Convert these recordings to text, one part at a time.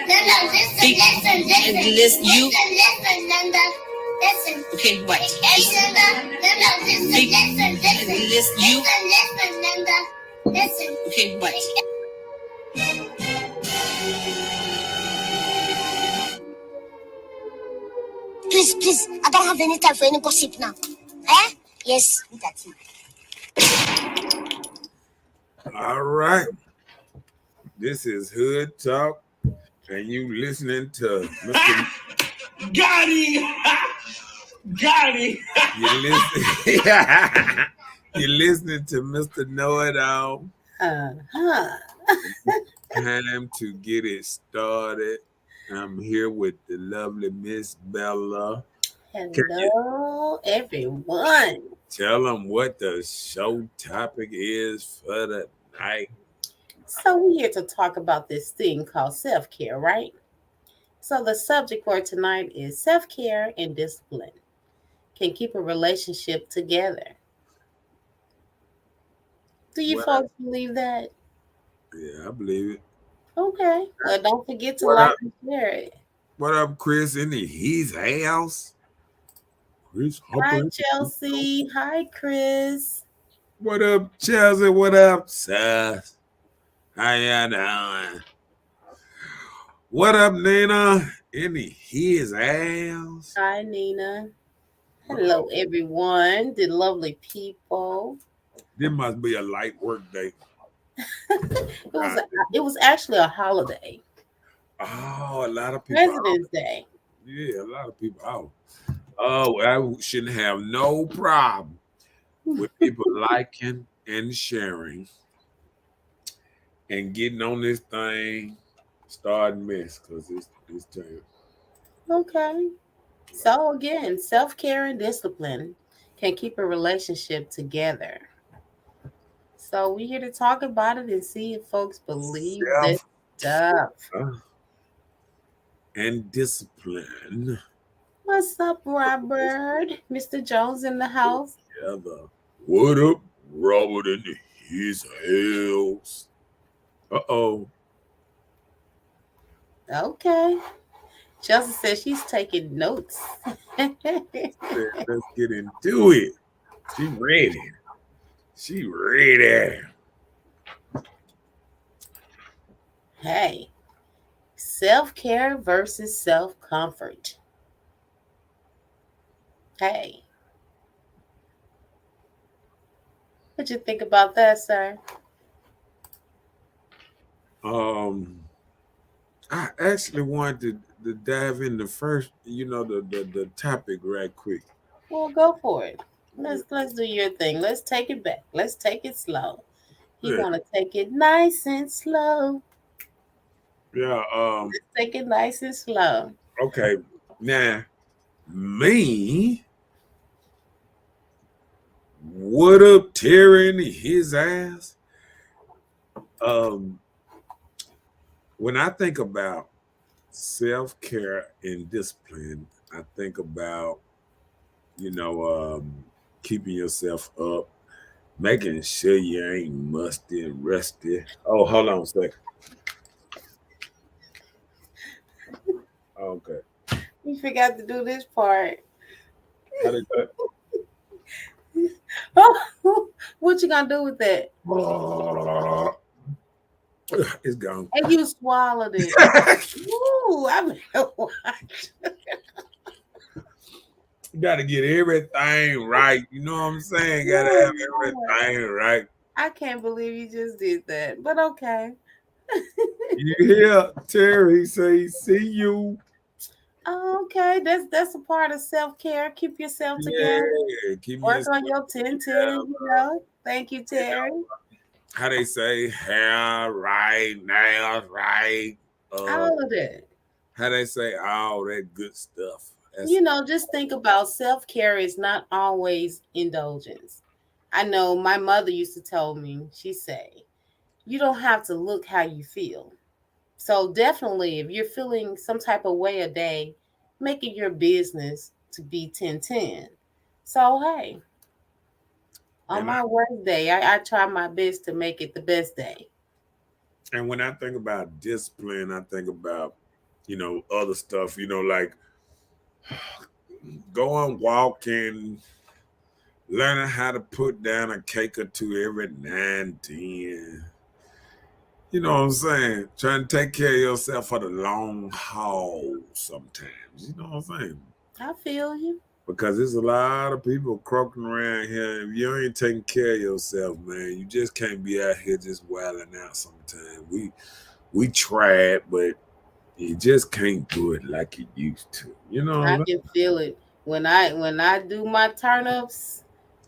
Listen, you. Listen. Okay, what? Listen, you. Listen. Okay, what? Please, I don't have any time for any gossip now. Eh? Yes, that's it. All right. This is Hood Talk, and you listening to Mr. Got him! Got him! You're listening to Mr. Knowitall. Time to get it started. I'm here with the lovely Miss Bella. Hello, everyone. Tell them what the show topic is for the night. So we're here to talk about this thing called self-care, right? So the subject for tonight is self-care and discipline can keep a relationship together. Do you folks believe that? Yeah, I believe it. Okay. Well, don't forget to like and share it. What up, Chris? In his house? Chris Hi, Chelsea. Hi, Chris. What up, Chelsea? What up, Seth? How y'all doing? What up, Nina? In his house? Hi, Nina. Hello, everyone. The lovely people. This must be a light work day. It was actually a holiday. Oh, a lot of people. President's Day. Yeah, a lot of people out. Oh, I shouldn't have no problem with people liking and sharing and getting on this thing, starting mess, because it's time. Okay. So again, self-care and discipline can keep a relationship together. So we're here to talk about it and see if folks believe this stuff. And discipline. What's up, Robert? Mr. Jones in the house. Together. What up, Robert in his house? Uh-oh. Okay. Chelsea says she's taking notes. Let's get into it. She ready. She ready. Hey, self-care versus self-comfort. Hey. What you think about that, sir? I actually wanted to dive in the first, the topic right quick. Well, go for it. Let's do your thing. Let's take it back. Let's take it slow. You want to take it nice and slow. Yeah. Let's take it nice and slow. Okay. Now, me. What up, Terry in his ass? When I think about self-care and discipline, I think about, keeping yourself up, making sure you ain't musty and rusty. Oh, hold on a second. Okay. You forgot to do this part. How did that? What you gonna do with that? It's gone. And you swallowed it. Ooh, I You gotta get everything right. You know what I'm saying? Gotta have everything right. I can't believe you just did that. But okay. You hear Terry say, "See you." Okay, that's a part of self-care. Keep yourself together. Work on your 10-10, Thank you, Terry. How they say hair right, nails right. All of that. How they say all that good stuff. Just think about self-care is not always indulgence. I know my mother used to tell me, she say, you don't have to look how you feel. So definitely, if you're feeling some type of way a day, make it your business to be 10-10. So, hey, on my worst day, I try my best to make it the best day. And when I think about discipline, I think about other stuff, like going walking, learning how to put down a cake or two every now and then. You know what I'm saying? Trying to take care of yourself for the long haul sometimes. You know what I'm saying? I feel you. Because there's a lot of people croaking around here. If you ain't taking care of yourself, man, you just can't be out here just wilding out sometimes. We tried, but you just can't do it like you used to. You know what I'm I saying? can feel it when I do my turn ups.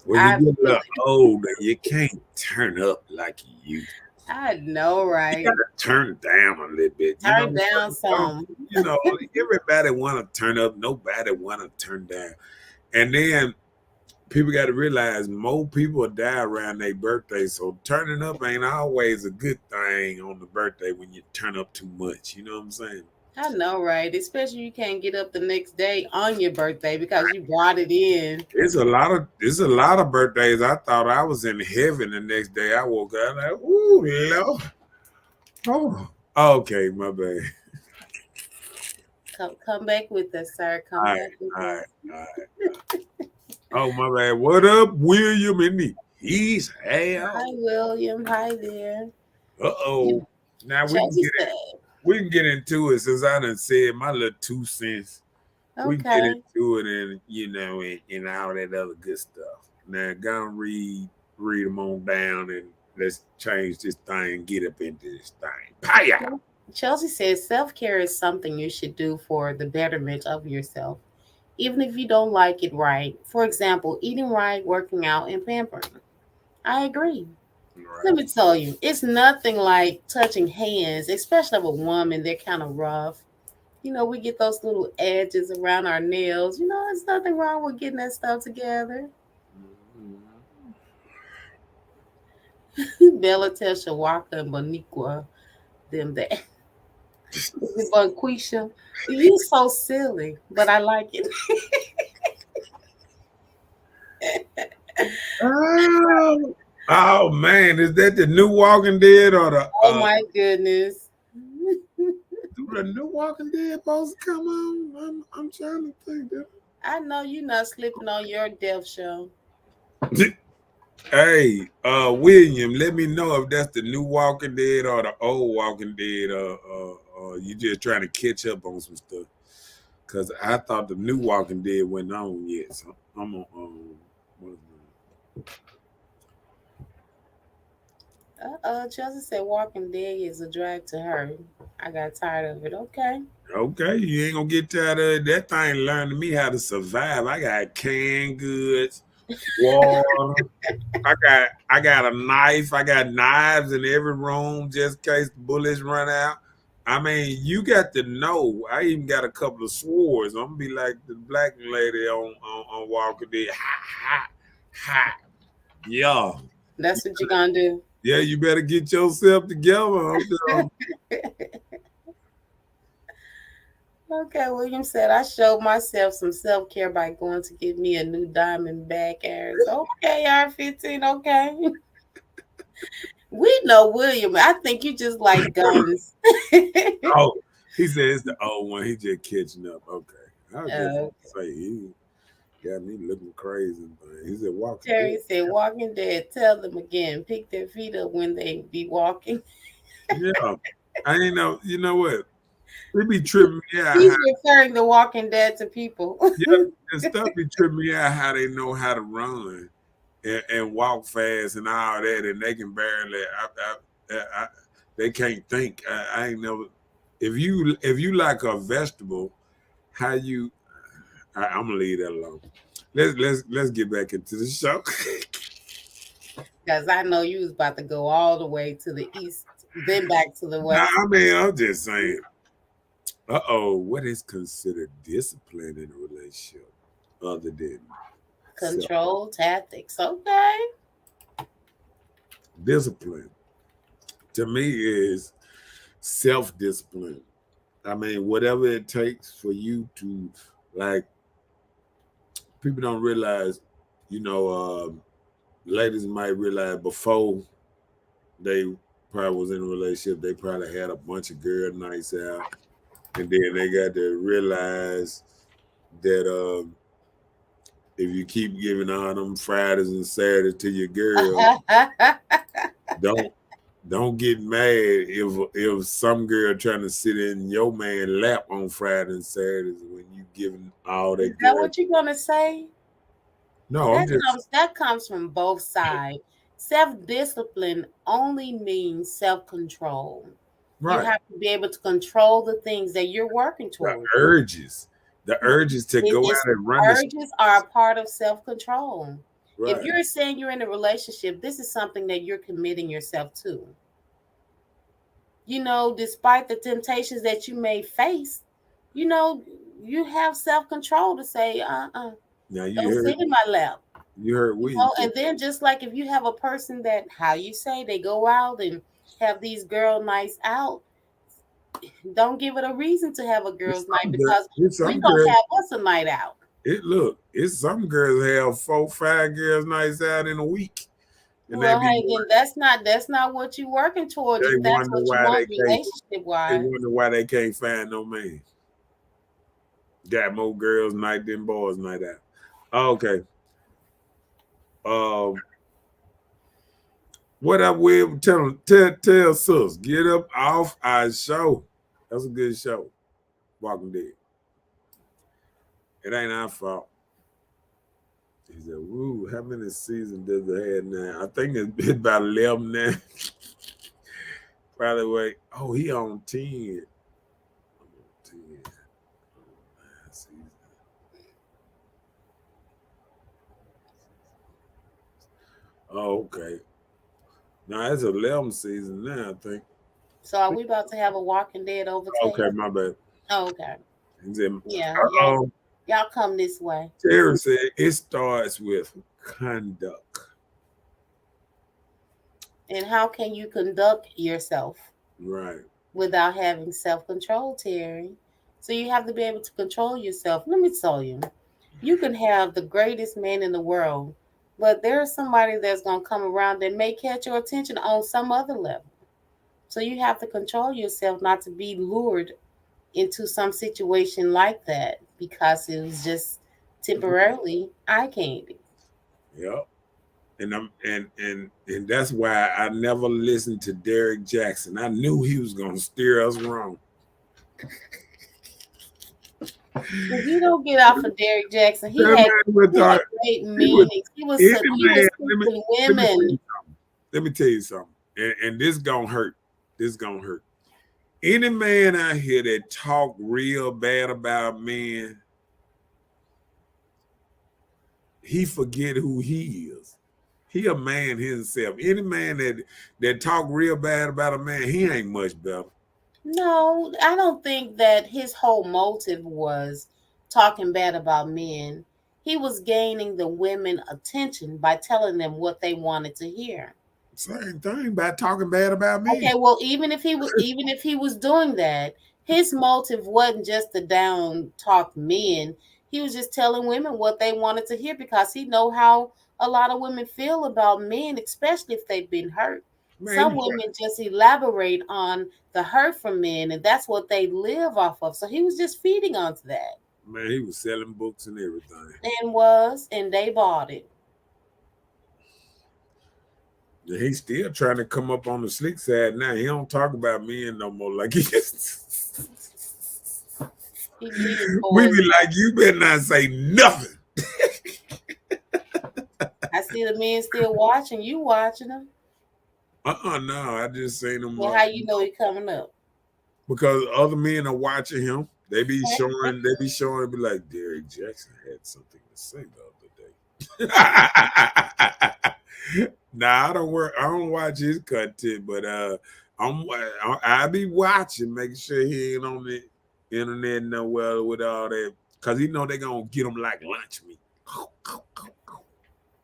When you I get a feel little older, you can't turn up like you used to. I know, You right? gotta turn down a little bit. Turn down Don't- some. everybody wanna turn up, nobody wanna turn down. And then people got to realize more people die around their birthday, so turning up ain't always a good thing on the birthday when you turn up too much. You know what I'm saying? I know, right? Especially you can't get up the next day on your birthday because you brought it in. It's a lot of birthdays. I thought I was in heaven the next day. I woke up like, ooh, Lord. Okay, my bad. Come back with us, sir. All Come right, back with all us. right, all right. Oh, my bad. What up, William in the East? Hey, Hi, William. Hi there. uh-oh. You Now Chelsea said, we can get into it since I done said my little 2 cents. We can get okay. into it and all that other good stuff. Now go and read them on down and let's change this thing and get up into this thing. Paya! Chelsea says self care is something you should do for the betterment of yourself, even if you don't like it right. For example, eating right, working out, and pampering. I agree. Let Right. me tell you, it's nothing like touching hands, especially of a woman. They're kind of rough. We get those little edges around our nails. There's nothing wrong with getting that stuff together. Bella Tesha Walker and Boniqua, them that. Is it Bonquisha? You so silly, but I like it. Oh, oh man, is that the new Walking Dead or the Oh my goodness. do the new Walking Dead supposed to come on? I'm trying to think that. I know you're not slipping on your death show. Hey, William, let me know if that's the new Walking Dead or the old Walking Dead, you just trying to catch up on some stuff. Cause I thought the new Walking Dead went on yet, so I'm on. What is Chelsea said Walking Dead is a drag to her. I got tired of it. Okay. it? Okay, you ain't gonna get tired of it. That thing learning me how to survive. I got canned goods, water. I got a knife. I got knives in every room just in case the bullets run out. I mean, you got to know. I even got a couple of swords. I'm gonna be like the black lady on Walker Dead. Ha ha ha. Yeah. That's what you're gonna do. Yeah, you better get yourself together. Okay, William said I showed myself some self care by going to get me a new diamond back airs. Okay, R15, okay. We know William. I think you just like guns. Oh, he said it's the old one. He just catching up. Okay. I was just uh, say he got me looking crazy. He said walking Terry dead. said, Walking Dead, tell them again, pick their feet up when they be walking. Yeah. I ain't know, you know what? It be tripping me out He's how referring the Walking Dead to people. yeah, and stuff be tripping me out how they know how to run and walk fast and all that, and they can barely. They can't think. I ain't never. If you like a vegetable, how you? I'm gonna leave that alone. Let's get back into the show. Because I know you was about to go all the way to the east, then back to the Nah, west. I mean, I'm just saying. What is considered discipline in a relationship other than self Control tactics. Okay. discipline? To me, is self-discipline. I mean, whatever it takes for you to like. People don't realize, you know, ladies might realize before they probably was in a relationship, they probably had a bunch of girl nights out. and then they got to realize that if you keep giving all them Fridays and Saturdays to your girl, don't don't get mad if some girl trying to sit in your man lap on Friday and Saturdays when you giving all Is that that girl. what you're gonna say? No, I'm just That comes from both sides. Self-discipline only means self-control. You right. have to be able to control the things that you're working The toward. urges, the urges to go It's out and run the urges are a part of self-control. If right. you're saying you're in a relationship, this is something that you're committing yourself to. Despite the temptations that you may face, you know, you have self-control to say, Now don't sit in my lap. you heard we And then just like if you have a person that, how you say, they go out and have these girl nights out, don't give it a reason to have a girls night, because it's we some gonna girls. have us a night out. It's some girls have 4, 5 girls nights out in a week, and Well, hey, then that's not what you're working towards if they that's wonder what you why want relationship they wise. wonder why they can't find no man. Got more girls night than boys night out. Okay. Um, what up with tell sis, get up off our show. That's a good show. Walking Dead. It ain't our fault. He said, "Woo, how many seasons does it have now? I think it's about 11 now." By the way, oh, he on 10. I'm on 10. Oh, okay. Now it's 11 season now, I think. So are we about to have a Walking Dead overtake? Okay, my bad. Oh, okay. He said, Yeah, y'all, um, y'all come this way. Terry said it starts with conduct. And how can you conduct yourself Right. without having self-control, Terry? So you have to be able to control yourself. Let me tell you, you can have the greatest man in the world, but there's somebody that's going to come around that may catch your attention on some other level. So you have to control yourself not to be lured into some situation like that because it was just temporarily eye candy. Yep. And that's why I never listened to Derek Jackson. I knew he was gonna steer us wrong. If you don't get off of Derek Jackson, That man would he had thought great he was meanings. any He was man. teaching Let me tell women. you something. Let me tell you something. And this gonna hurt. This gonna hurt. Any man out here that talk real bad about men, he forget who he is. He a man himself. Any man that talk real bad about a man, he ain't much better. No, I don't think that his whole motive was talking bad about men. He was gaining the women attention by telling them what they wanted to hear. Same thing by talking bad about me. Okay, well, even if he was doing that, his motive wasn't just to down talk men. He was just telling women what they wanted to hear because he know how a lot of women feel about men, especially if they've been hurt. Man, Some women just elaborate on the hurt from men, and that's what they live off of. So he was just feeding onto that, he was selling books and everything. and they bought it. And he's still trying to come up on the slick side now. He don't talk about men no more like he used to. We be like, you better not say nothing. I see the men still watching. You watching them? No, I just seen him Well, how you know he coming up? because other men are watching him. They be showing, be like, Derek Jackson had something to say the other day. Nah, I don't watch his content, but I be watching, making sure he ain't on the internet nowhere with all that, cause he know they gonna get him like lunch meat.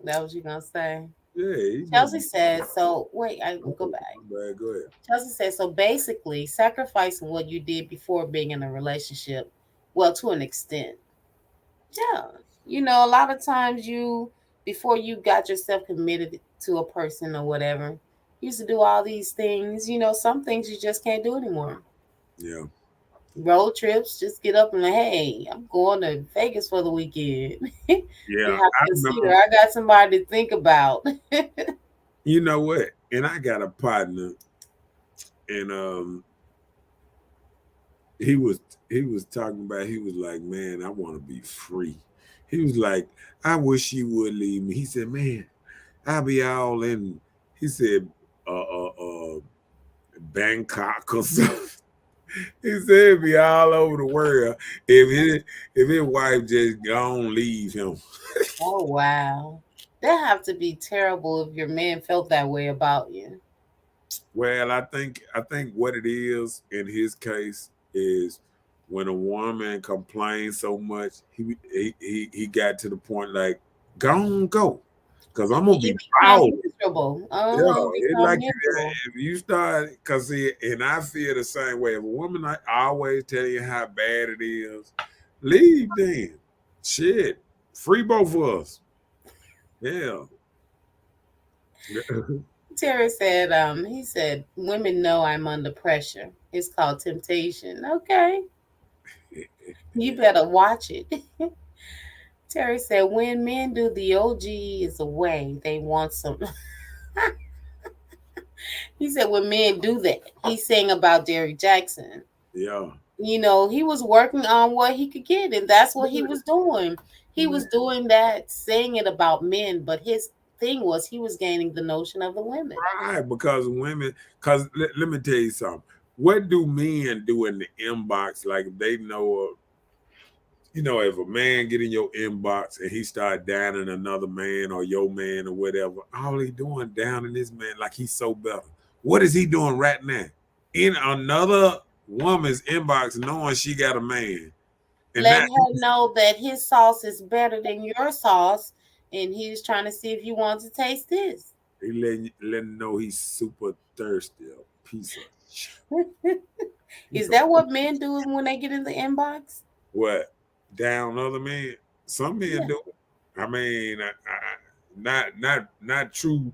That was you gonna say? Yeah. Chelsea said so. Wait, I will go back. Go ahead. Chelsea said so. Basically, sacrificing what you did before being in a relationship. Well, to an extent, yeah. A lot of times before you got yourself committed to a person or whatever, you used to do all these things. Some things you just can't do anymore. Yeah. Road trips, just get up and like, hey, I'm going to Vegas for the weekend. You Yeah, have I to consider know. I got somebody to think about. You know what? And I got a partner, and he was he was talking about. He was like, man, I want to be free. He was like, I wish you would leave me. He said, man, I'll be all in. He said, Bangkok or something. He said it'd be all over the world if his wife just gone leave him. Oh wow. That have to be terrible if your man felt that way about you. Well, I think what it is in his case is when a woman complains so much, he got to the point like, go on, go, because I'm gonna It be becomes proud. miserable. Yeah, it Become like miserable. if you start, cause see, and I feel the same way. If a woman I always tell you how bad it is, leave then. Shit, free both of us. Yeah. Terry said, he said, women know I'm under pressure. It's called temptation. Okay. You better watch it. Terry said, when men do the OG is away, they want some. He said, when men do that, he's saying about Derrick Jackson. Yeah. He was working on what he could get, and that's what he was doing. He was doing that, saying it about men, but his thing was he was gaining the notion of the women. Right, because women, because let me tell you something. What do men do in the inbox? Like if they know, if a man get in your inbox and he start downing another man or your man or whatever, all he doing downing this man like he's so better. What is he doing right now? In another woman's inbox, knowing she got a man, and Letting that her know that his sauce is better than your sauce, and he's trying to see if you want to taste this. he letting know he's super thirsty, a piece of shit. Is that what men do when they get in the inbox? What down other men? Some men Yeah. do it. I mean, not true,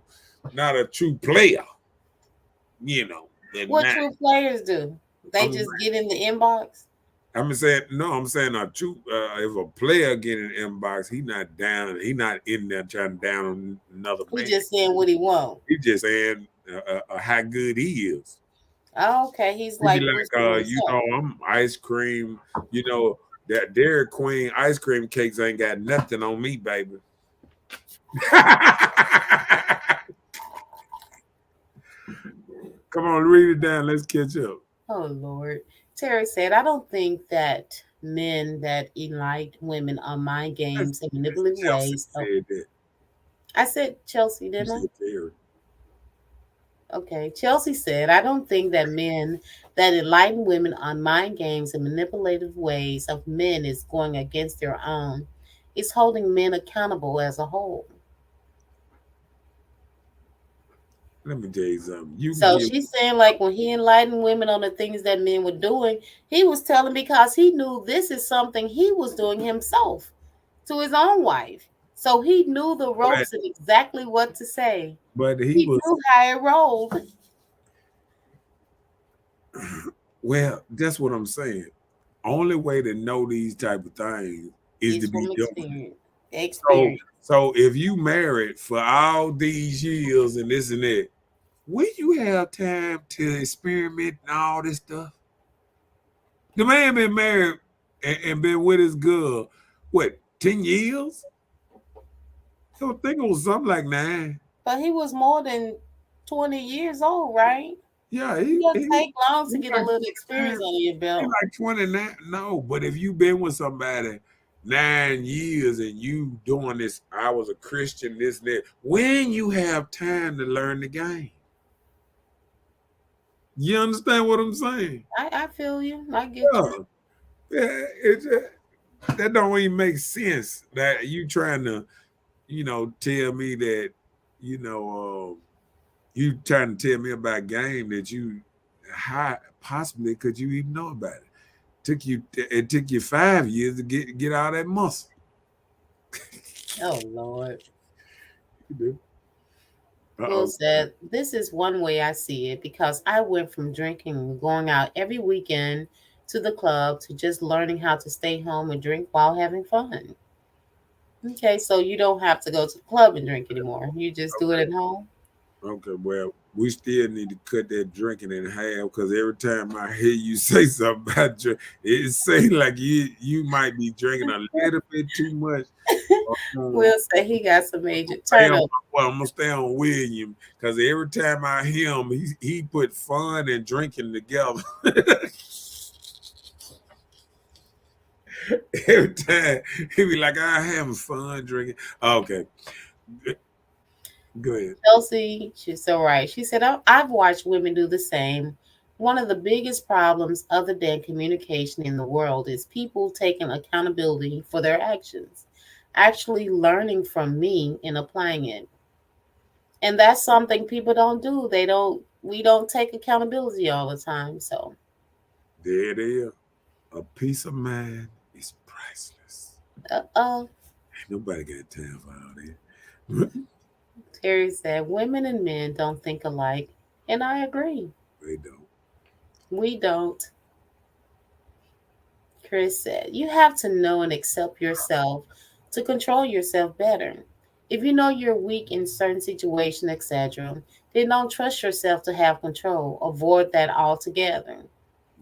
not a true player. And What not. true players do? They I'm just get in the inbox. I'm saying no. I'm saying a true. If a player get an inbox, he not down. He not in there trying to down another He man. just saying what he want. He just saying how good he is. Oh, okay, he's He be like boosting like, himself. I'm ice cream. That Dairy Queen ice cream cakes ain't got nothing on me, baby. Come on, read it down. Let's catch up. Oh Lord. Terry said, I don't think that men that elite women are mind games and manipulative Chelsea ways. Oh, said that. I said Chelsea, You didn't I? said Terry. Okay. Chelsea said, I don't think that men that enlighten women on mind games and manipulative ways of men is going against their own. It's holding men accountable as a whole. Let me tell you something. You can So give. she's saying, like, when he enlightened women on the things that men were doing, he was telling because he knew this is something he was doing himself to his own wife. So he knew the But ropes and exactly what to say. but he He was. knew how it rolled. Well, that's what I'm saying. Only way to know these type of things is to It's be from doing it. experience. So, Experience. so if you married for all these years and this and that, when you have time to experiment and all this stuff? The man been married and been with his girl, what, 10 years? I think it was something like 9. But he was more than 20 years old, right? Yeah, It he, doesn't he, take long to he get a like little experience 29. under your He belt. like 29. No, but if you been with somebody 9 years and you doing this, I was a Christian, this, and that, when you have time to learn the game. You understand what I'm saying? I feel you. I get Yeah. you. Yeah, that don't even make sense that you trying to, tell me that, you know, you trying to tell me about game that you how possibly could you even know about it? It took you 5 years to get all that muscle. Oh, Lord. Will Uh-oh. said, this is one way I see it because I went from drinking and going out every weekend to the club to just learning how to stay home and drink while having fun. Okay, so you don't have to go to the club and drink anymore. You just do it at home. Okay, well, we still need to cut that drinking in half because every time I hear you say something about drink, it seems like you might be drinking a little bit too much. Um, Will say he got some major stay on, turnover. well, I'm gonna stay on William because every time I hear him, he put fun and drinking together. Every time he be like, "I having fun drinking." Okay, go ahead. Chelsea, she's so right. She said, I've watched women do the same. One of the biggest problems, other than communication in the world, is people taking accountability for their actions, actually learning from me and applying it. And that's something people don't do. We don't take accountability all the time. So, There it is. A peace of mind is priceless. uh-oh. Ain't nobody got time for all that. Terry said, women and men don't think alike. And I agree. They don't. We don't. Chris said, you have to know and accept yourself to control yourself better. If you know you're weak in certain situations, etc., then don't trust yourself to have control. Avoid that altogether.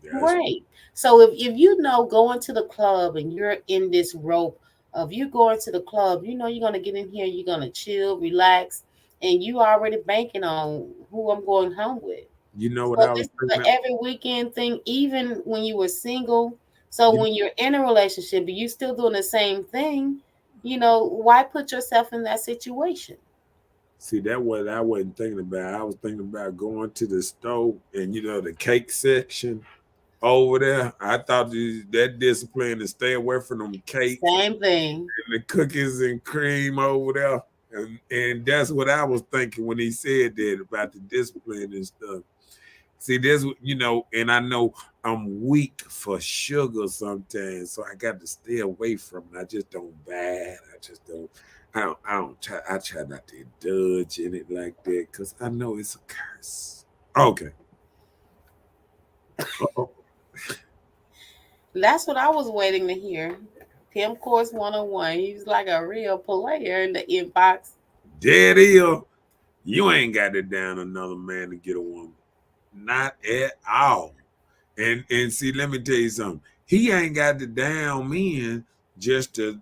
That's Right. So if you know going to the club and you're in this rope of you going to the club, you know you're gonna get in here, you're gonna chill, relax, and you already banking on who I'm going home with. you know what So I this was is an thinking. every weekend thing, even when you were single. So You when you're in a relationship, but you still doing the same thing, why put yourself in that situation? see that what I wasn't thinking about. I was thinking about going to the store and the cake section over there. I thought that discipline to stay away from them cakes Same thing. and the cookies and cream over there. And that's what I was thinking when he said that about the discipline and stuff. See, and I know I'm weak for sugar sometimes, so I got to stay away from it. I just don't buy it. I just don't. I don't try. I try not to indulge in it like that because I know it's a curse. Okay. Uh-oh. That's what I was waiting to hear. Pim Course 101. He was like a real player in the inbox. Daddy, you ain't got to down another man to get a woman. Not at all. And see, let me tell you something. He ain't got to down men just to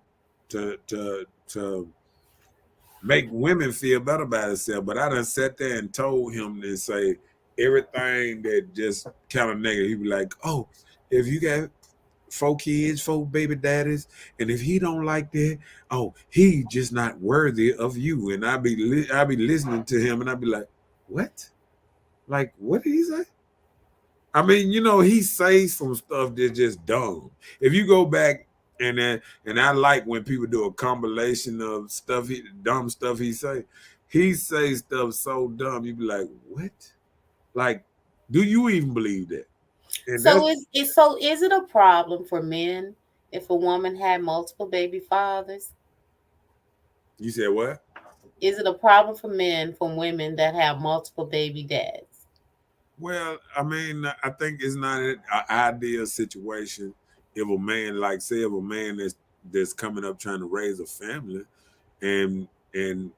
make women feel better about themselves. But I done sat there and told him to say everything that just kind of negative. He be like, "Oh, if you got 4 kids, 4 baby daddies, and if he don't like that, oh, he just not worthy of you." And I be listening to him, and I be like, "What? Like, what did he say?" I mean, he says some stuff that's just dumb. If you go back and I like when people do a compilation of dumb stuff he say stuff so dumb, you be like, what? Like, do you even believe that? And that's Is it a problem for men if a woman had multiple baby fathers? you said what? Is it a problem for men from women that have multiple baby dads? Well, I mean, I think it's not an ideal situation if a man, like, say, if a man that's coming up trying to raise a family, and and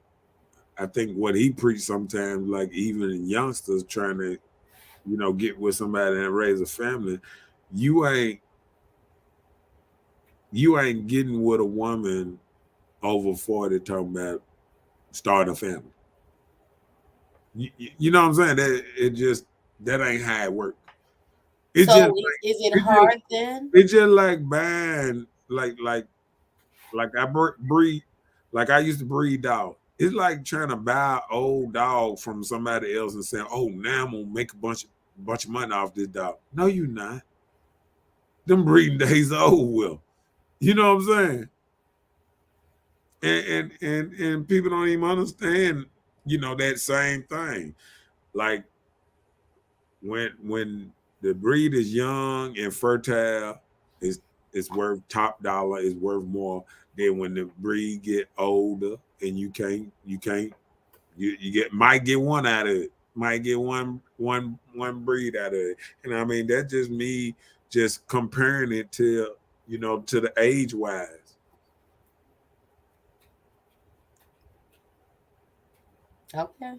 I think what he preached sometimes, like even youngsters trying to, get with somebody and raise a family, you ain't you ain't getting with a woman over 40 talking about starting a family. You know what I'm saying? That ain't how it works. It's just So like is it it's just hard then? it's just like buying like I breed like I used to breed dog. It's like trying to buy an old dog from somebody else and saying, "Oh, now I'm gonna make a bunch of money off this dog." No, you not. Them breeding days are over with. You know what I'm saying? And people don't even understand, that same thing. Like when the breed is young and fertile, it's worth top dollar, it's worth more than when the breed get older and you get might get one out of it. might get one breed out of it. And I mean that's just me just comparing it to to the age wise. Okay.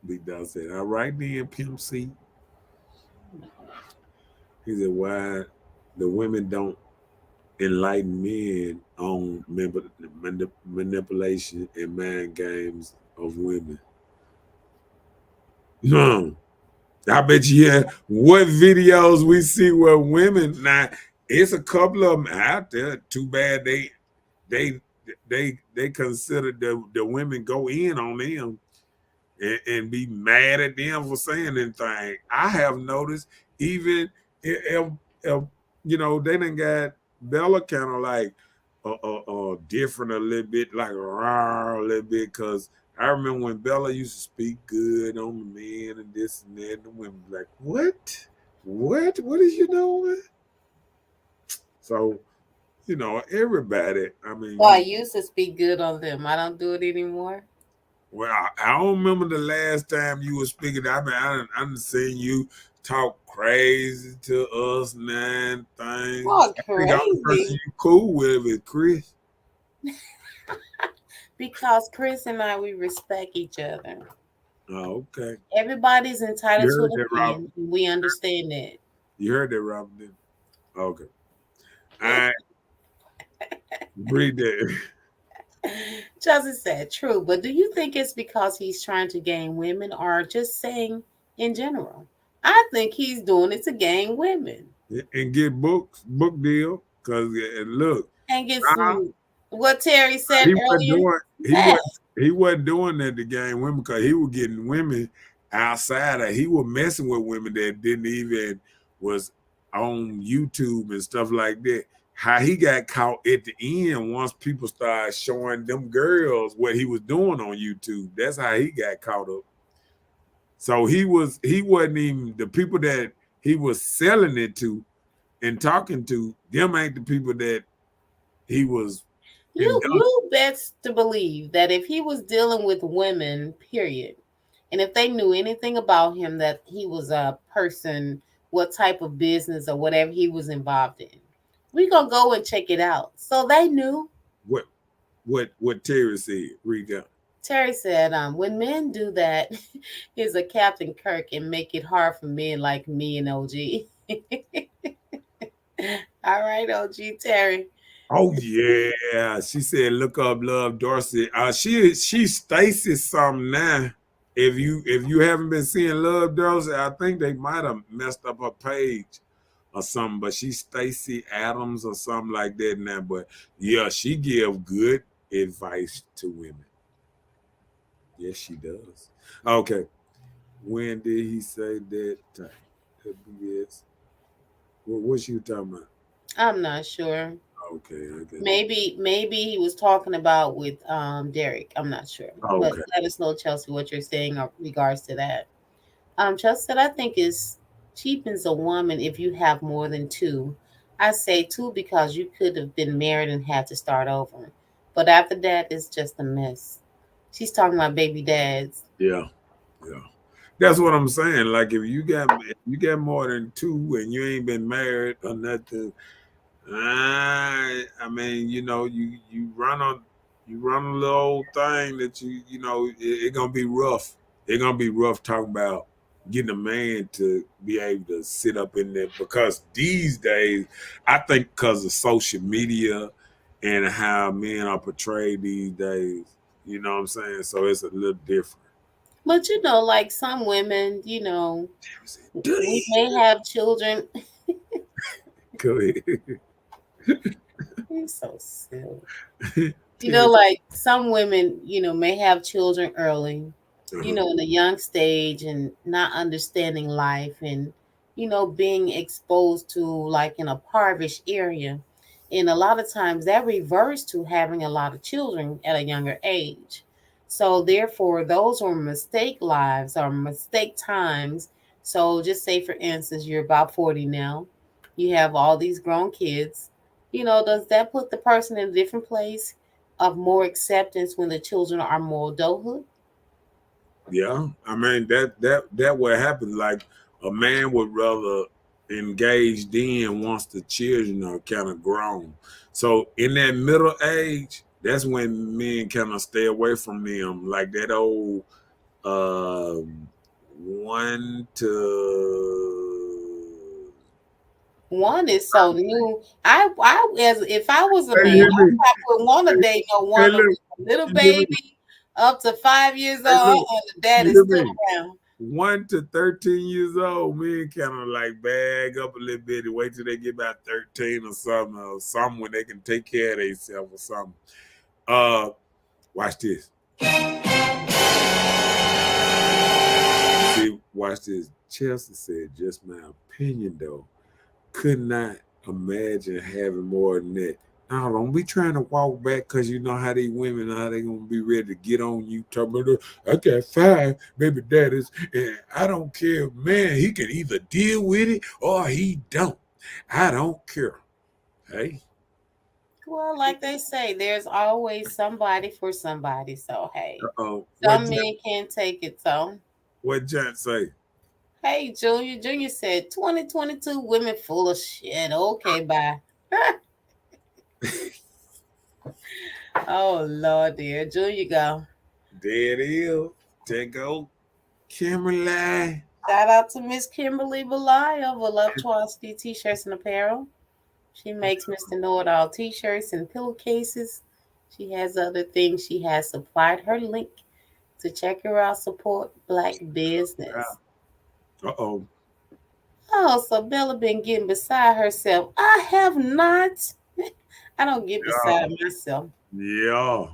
Big Dog said, "All right then, Pimp C." He said, "Why the women don't enlighten men on manipulation and mind games of women?" No, I bet you. Yeah, what videos we see where women now? It's a couple of them out there. Too bad they they consider the women go in on them and be mad at them for saying anything. I have noticed even if they done got Bella kind of like different a little bit, like raw a little bit, because I remember when Bella used to speak good on the men and this and that, and the women be like, what is you doing? So everybody. I mean, Well, I used to speak good on them. I don't do it anymore. well, I don't remember the last time you were speaking. I mean, I done seen you talk crazy to us, man. Things. Oh, I think the only person crazy. you cool with is Chris. Because Chris and I, we respect each other. Oh, okay. Everybody's You entitled to heard an that, Robert. opinion. We understand that. You heard that, Robert. Didn't you? Okay. I read that. Chelsea said, true, but do you think it's because he's trying to gain women or just saying in general? I think he's doing it to gain women And get book deal. Cause look, and get now some. What Terry said he wasn't earlier, doing he that. wasn't he wasn't doing that to gain women because he was getting women outside of he was messing with women that didn't even was on YouTube and stuff like that. How he got caught at the end once people started showing them girls what he was doing on YouTube. That's how he got caught up. So he wasn't even the people that he was selling it to and talking to, them ain't the people that he was indulging. You best to believe that if he was dealing with women, period, and if they knew anything about him, that he was a person, what type of business or whatever he was involved in, we gonna go and check it out. So they knew. What what Terry said. Read that. Terry said, when men do that, he's a Captain Kirk and make it hard for men like me and OG. All right, OG Terry. Oh yeah, she said, "Look up, Love Dorsey." She's Stacy something now. If you haven't been seeing Love Dorsey, I think they might have messed up her page or something. But she's Stacy Adams or something like that now. But yeah, she give good advice to women. Yes, she does. Okay, when did he say that? Yes. What's you talking about? I'm not sure. Okay, okay, Maybe he was talking about with Derek. I'm not sure. But okay. let us know, Chelsea, what you're saying in regards to that. Chelsea said, I think it's cheapens a woman if you have more than two. I say two because you could have been married and had to start over. But after that, it's just a mess. She's talking about baby dads. Yeah, yeah. That's what I'm saying. Like if you got more than two and you ain't been married or nothing, I mean, you run a little old thing that it gonna be rough. It gonna be rough talking about getting a man to be able to sit up in there because these days, I think because of social media and how men are portrayed these days, you know what I'm saying? So it's a little different. But like some women, we Dirty. may have children. Go ahead. He's so silly. Terry. Like some women, may have children early, Uh-huh. in a young stage and not understanding life and, being exposed to like in a parvish area. And a lot of times that reverts to having a lot of children at a younger age. So therefore, those are mistake lives or mistake times. So just say, for instance, you're about 40 now, you have all these grown kids. Does that put the person in a different place of more acceptance when the children are more adulthood? Yeah, I mean that what happens. Like a man would rather engage then once the children are kind of grown. So in that middle age, that's when men kind of stay away from them. Like that old um, 1 to. One is so new. I as if I was a Hey, man, you hear I me? probably wouldn't want to date no Hey, woman look, with a little you hear me? baby up to 5 years Hey, old look, and the dad you is hear still me? around. 1 to 13 years old, men kind of like bag up a little bit and wait till they get about 13 or something when they can take care of themselves or something. Uh, watch this. See, watch this. Chelsea said, just my opinion though. Could not imagine having more than that. Now, don't be trying to walk back because you know how these women, how they going to be ready to get on you. Talking about, I got 5 baby daddies, and I don't care. Man, he can either deal with it or he don't. I don't care. Hey. Well, like they say, there's always somebody for somebody. So hey, Uh-oh. some men can't take it. So What John say? hey, Junior. Junior said 2022 women full of shit. Okay, bye. Oh Lord, dear. Junior, go. There it is. There go Kimberly. Shout out to Miss Kimberly Belay of Voluptuosity T-shirts and apparel. She makes Mr. Knowitall T-shirts and pillowcases. She has other things. She has supplied her link to check her out. Support Black business. Uh-oh. Oh, so Bella been getting beside herself. I have not. I don't get beside myself. Yeah.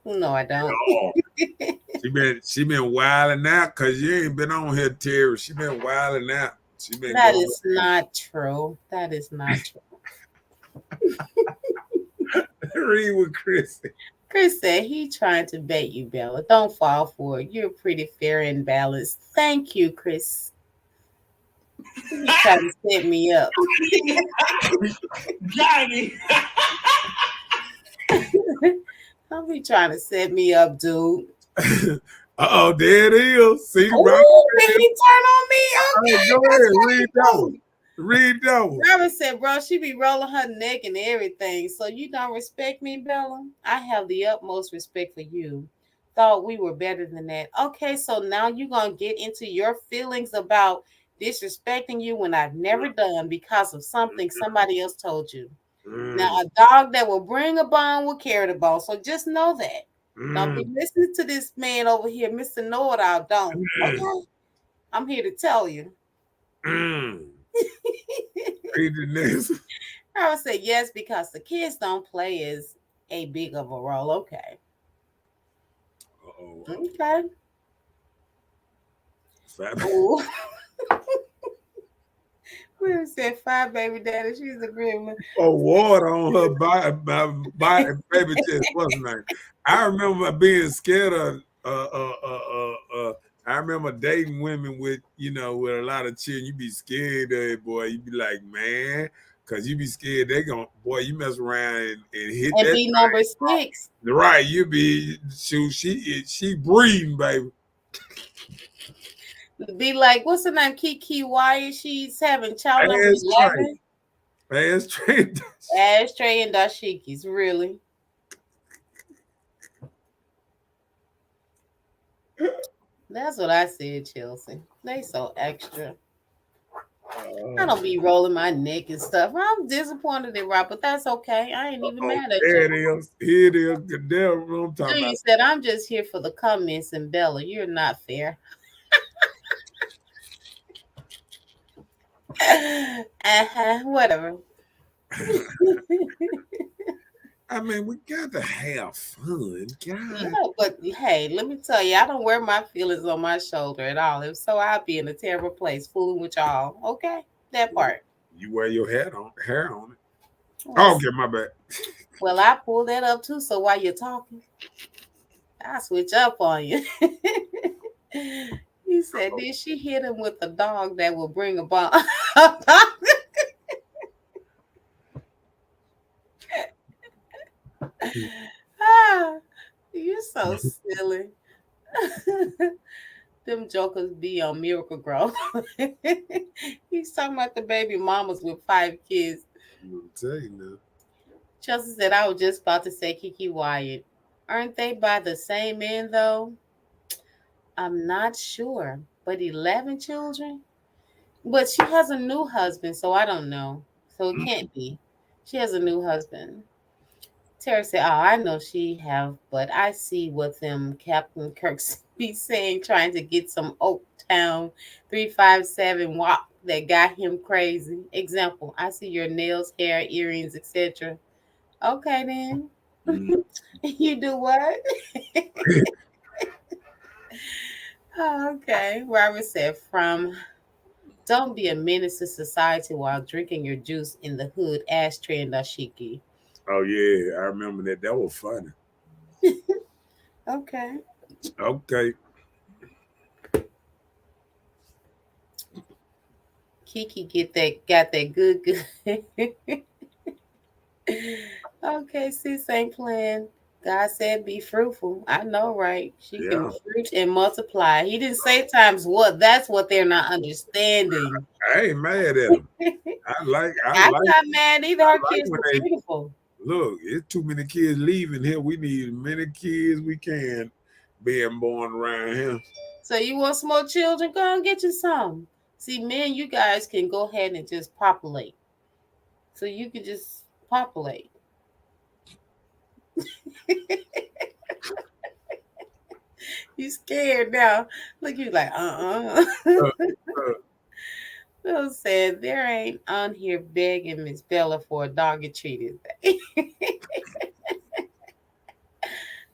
No, I don't. Yeah. She been wilding out because you ain't been on here, Terry. She been wilding out. She been That going. is not true. That is not true. Read with Chris. Chris said he trying to bait you, Bella. Don't fall for it. You're pretty fair and balanced. Thank you, Chris. He trying to set me up. Johnny. Don't be trying to set me up, dude. Uh-oh, there it is. See, right? Oh, did he turn on me? Okay, Go that's ahead. what Read he that do. one. Read that one. Robert said, bro, she be rolling her neck and everything. So you don't respect me, Bella? I have the utmost respect for you. Thought we were better than that. Okay, so now you're going to get into your feelings about disrespecting you when I've never done because of something somebody else told you. Now, Mm, a dog that will bring a bone will carry the bone. So just know that. Don't be mm, listening to this man over here, Mr. Know-it-all. Don't. mm, Okay? I'm here to tell you. mm. Read the next. I would say yes because the kids don't play as a big of a role. Okay. Uh-oh. Okay. Fat- Ooh. We said 5 baby daddy. She's a gremlin. Oh, water on her body, baby chest. What's her name? I remember being scared of. I remember dating women with, with a lot of children. You be scared of it, boy. You be like, man, because you be scared they boy, you mess around and hit And that be number 6. thing. Right. You be, shoot, she breathing, baby. Be like, what's her name? Kiki Wyatt. She's having child number Ashtray. 11. Ashtray. Ashtray and Dashikis. Really? That's what I said, Chelsea. They so extra. I don't be rolling my neck and stuff. I'm disappointed in Rob, but that's okay. I ain't even Oh, mad at there you. it is. Here it is. Damn, what I'm talking about. Julie said, I'm just here for the comments, and Bella, you're not fair. Whatever. I mean, we got to have fun, Yeah, God. but hey, let me tell you, I don't wear my feelings on my shoulder at all. If so, I'd be in a terrible place fooling with y'all. Okay, that part. You wear your hair on it. Well, Oh, okay, my bad. well, I pull that up too. So while you're talking, I switch up on you. He said, did she hit him with a dog that will bring a bomb? Ah, you're so silly. Them jokers be on Miracle Grow. He's talking about the baby mamas with 5 kids. I'm gonna tell you now. Chelsea said, I was just about to say Kiki Wyatt. Aren't they by the same man, though? I'm not sure. But 11 children? But she has a new husband, so I don't know. So it can't be. She has a new husband. Tara said, oh, I know she have, but I see what them Captain Kirks be saying, trying to get some Oak Town 357 walk that got him crazy. Example, I see your nails, hair, earrings, etc. Okay, then. Mm. You do what? Oh, okay. Robert said, from don't be a menace to society while drinking your juice in the hood ashtray in dashiki. Oh yeah, I remember that. That was funny. Okay. Okay. Kiki got that good. Okay, sis ain't playing. God said be fruitful. I know, right? She can Yeah. fruit and multiply. He didn't say times what. That's what they're not understanding. I ain't mad at them. I I'm like not mad either. Her kids when were they beautiful. look, it's too many kids leaving here. We need as many kids we can being born around here. So you want some more children? Go and get you some. See, men, you guys can go ahead and just populate. So you can just populate. You scared now. Look, you like, Uh, uh, Phil said there ain't on here begging Miss Bella for a doggy treat, is there?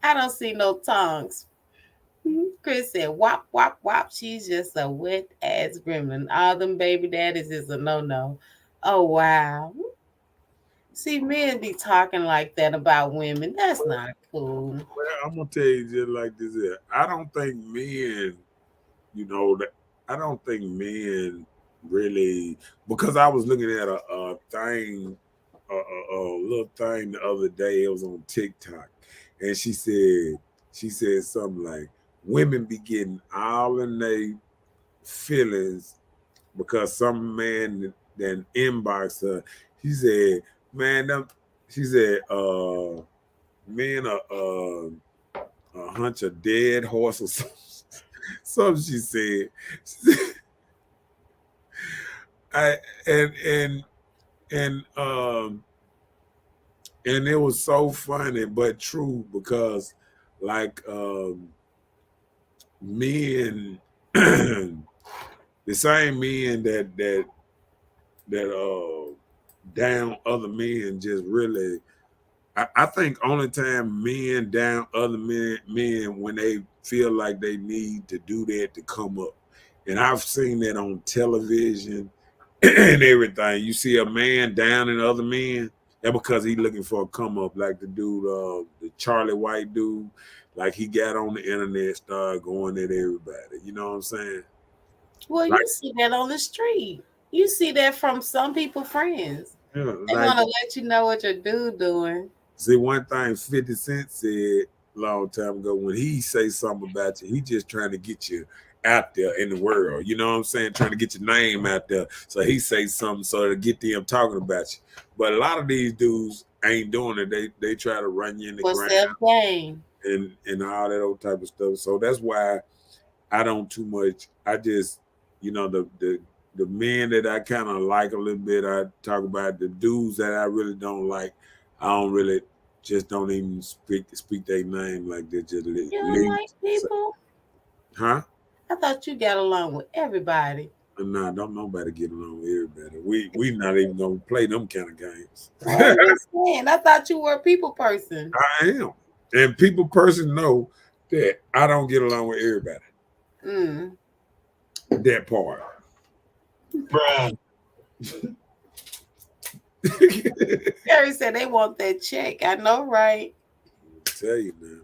I don't see no tongues. Chris said, wop, wop, wop. She's just a wet ass gremlin. All them baby daddies is a no-no. Oh, wow. See, men be talking like that about women. That's not cool. well, I'm gonna tell you just like this here. I don't think men, that I don't think men really, because I was looking at a thing, a little thing the other day. It was on TikTok, and she said something like women be getting all in their feelings because some man then inboxed her. She said, "Man, she said, men are a hunch of dead horse or something." Something she said. I and and and it was so funny but true because like men the same men that down other men just really I think only time men down other men when they feel like they need to do that to come up. And I've seen that on television and everything. You see a man down in other men, that's because he looking for a come up, like the dude, the Charlie White dude, like he got on the internet, started going at everybody. You know what I'm saying? Well, Like, you see that on the street. You see that from some people friends. yeah, They like want to let you know what your dude doing. see one thing 50 Cent said a long time ago when he say something about you, he just trying to get you out there in the world. You know what I'm saying? Trying to get your name out there. So he say something so to get them talking about you. But a lot of these dudes ain't doing it. They try to run you in the For ground self-gain. and all that old type of stuff. So that's why I don't too much. I just, the men that I kind of like a little bit, I talk about. The dudes that I really don't like, I don't really just don't even speak their name like they just You don't leave. like people? Huh? I thought you got along with everybody. Nah, don't nobody get along with everybody. We not even gonna play them kind of games. I'm just saying. I thought you were a people person. I am, and people person know that I don't get along with everybody. Mm. That part. Bruh. Gary said they want that check. I know, right? Tell you now.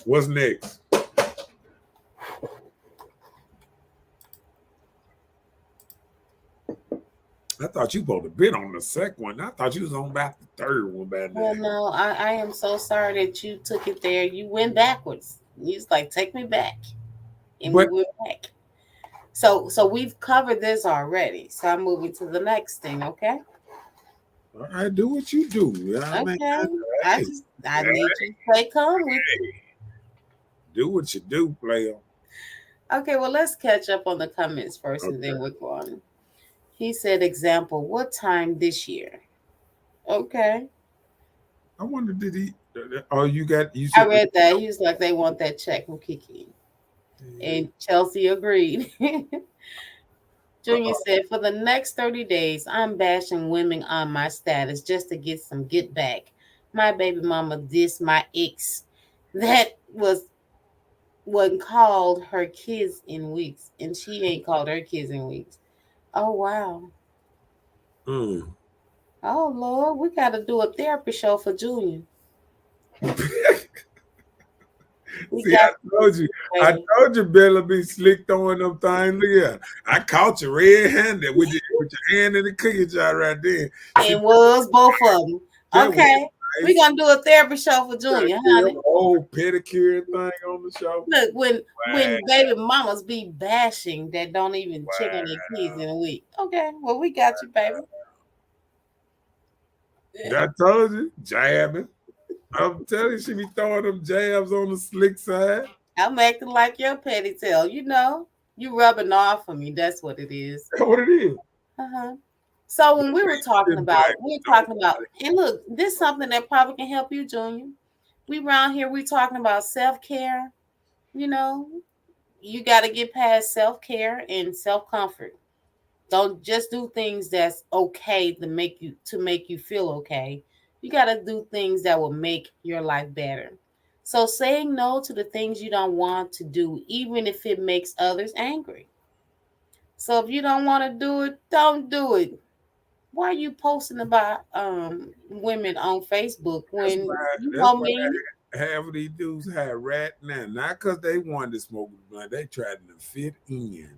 What's next? I thought you supposed to been on the second one. I thought you was on about the third one by now. Well, no, I am so sorry that you took it there. You went backwards. You was like, take me back. and But we're back. So we've covered this already. So I'm moving to the next thing, okay? I do what you do. I mean, Okay. hey, I hey, need you to stay calm with it. do what you do, player. Okay, well let's catch up on the comments first and then Okay. we're going. He said, example, what time this year? Okay. I wonder, did he? Oh, you I said. read that. He was like, they want that check from Kiki. And Chelsea agreed. Junior said, for the next 30 days, I'm bashing women on my status just to get some get back. My baby mama dissed my ex. That wasn't called her kids in weeks. And she ain't called her kids in weeks. Oh wow. Mm. Oh Lord, we gotta do a therapy show for Junior. We See, got I told you, Bella be slick throwing them things. Look here, I caught you red-handed with your hand in the cookie jar right there. See, it was both of them. that was Okay. nice. We're gonna do a therapy show for Got Junior, the honey. old pedicure thing on the show. Look, Wow, when baby mamas be bashing that don't even check on their kids in a week. Okay, well we got you, baby. I told you, jabbing. I'm telling you, she be throwing them jabs on the slick side. I'm acting like your petty tail. You know, you rubbing off on me. That's what it is. That's what it is. Uh-huh. So when we were talking Been about, black, and look, this is something that probably can help you, Junior. We around here, we talking about self-care. You know, you got to get past self-care and self-comfort. Don't just do things that's okay to make you feel okay. You got to do things that will make your life better. So saying no to the things you don't want to do, even if it makes others angry. So if you don't want to do it, don't do it. Why are you posting about women on Facebook That's when why. you That's know why me? half of these dudes had rat now. Not because they wanted to smoke the blunt. They tried to fit in.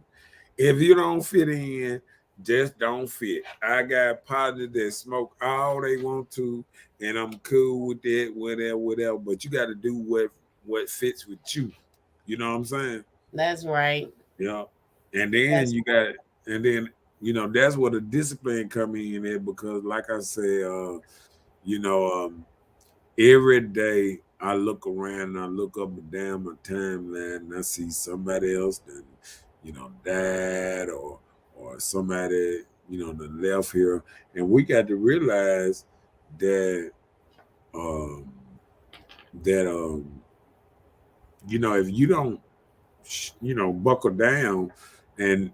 If you don't fit in, just don't fit. I got partners that smoke all they want to, and I'm cool with that, whatever. But you got to do what fits with you. You know what I'm saying? That's right. Yeah. And then That's you got, and then that's where the discipline come in there because, like I said, you know, every day I look around and I look up and down my timeline and I see somebody else that, died or somebody, that left here. And we got to realize that um that if you don't buckle down and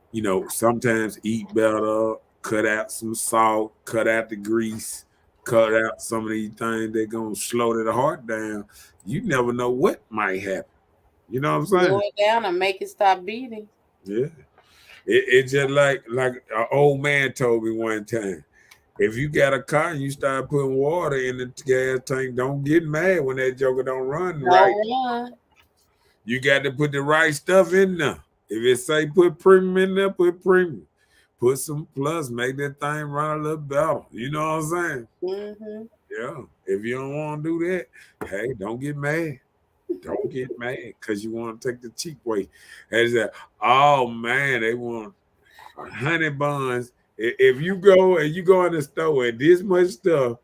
sometimes eat better, cut out some salt, cut out the grease, cut out some of these things that gonna slow the heart down. You never know what might happen. You know what I'm slow saying? it down and make it stop beating. Yeah. It just like an old man told me one time. If you got a car and you start putting water in the gas tank, don't get mad when that joker don't run right. Don't run. You got to put the right stuff in there. If it say put premium in there, put premium. Put some plus, make that thing run a little better. You know what I'm saying? Mm-hmm. Yeah. If you don't want to do that, hey, don't get mad. Don't get mad because you want to take the cheap way. As that, oh man, they want honey buns. If you go in the store and this much stuff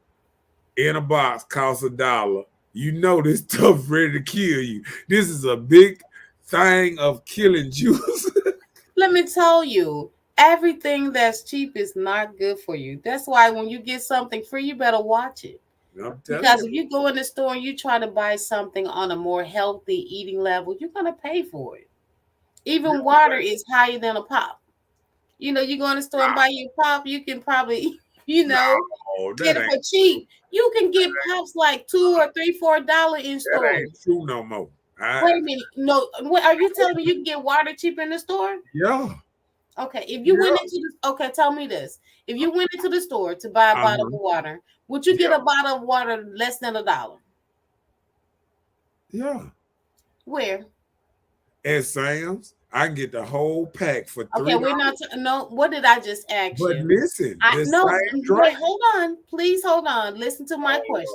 in a box costs $1, you know this stuff ready to kill you. This is a big thing of killing juice. Let me tell you, everything that's cheap is not good for you. That's why when you get something free, you better watch it. I'm telling Because you. if you go in the store and you try to buy something on a more healthy eating level, you're gonna pay for it. Even water is higher than a pop. You go in the store and buy your pop, you can probably, No, get that it ain't for cheap. You can get pops like $2 or $3, $4 in that ain't stores. true no more. Wait a minute. No, what are you telling me you can get water cheap in the store? Yeah. Okay, if you went into the okay, tell me this. If you went into the store to buy a bottle of water, would you get a bottle of water less than $1? Yeah. Where? At Sam's, I can get the whole pack for Okay, $3. we're not. No, what did I just ask But you? listen, I the no. same Wait, drink. hold on. Please hold on. Listen to my question.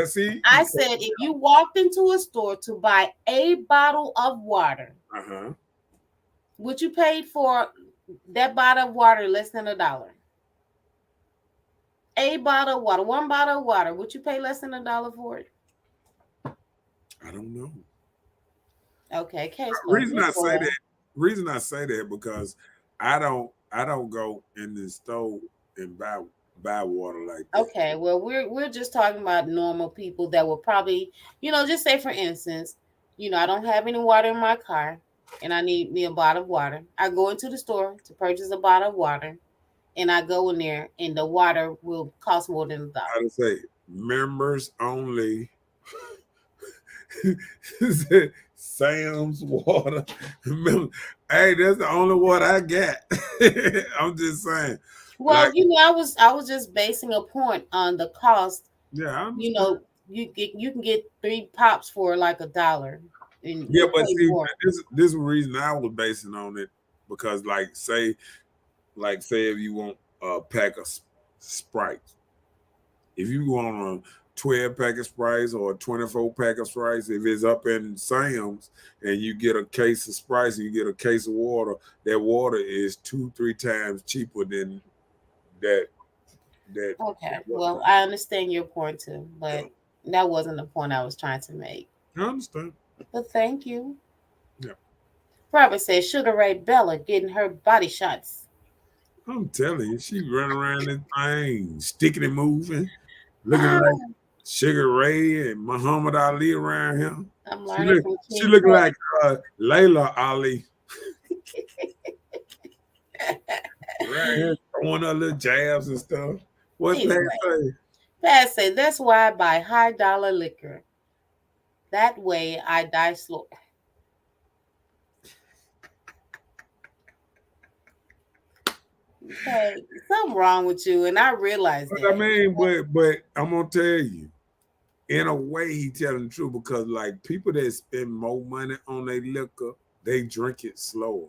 See, I said if you walked into a store to buy a bottle of water, uh-huh. Would you pay for that bottle of water less than $1? A bottle of water, one bottle of water. Would you pay less than $1 for it? I don't know. Okay, case closed. Reason Let's I go say on. that. Reason I say that because I don't go in the store and buy water like that. Okay, well, we're just talking about normal people that will probably, just say for instance, I don't have any water in my car, and I need me a bottle of water. I go into the store to purchase a bottle of water, and I go in there, and the water will cost more than $1. How to say members only. Sam's water. Hey, that's the only water I got. I'm just saying. Well, Like, I was just basing a point on the cost. yeah, I You understand. know, you can get 3 pops for like $1, and Yeah, you'll but pay see, more. this is the reason I was basing on it because, say if you want a pack of Sprite, if you want a 12 pack of Sprites or a 24 pack of Sprites, if it's up in Sam's and you get a case of Sprites and you get a case of water, that water is 2-3 times cheaper than that. That Okay, water. well, I understand your point too, but that wasn't the point I was trying to make. I understand. But thank you. Yeah, Robert says Sugar Ray Bella getting her body shots. I'm telling you, she running around this thing, sticking and moving, looking Ah, like Sugar Ray and Muhammad Ali around here. I'm She learning look, from she King looking Cole. like Layla Ali right here, throwing her little jabs and stuff. What Pat Anyway, say? Pat said that's why I buy high dollar liquor. That way I die slow. Okay, something wrong with you, and I realize But I that. mean, but I'm gonna tell you, in a way, he telling the truth because like people that spend more money on their liquor, they drink it slower.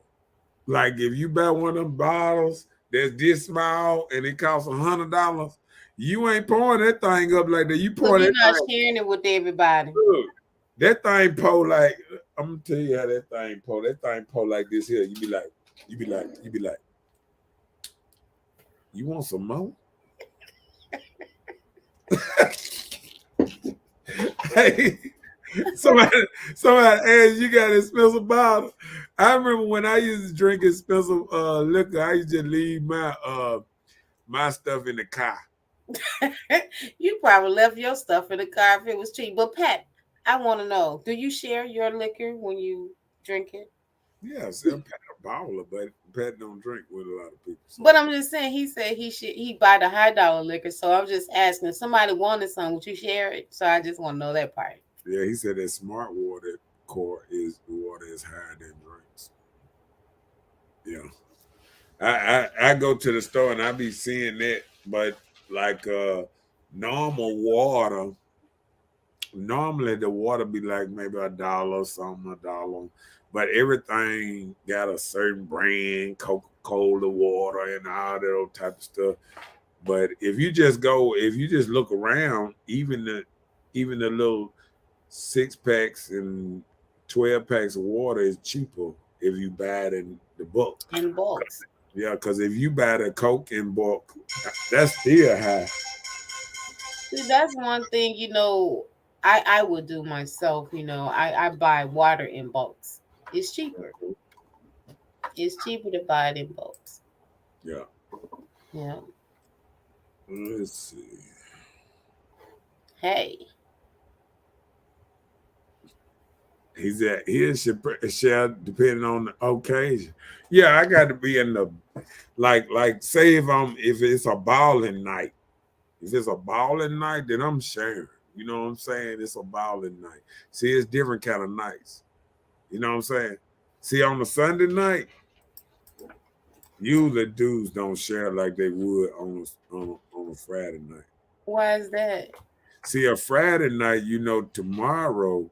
Like if you buy one of them bottles that's this small and it costs $100, you ain't pouring that thing up like that. You So pour you're that not thing. sharing it with everybody. Look, that thing pour like I'm gonna tell you how that thing pour. That thing pour like this here. You be like, you want some more? Hey, somebody asked you got an expensive bottle. I remember when I used to drink expensive liquor, I used to leave my stuff in the car. You probably left your stuff in the car if it was cheap. But Pat, I want to know: do you share your liquor when you drink it? Yes, I'm Pat a baller, but Pat don't drink with a lot of people. So. But I'm just saying, he said he buy the high dollar liquor. So I'm just asking if somebody wanted some, would you share it? So I just want to know that part. Yeah, he said that smart water core is the water is higher than drinks. Yeah. I go to the store and I be seeing that, but like normal water, normally the water be like maybe $1 something, $1. But everything got a certain brand, Coca-Cola water and all that old type of stuff. But if you just look around, even the little 6 packs and 12 packs of water is cheaper if you buy it in the bulk. In bulks. Yeah, because if you buy the Coke in bulk, that's still high. See, that's one thing, I would do myself, I buy water in bulks. It's cheaper. It's cheaper to buy it in bulks. Yeah. Yeah. Let's see. Hey. He should share depending on the occasion. Yeah, I got to be in the like say if it's a balling night. If it's a balling night, then I'm sharing. You know what I'm saying? It's a balling night. See, it's different kind of nights. You know what I'm saying? See, on a Sunday night, usually dudes don't share like they would on a Friday night. Why is that? See, a Friday night, tomorrow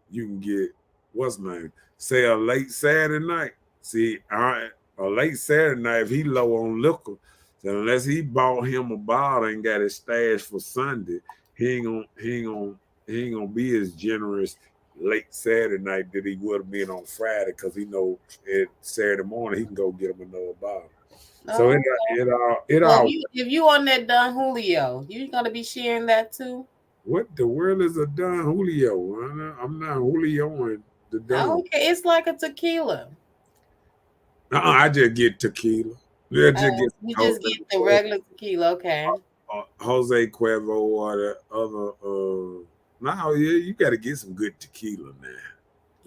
you can get what's name? Say a late Saturday night. See, a late Saturday night, if he low on liquor, then unless he bought him a bottle and got his stash for Sunday, he ain't gonna be as generous late Saturday night than he would have been on Friday because he know it Saturday morning he can go get him another bottle. So Oh, it well, all. if you on that Don Julio, you gonna be sharing that too? What the world is a Don Julio? I'm not Julioing the Don. Okay, it's like a tequila. I just get tequila. Yeah, just get You Jose just get the regular tequila, okay? Jose Cuervo or the other. No, yeah, you got to get some good tequila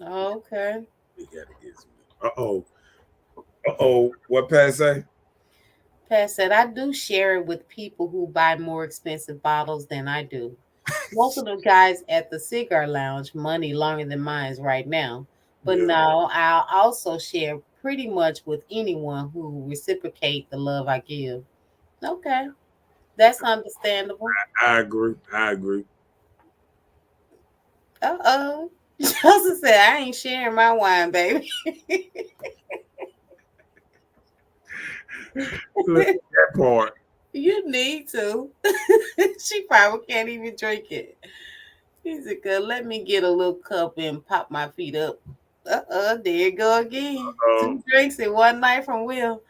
now. Okay. You got to get some. What Pat say? Pat said, I do share it with people who buy more expensive bottles than I do. Most of the guys at the cigar lounge money longer than mine's right now. But Yeah. no, I'll also share pretty much with anyone who reciprocate the love I give. Okay. That's understandable. I agree. I agree. Uh-oh. Joseph said, I ain't sharing my wine, baby. Look at that part. You need to. She probably can't even drink it. He said, "Girl, let me get a little cup and pop my feet up." There you go again. 2 drinks in one night from Will.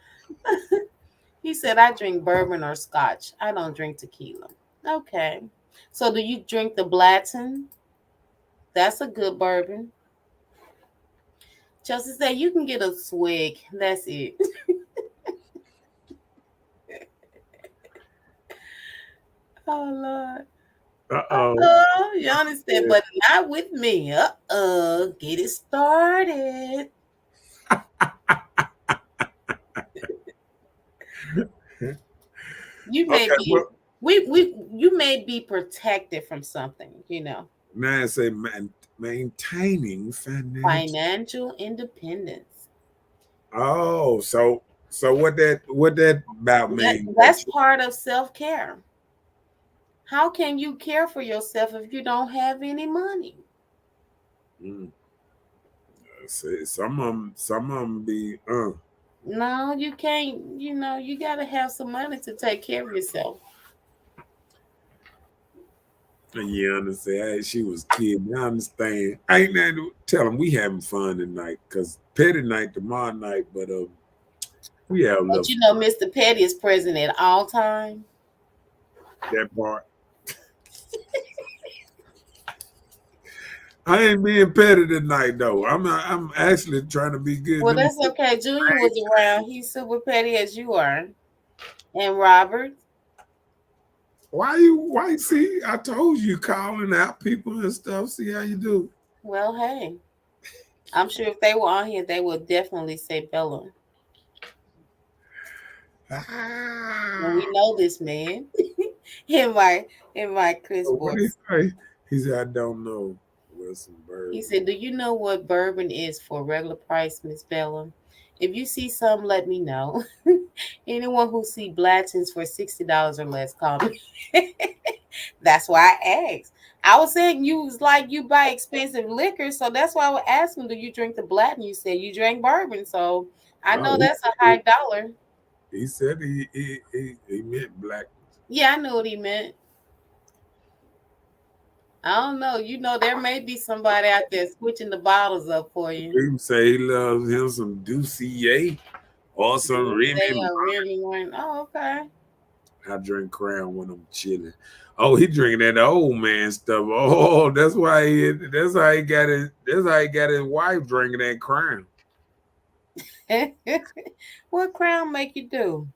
He said, I drink bourbon or scotch. I don't drink tequila. Okay. So do you drink the Blatton? That's a good bourbon. Chelsea said, you can get a swig. That's it. Oh, Lord. You understand, but not with me. Get it started. You may be you may be protected from something, Man, say maintaining financial independence. Oh, so what that about mean? That's part of self-care. How can you care for yourself if you don't have any money? See, some of them be No, you can't. You got to have some money to take care of yourself. You understand? Hey, she was kidding. I understand. I ain't nothing to tell them we having fun tonight because petty night tomorrow night, but we have But love. Mr. Petty is present at all times. That part. I ain't being petty tonight though. I'm actually trying to be good. Well, that's okay. Junior was around. He's super petty as you are. And Robert. Why see? I told you calling out people and stuff. See how you do. Well, hey. I'm sure if they were on here, they would definitely say Bella. And we know this man. in my Chris What did he voice. say? He said, I don't know. Some bourbon. He said, do you know what bourbon is for regular price, Miss Bella? If you see some, let me know. Anyone who see Blattons for $60 or less, call me. That's why I asked. I was saying you was like you buy expensive liquor, so that's why I was asking, do you drink the Blatton? You said you drank bourbon, so I know that's a high dollar. He said he meant black. Yeah, I know what he meant. I don't know. There may be somebody out there switching the bottles up for you. He say he loves him some Doucier or some Remy Wine. Oh, okay. I drink Crown when I'm chilling. Oh, he drinking that old man stuff. Oh, that's how he got his wife drinking that Crown. What Crown make you do?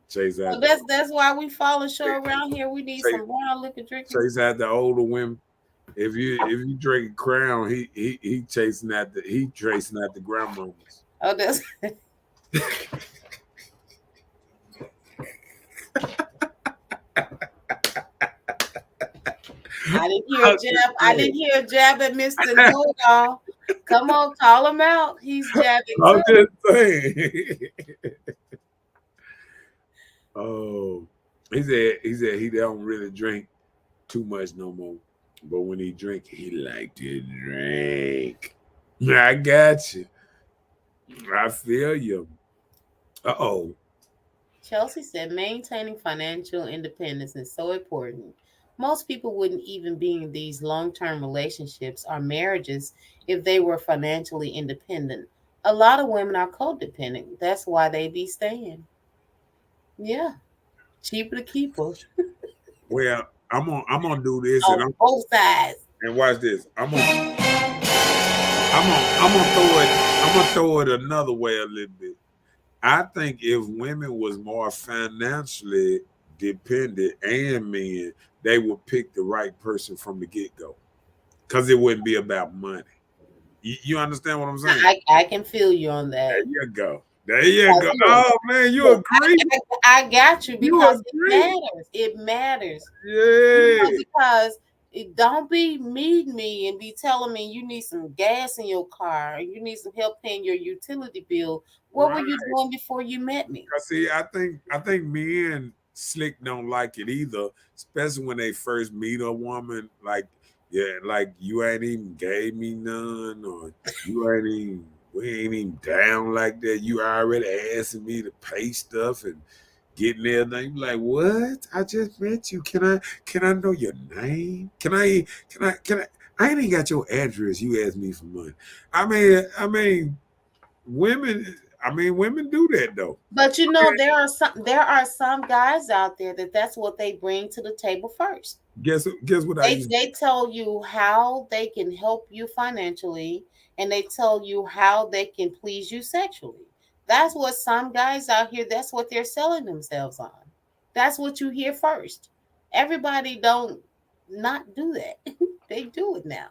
Chase out. That's why we falling short around here. We need some brown liquor drinking. Chase out the older women. If you drink Crown, he tracing out the grandmas. Oh, that's. I didn't hear a jab at Mr. Knowitall. Come on, call him out. He's jabbing. I'm just saying. Oh, he said he don't really drink too much no more. But when he drink, he like to drink. I got you. I feel you. Chelsea said maintaining financial independence is so important. Most people wouldn't even be in these long-term relationships or marriages if they were financially independent. A lot of women are codependent. That's why they be staying. Yeah, cheaper to keep us Well, I'm gonna do this, on both sides. and watch this. I'm gonna throw it another way a little bit. I think if women was more financially dependent and men, they would pick the right person from the get go, because it wouldn't be about money. You understand what I'm saying? I can feel you on that. There you go. There you go. Oh man, you agree? I got you You because it agree? matters. It matters. Yeah. Because don't be meeting me and be telling me you need some gas in your car, you need some help paying your utility bill. What were you doing before you met me? See, I think men slick don't like it either, especially when they first meet a woman. Like, yeah, like you ain't even gave me none, or we ain't even down like that. You already asking me to pay stuff and getting everything. You like, what? I just met you. Can I know your name? I ain't even got your address. You asked me for money. I mean, women. Women do that though. But there are some guys out there that's what they bring to the table first. Guess what I They used. they tell you how they can help you financially, and they tell you how they can please you sexually. That's what some guys out here, that's what they're selling themselves on. That's what you hear first. Everybody don't not do that. They do it now.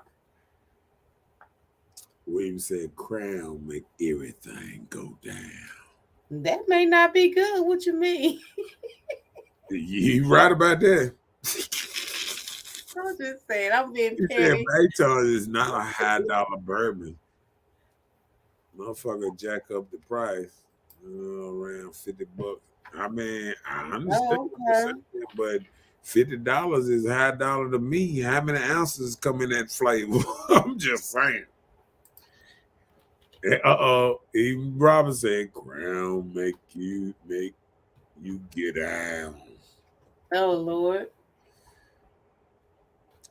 William said, "Crown make everything go down." That may not be good. What you mean? You right about that. I'm just saying, I'm being He said petty. Baytown is not a high dollar bourbon. Motherfucker jack up the price around $50. I understand Oh, what you're okay. saying, but $50 is high dollar to me. How many ounces come in that flavor? I'm just saying. Even Robin said, "Crown make you get out." Oh Lord.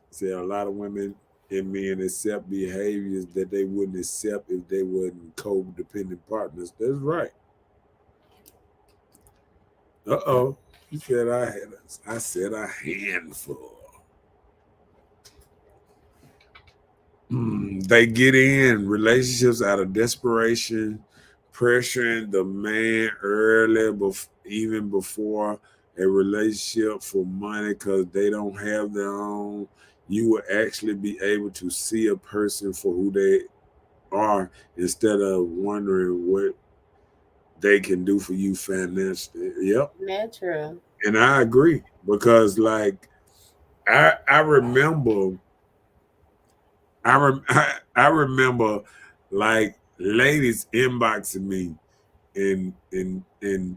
Said a lot of women and men accept behaviors that they wouldn't accept if they wasn't codependent partners. That's right. He said I said a handful. They get in relationships out of desperation, pressuring the man early, even before a relationship for money, because they don't have their own. You will actually be able to see a person for who they are instead of wondering what they can do for you financially. Yep. Natural. And I agree, because like I remember I remember like ladies inboxing me and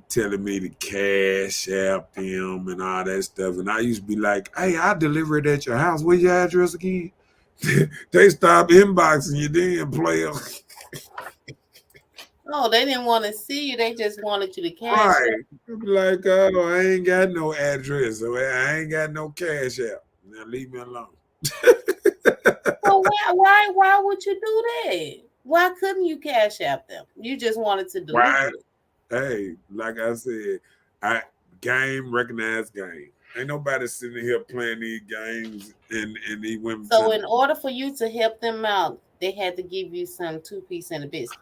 telling me to cash app them and all that stuff. And I used to be like, "Hey, I deliver it at your house. Where's your address again?" They stop inboxing you then, player. Oh, they didn't want to see you. They just wanted you to cash it. Right. Be like, "Oh, I ain't got no address. So I ain't got no cash app. Now leave me alone." Well, why would you do that? Why couldn't you cash app them? You just wanted to deliver Why? it. Hey, like I said, I game recognize game. Ain't nobody sitting here playing these games and these women. So in order for you to help them out, they had to give you some 2-piece and a biscuit.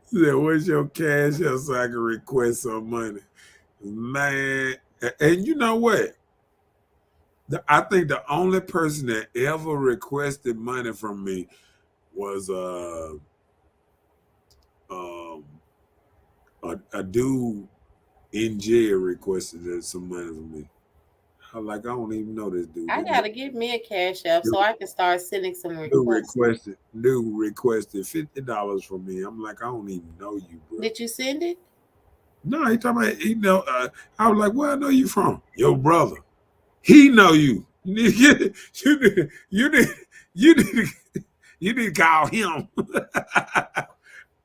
Said, "What's your cash out so I can request some money?" Man, and you know what? I think the only person that ever requested money from me was um a dude in jail requested some money from me. I'm like, I don't even know this dude. I gotta give me a cash app so I can start sending some requests. Dude requested $50 from me. I'm like, I don't even know you, bro. Did you send it? No, he talking about I was like, where I know you from? Your brother. He know you. You need you need you need to call him.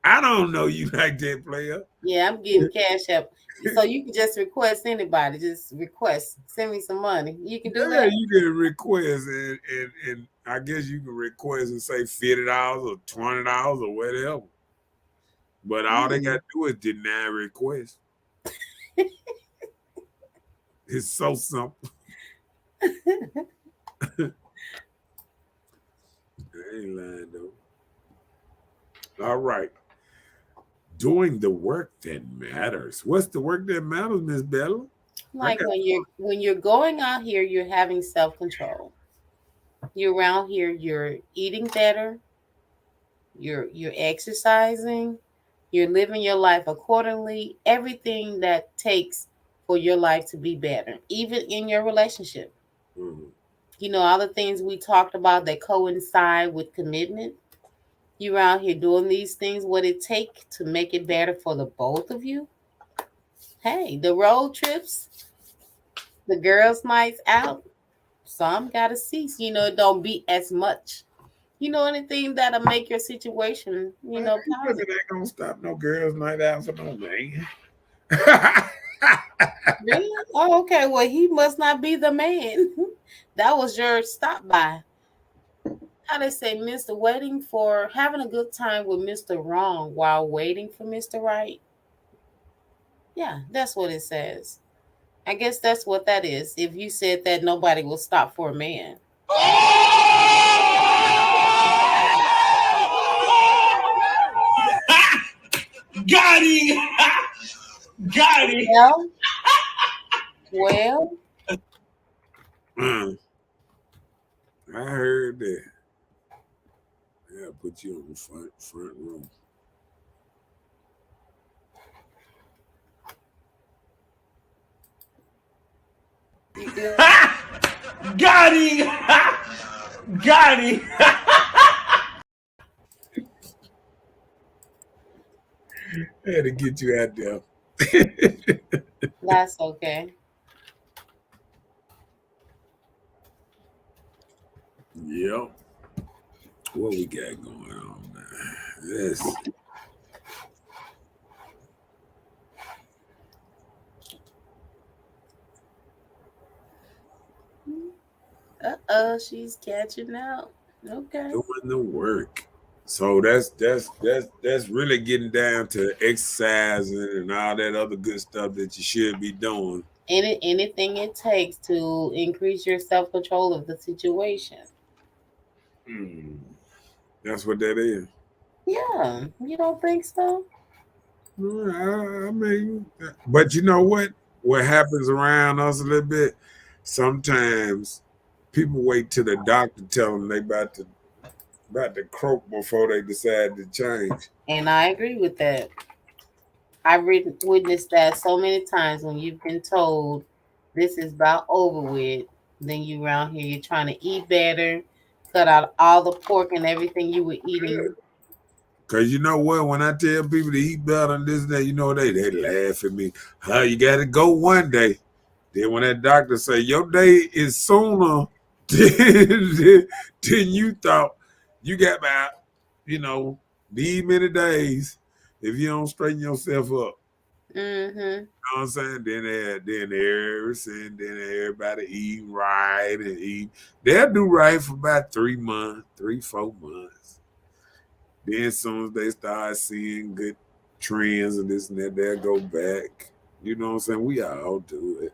I don't know you like that, player. Yeah, I'm getting cash up. So you can just request anybody. Just request. Send me some money. You can do Yeah, that. you can request and I guess you can request and say $50 or $20 or whatever. But all they got to do is deny request. It's so simple. I ain't lying though. All right. Doing the work that matters. What's the work that matters, Miss Bella? Like when you're going out here, you're having self-control. You're around here, you're eating better, you're exercising, you're living your life accordingly, everything that takes for your life to be better, even in your relationship. Mm-hmm. You know, all the things we talked about that coincide with commitment. You're out here doing these things, what it take to make it better for the both of you. Hey, the road trips, the girls' nights out, some gotta cease. You know, it don't be as much. You know, anything that'll make your situation, you know, Because positive. it ain't gonna stop no girls' night out for no man. Really? Oh, okay. Well, he must not be the man. That was your stop by. How they say, Mr. Waiting for having a good time with Mr. Wrong while waiting for Mr. Right. Yeah, that's what it says. I guess that's what that is. If you said that nobody will stop for a man. Got him! Got him! Well, I heard that. Yeah, put you on the front row. you good? Got him! Got him! I had to get you out there. That's okay. Yep. What we got going on now? Yes. She's catching out. Okay. Doing the work. So that's really getting down to exercising and all that other good stuff that you should be doing. Anything it takes to increase your self control of the situation. Hmm. That's what that is. Yeah, you don't think so? I mean, but you know what? What happens around us a little bit? Sometimes people wait till the doctor tell them they about to croak before they decide to change. And I agree with that. I've witnessed that so many times when you've been told this is about over with. Then you around here, you're trying to eat better, cut out all the pork and everything you were eating. Cause you know what? When I tell people to eat better and this and that, you know they laugh at me. How you got to go one day. Then when that doctor say your day is sooner than you thought, you got about these many days if you don't straighten yourself up. Mm-hmm. You know what I'm saying? Then everybody eat right and eat. They'll do right for about 3 months, 3-4 months. Then as soon as they start seeing good trends and this and that, they'll go back. You know what I'm saying? We all do it.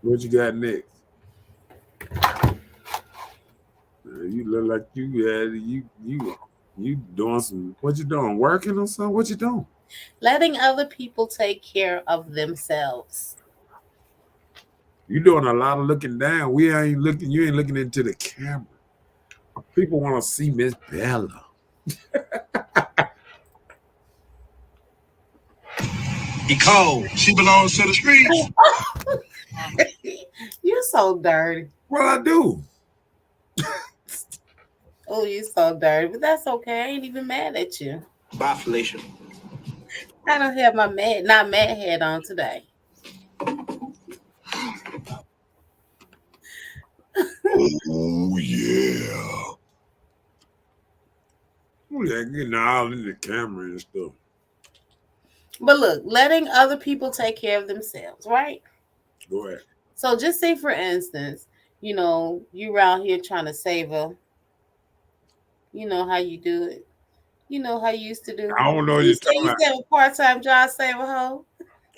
What you got next? You look like you doing some. What you doing? Working or something? What you doing? Letting other people take care of themselves. You doing a lot of looking down. We ain't looking. You ain't looking into the camera. People want to see Miss Bella. He cold. She belongs to the streets. You're so dirty. What I do? Oh, you're so dirty, but that's okay. I ain't even mad at you. Bye, Felicia. I don't have my not mad hat on today. Oh yeah. getting all in the camera and stuff. But look, letting other people take care of themselves, right? Go ahead. So just say, for instance, you around here trying to save you know how you do it. You know how you used to do. I don't know what You you're say talking you about. used to have a part-time job, save a hoe.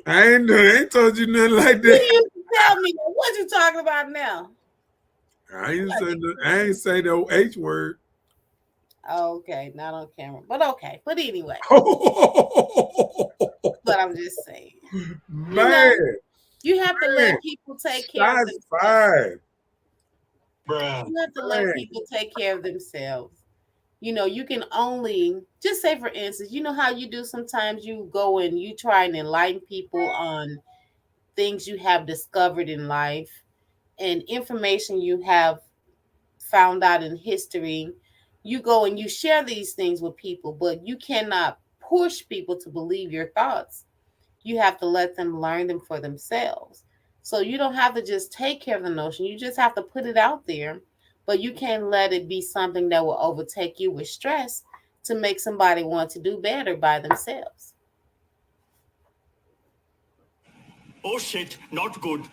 I ain't told you nothing like You that. used to tell me what you talking about now. I ain't say the H word. Okay, not on camera, but okay. But anyway, but I'm just saying, you know, Man, you have to man, let people take care of shots themselves. fired. Bruh. You have to let Man. people take care of themselves. You can only just say, for instance, you know how you do sometimes you go and you try and enlighten people on things you have discovered in life and information you have found out in history. You go and you share these things with people, but you cannot push people to believe your thoughts. You have to let them learn them for themselves. So you don't have to just take care of the notion. You just have to put it out there, but you can't let it be something that will overtake you with stress to make somebody want to do better by themselves. Oh shit, not good.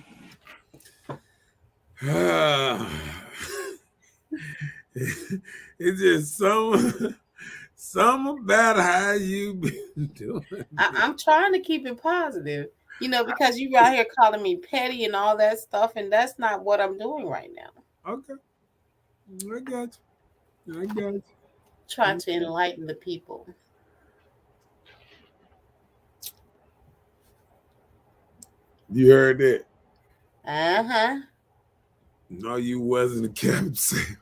It's just some about how you been doing. I'm trying to keep it positive, because you out here calling me petty and all that stuff, and that's not what I'm doing right now. Okay, I got you. I got you. Trying to enlighten the people. You heard that? Uh-huh. No, you wasn't a captain.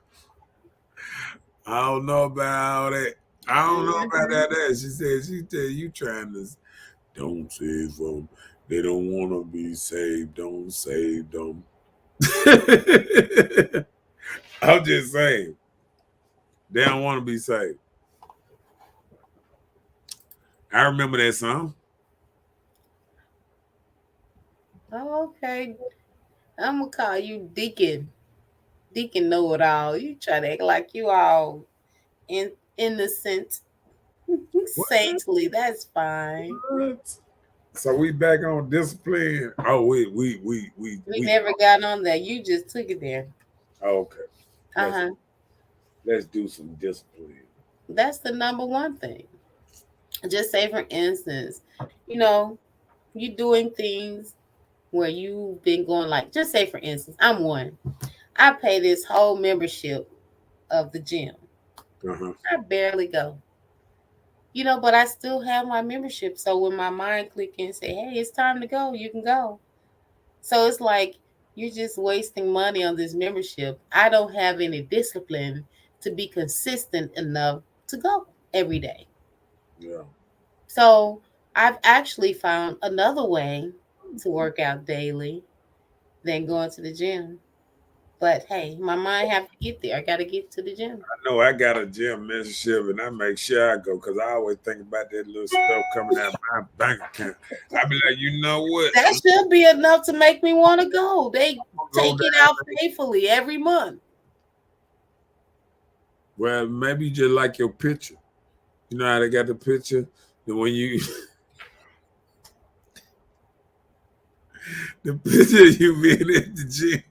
I don't know about all that. I don't know about Hmm. that. She said you trying to don't save them. They don't want to be saved. Don't save them. I'm just saying they don't want to be saved. I remember that song. Oh, okay. I'm gonna call you Deacon. Deacon know it all. You try to act like you all innocent, What? saintly. That's fine. What? So we back on discipline. Oh, We never got on that. You just took it there. okay. Let's Uh-huh. let's do some discipline. That's the number one thing. Just say, for instance, you know, you doing things where you've been going, like, just say, for instance, I'm one. I pay this whole membership of the gym. Uh-huh. I barely go. But I still have my membership. So when my mind click and say, hey, it's time to go, you can go. So it's like you're just wasting money on this membership. I don't have any discipline to be consistent enough to go every day. Yeah. So I've actually found another way to work out daily than going to the gym. But hey, my mind have to get there. I got to get to the gym. I know I got a gym membership and I make sure I go because I always think about that little stuff coming out of my bank account. I be like, you know what? That should be enough to make me want to go. They Go take it down. out faithfully every month. Well, maybe you just like your picture. You know how they got the picture? And when you the picture of you being at the gym.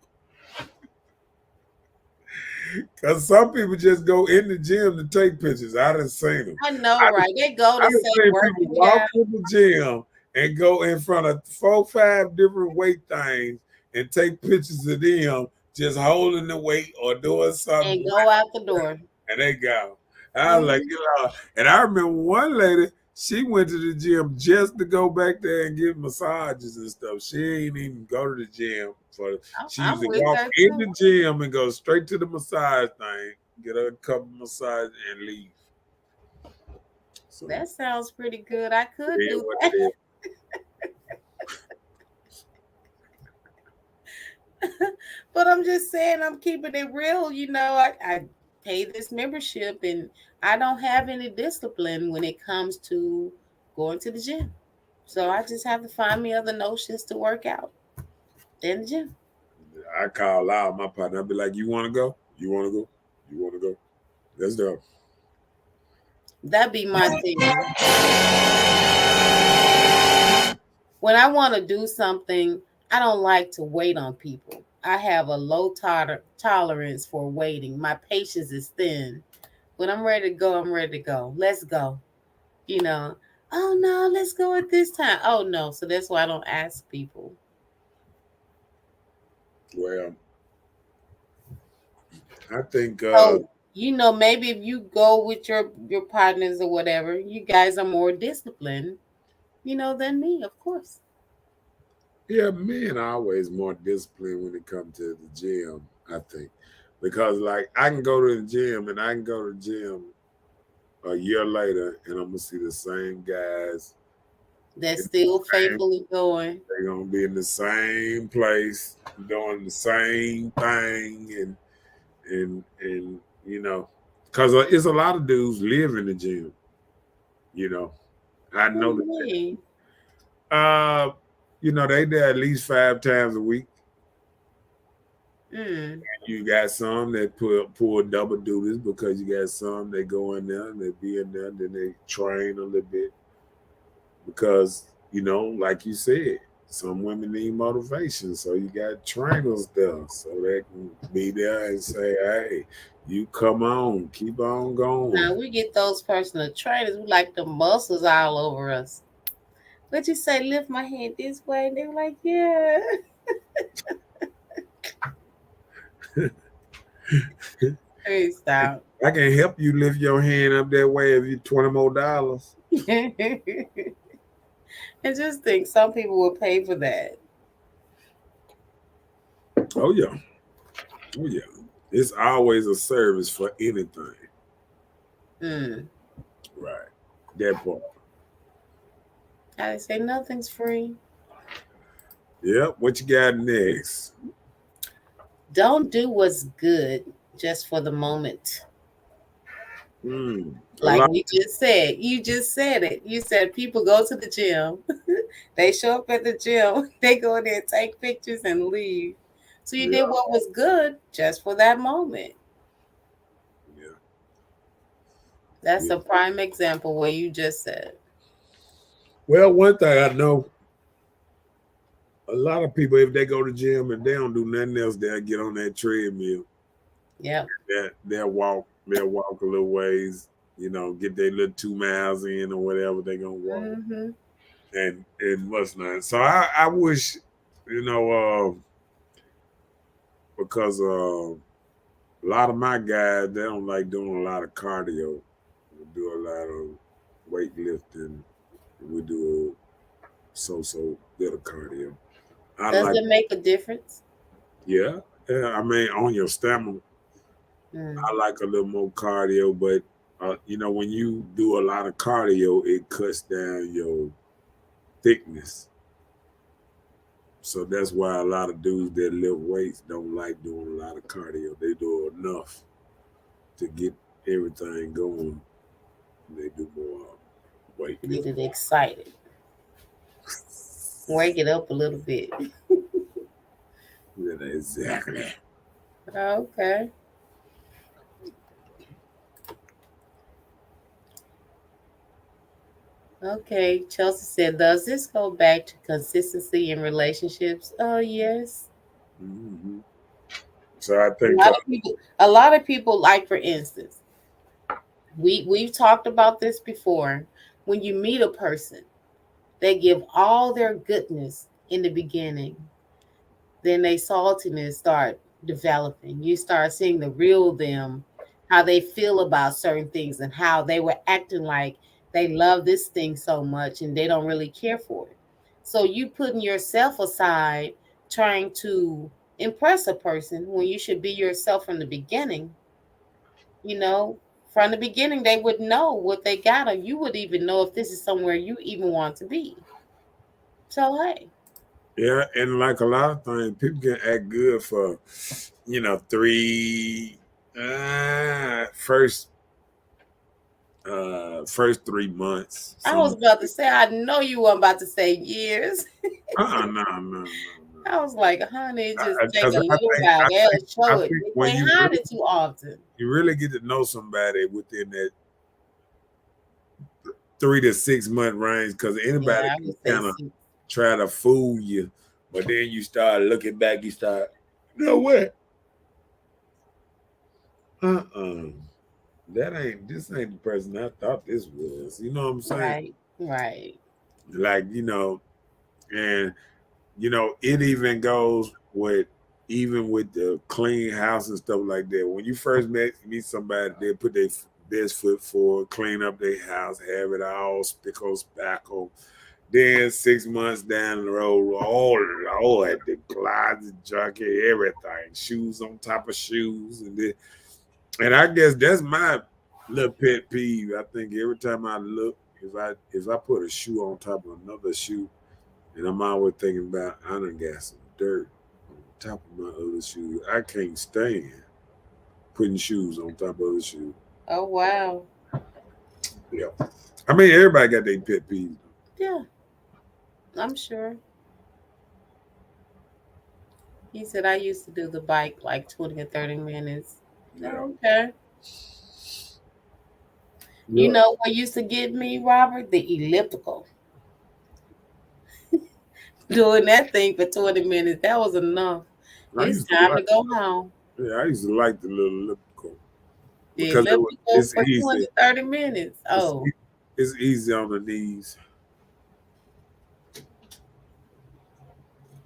Cause some people just go in the gym to take pictures. I done seen them. I know, right? They go I to done say seen people working walk out. in the gym and go in front of 4, 5 different weight things and take pictures of them just holding the weight or doing something, And go out the door. and they go. I was like, Mhm. and I remember one lady, she went to the gym just to go back there and get massages and stuff. She ain't even go to the gym for. She used I'm to with walk her in too. the gym and go straight to the massage thing, get her a couple massages and leave. So That sounds pretty good. I it could is do what that. it is. But I'm just saying, I'm keeping it real. I pay this membership and I don't have any discipline when it comes to going to the gym. So I just have to find me other notions to work out in the gym. I call out my partner. I be like, "You want to go? You want to go? You want to go? Let's go." That'd be my thing. When I want to do something, I don't like to wait on people. I have a low tolerance for waiting. My patience is thin. When I'm ready to go, I'm ready to go. Let's go. You know, oh no, let's go at this time. Oh no. So that's why I don't ask people. Well, I think So, maybe if you go with your partners or whatever, you guys are more disciplined, than me, of course. yeah, men are always more disciplined when it comes to the gym, I think. Because like I can go to the gym and I can go to the gym a year later and I'm gonna see the same guys. That's still faithfully going. They're gonna be in the same place doing the same thing and because it's a lot of dudes live in the gym. You know, I know that. They there at least 5 times a week. Mm. You got some that pull double duties because you got some that go in there and they be in there and then they train a little bit because like you said, some women need motivation, so you got trainers there so they can be there and say, "Hey, you come on, keep on going." Now we get those personal trainers. We like the muscles all over us. But you say, lift my hand this way, and they're like, yeah. Hey, stop. I can help you lift your hand up that way if you $20 more. And just think, some people will pay for that. Oh yeah. Oh yeah. It's always a service for anything. Mm. Right. That part. I say nothing's free. Yep. What you got next? Don't do what's good just for the moment. Like we just said, you just said it. You said people go to the gym, they show up at the gym, they go there, take pictures, and leave. So you did what was good just for that moment. Yeah. That's a prime example where you just said. Well, one thing I know, a lot of people, if they go to the gym and they don't do nothing else, they'll get on that treadmill. Yeah. They'll walk a little ways, get their little 2 miles in or whatever they're gonna walk. Mm-hmm. And what's not. So I wish, because a lot of my guys, they don't like doing a lot of cardio. We do a lot of weightlifting. We do so bit of cardio. Does it make a difference? Yeah. I mean, on your stamina, I like a little more cardio, but when you do a lot of cardio, it cuts down your thickness. So that's why a lot of dudes that lift weights don't like doing a lot of cardio. They do enough to get everything going. They do more weight. Get it excited. Wake it up a little bit. Yeah, exactly. Okay. Okay. Chelsea said, does this go back to consistency in relationships? Oh, yes. Mm-hmm. So I think a lot of people, like for instance, we've talked about this before. When you meet a person, they give all their goodness in the beginning. Then they saltiness start developing. You start seeing the real them, how they feel about certain things and how they were acting like they love this thing so much and they don't really care for it. So you putting yourself aside trying to impress a person when you should be yourself from the beginning. From the beginning, they would know what they got, or you would even know if this is somewhere you even want to be. So, hey. Yeah, and like a lot of things, people can act good for, first 3 months. I was about to say, I know you weren't about to say years. No. I was like, honey, just take a little while. They'll show it. They hide it too often. You really get to know somebody within that 3 to 6 month range because anybody Yeah, I can would say kind of 6. try to fool you, but then you start looking back, you start, you know what? Uh-uh. This ain't the person I thought this was. You know what I'm saying? Right, right. Like, and it even goes with even with the clean house and stuff like that. When you first meet somebody, they put their best foot forward, clean up their house, have it all spickle spackle. Then 6 months down the road, oh Lord, the closet junkie, everything, shoes on top of shoes, and I guess that's my little pet peeve. I think every time I look, if I put a shoe on top of another shoe, and I'm always thinking about I done got some dirt on top of my other shoes. I can't stand putting shoes on top of other shoes. Oh, wow. Yeah. I mean, everybody got their pet peeves. Yeah, I'm sure. He said I used to do the bike like 20 or 30 minutes. Yeah. Oh, okay. You Yeah. know what used to get me, Robert? The elliptical. Doing that thing for 20 minutes. That was enough. I It's used to time like to go home. I used to like the little elliptical The because elliptical it's for easy. 20, 30 minutes. It's, Oh, it's easy on the knees.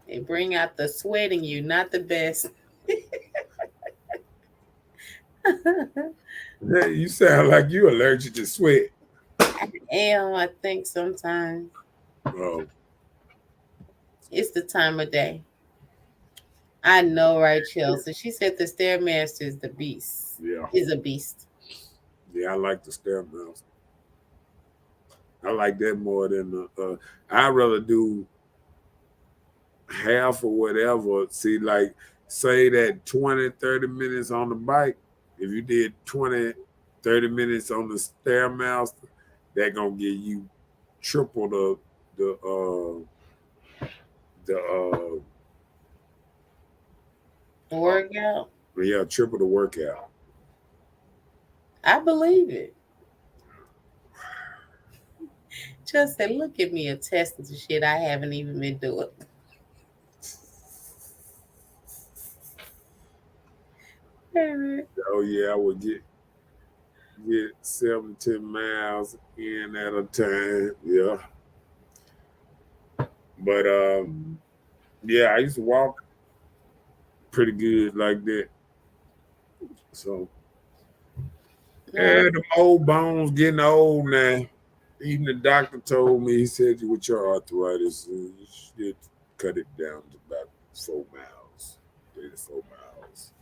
they bring out the sweat in you, not the best. Hey, you sound like you allergic to sweat. I think sometimes Oh, it's the time of day. I know, right, Chelsea? She said the Stairmaster is the beast. yeah. Is a beast. Yeah, I like the stair mouse. I like that more than I'd rather do half or whatever. See, like, say that 20, 30 minutes on the bike. If you did 20, 30 minutes on the stairmaster, that gonna give you triple the Workout. yeah, triple the workout. I believe it. Just say, look at me attesting to shit I haven't even been doing. Oh yeah, I would get 7, 10 miles in at a time. Yeah, but yeah, I used to walk pretty good like that. So, No, and the old bones getting old now. Even the doctor told me, he said, with your arthritis, you should cut it down to about 4 miles, 3 to 4 miles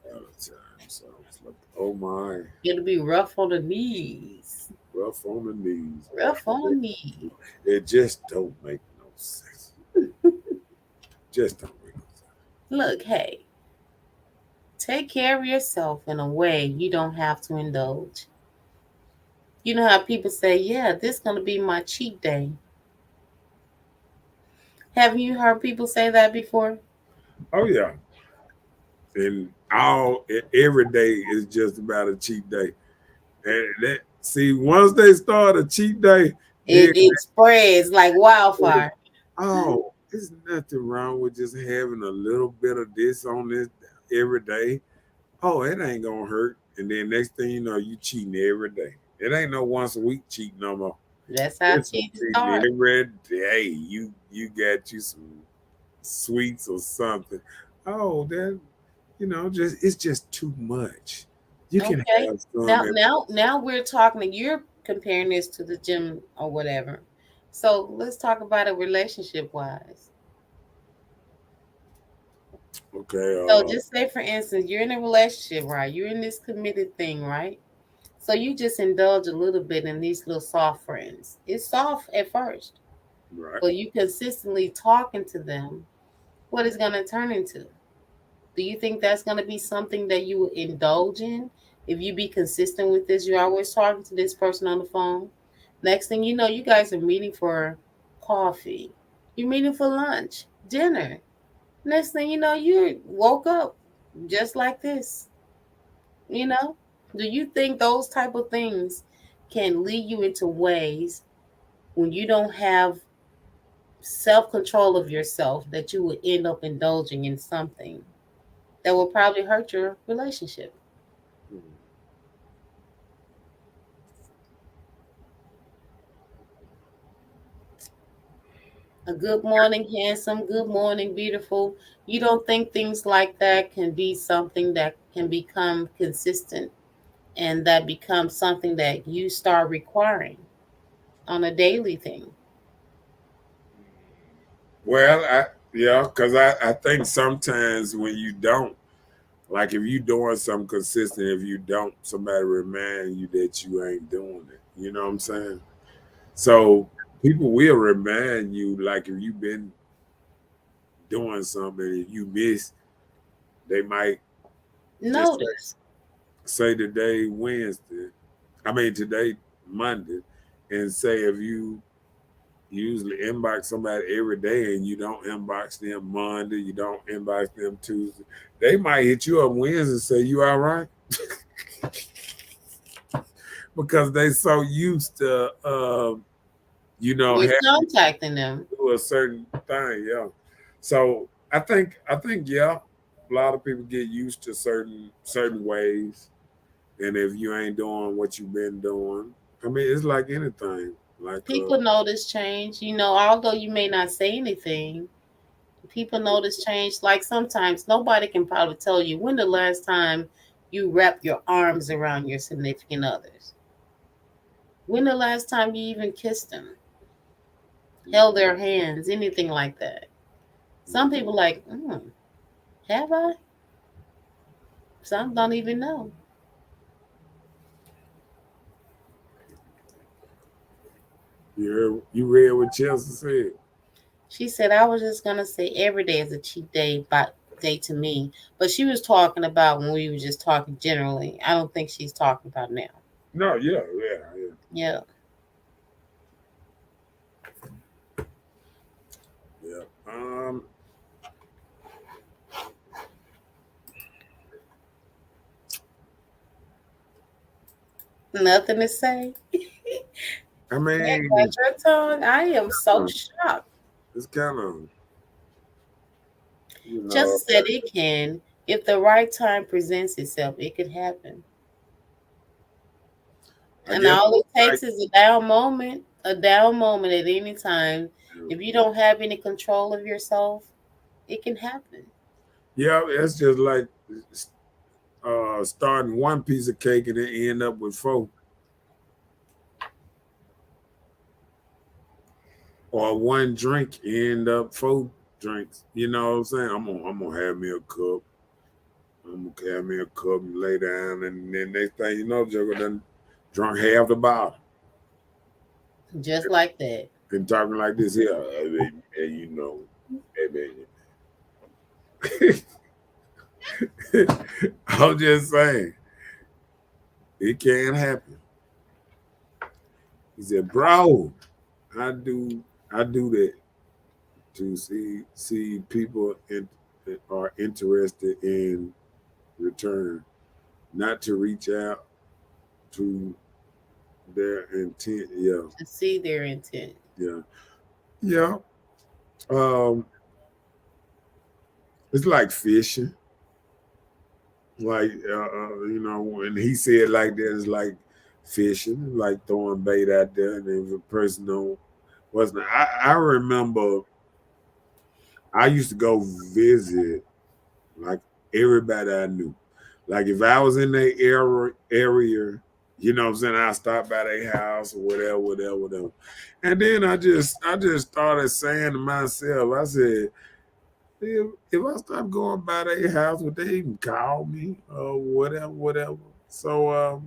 at a time. So I was like, oh my, it'll be rough on the knees. rough on the knees. Rough on the knees. It just don't make no sense. Just don't make no sense. Look, hey, take care of yourself in a way you don't have to indulge. You know how people say, yeah, this is going to be my cheat day. Have you heard people say that before? Oh yeah, and every day is just about a cheat day. And that see, once they start a cheat day, then It spreads like wildfire. oh, there's nothing wrong with just having a little bit of this on this every day. Oh, it ain't gonna hurt. And then next thing you know, you cheating every day. It ain't no once a week cheating no more. That's how It's a cheating cheating starts. every day. You got you some sweets or something. Oh, that just it's just too much. You can Okay. have some. Now we're talking. You're comparing this to the gym or whatever. So let's talk about it relationship wise. Okay. So just say, for instance, you're in a relationship, right? You're in this committed thing, right? So you just indulge a little bit in these little soft friends. It's soft at first, Right. but you consistently talking to them. What is going to turn into? Do you think that's going to be something that you will indulge in if you be consistent with this? You're always talking to this person on the phone. Next thing you know, you guys are meeting for coffee. You're meeting for lunch, dinner. Next thing you know, you woke up just like this. You know? Do you think those type of things can lead you into ways when you don't have self-control of yourself that you will end up indulging in something that will probably hurt your relationship. A good morning, handsome. Good morning, beautiful. You don't think things like that can be something that can become consistent and that becomes something that you start requiring on a daily thing? Well, because I think sometimes when you don't, like if you doing something consistent, if you don't, somebody remind you that you ain't doing it. You know what I'm saying? So people will remind you, like if you've been doing something, if you miss, they might just Notice. say today Wednesday. I mean today Monday, and say if you usually inbox somebody every day and you don't inbox them Monday, you don't inbox them Tuesday, they might hit you up Wednesday and say, "You all right?" Because they so used to You're having contacting them. to do a certain thing, yeah. So I think yeah, a lot of people get used to certain ways, and if you ain't doing what you've been doing, I mean, it's like anything. Like People notice change. Although you may not say anything, people notice change. Like sometimes nobody can probably tell you when the last time you wrapped your arms around your significant others. When the last time you even kissed them, held their hands, anything like that. Some people like, have I? Some don't even know. you read what Chelsea said. She said, I was just gonna say every day is a cheat day to me. But she was talking about when we were just talking generally. I don't think she's talking about now. No, yeah. Yeah. Yeah. Nothing to say. I Can't mean, catch your tongue. I am so shocked. it's kind of, Just said it can. If the right time presents itself, it could happen. I And guess, all it like, takes is a down moment at any time. If you don't have any control of yourself, it can happen. yeah, it's just like starting one piece of cake and then end up with four, or one drink end up four drinks. You know what I'm saying? I'm gonna have me a cup. I'm gonna have me a cup and lay down, and then next thing you know, Joker done drunk half the bottle Just like that. and talking like this here. Hey, baby, hey, hey, baby. I'm just saying, it can happen. He said, "Bro, I do, I do that to see people are interested in return, not to reach out to their intent." Yeah, To see their intent. yeah, yeah. Um, it's like fishing. Like when he said like that, it's like fishing, like throwing bait out there, and if a person don't wasn't. I remember I used to go visit like everybody I knew. Like if I was in their area, you know what I'm saying, I stopped by their house or whatever. And then I just started saying to myself, I said, if I stop going by their house, would they even call me or whatever? So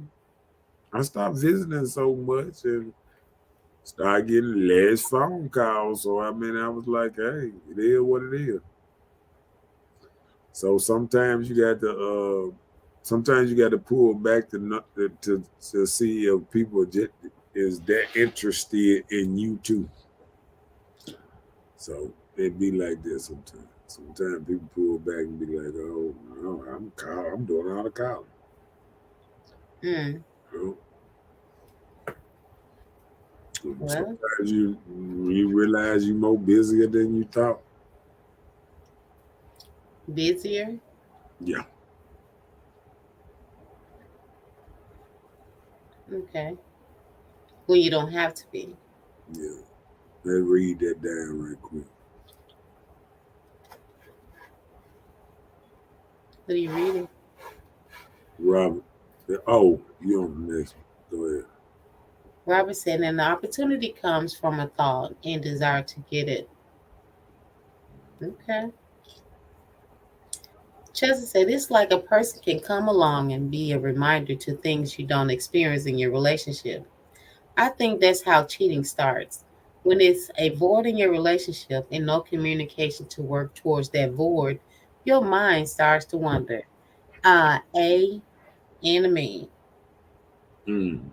I stopped visiting so much and started getting less phone calls. So I mean, I was like, hey, it is what it is. So sometimes you got to pull back to see if people is that interested in you too. So it be like this sometimes. Sometimes people pull back and be like, "Oh, no, I'm doing all the calling." Mm. You know? Well, Sometimes you realize you're more busier than you thought. busier. Yeah, Okay. When you don't have to be. yeah. Let's read that down right quick. What are you reading? Robert. Oh, you on the next one. Go ahead. Robert said, and the opportunity comes from a thought and desire to get it. Okay. Chester said, it's like a person can come along and be a reminder to things you don't experience in your relationship. I think that's how cheating starts. When it's a void in your relationship and no communication to work towards that void, your mind starts to wonder. A enemy. Mm,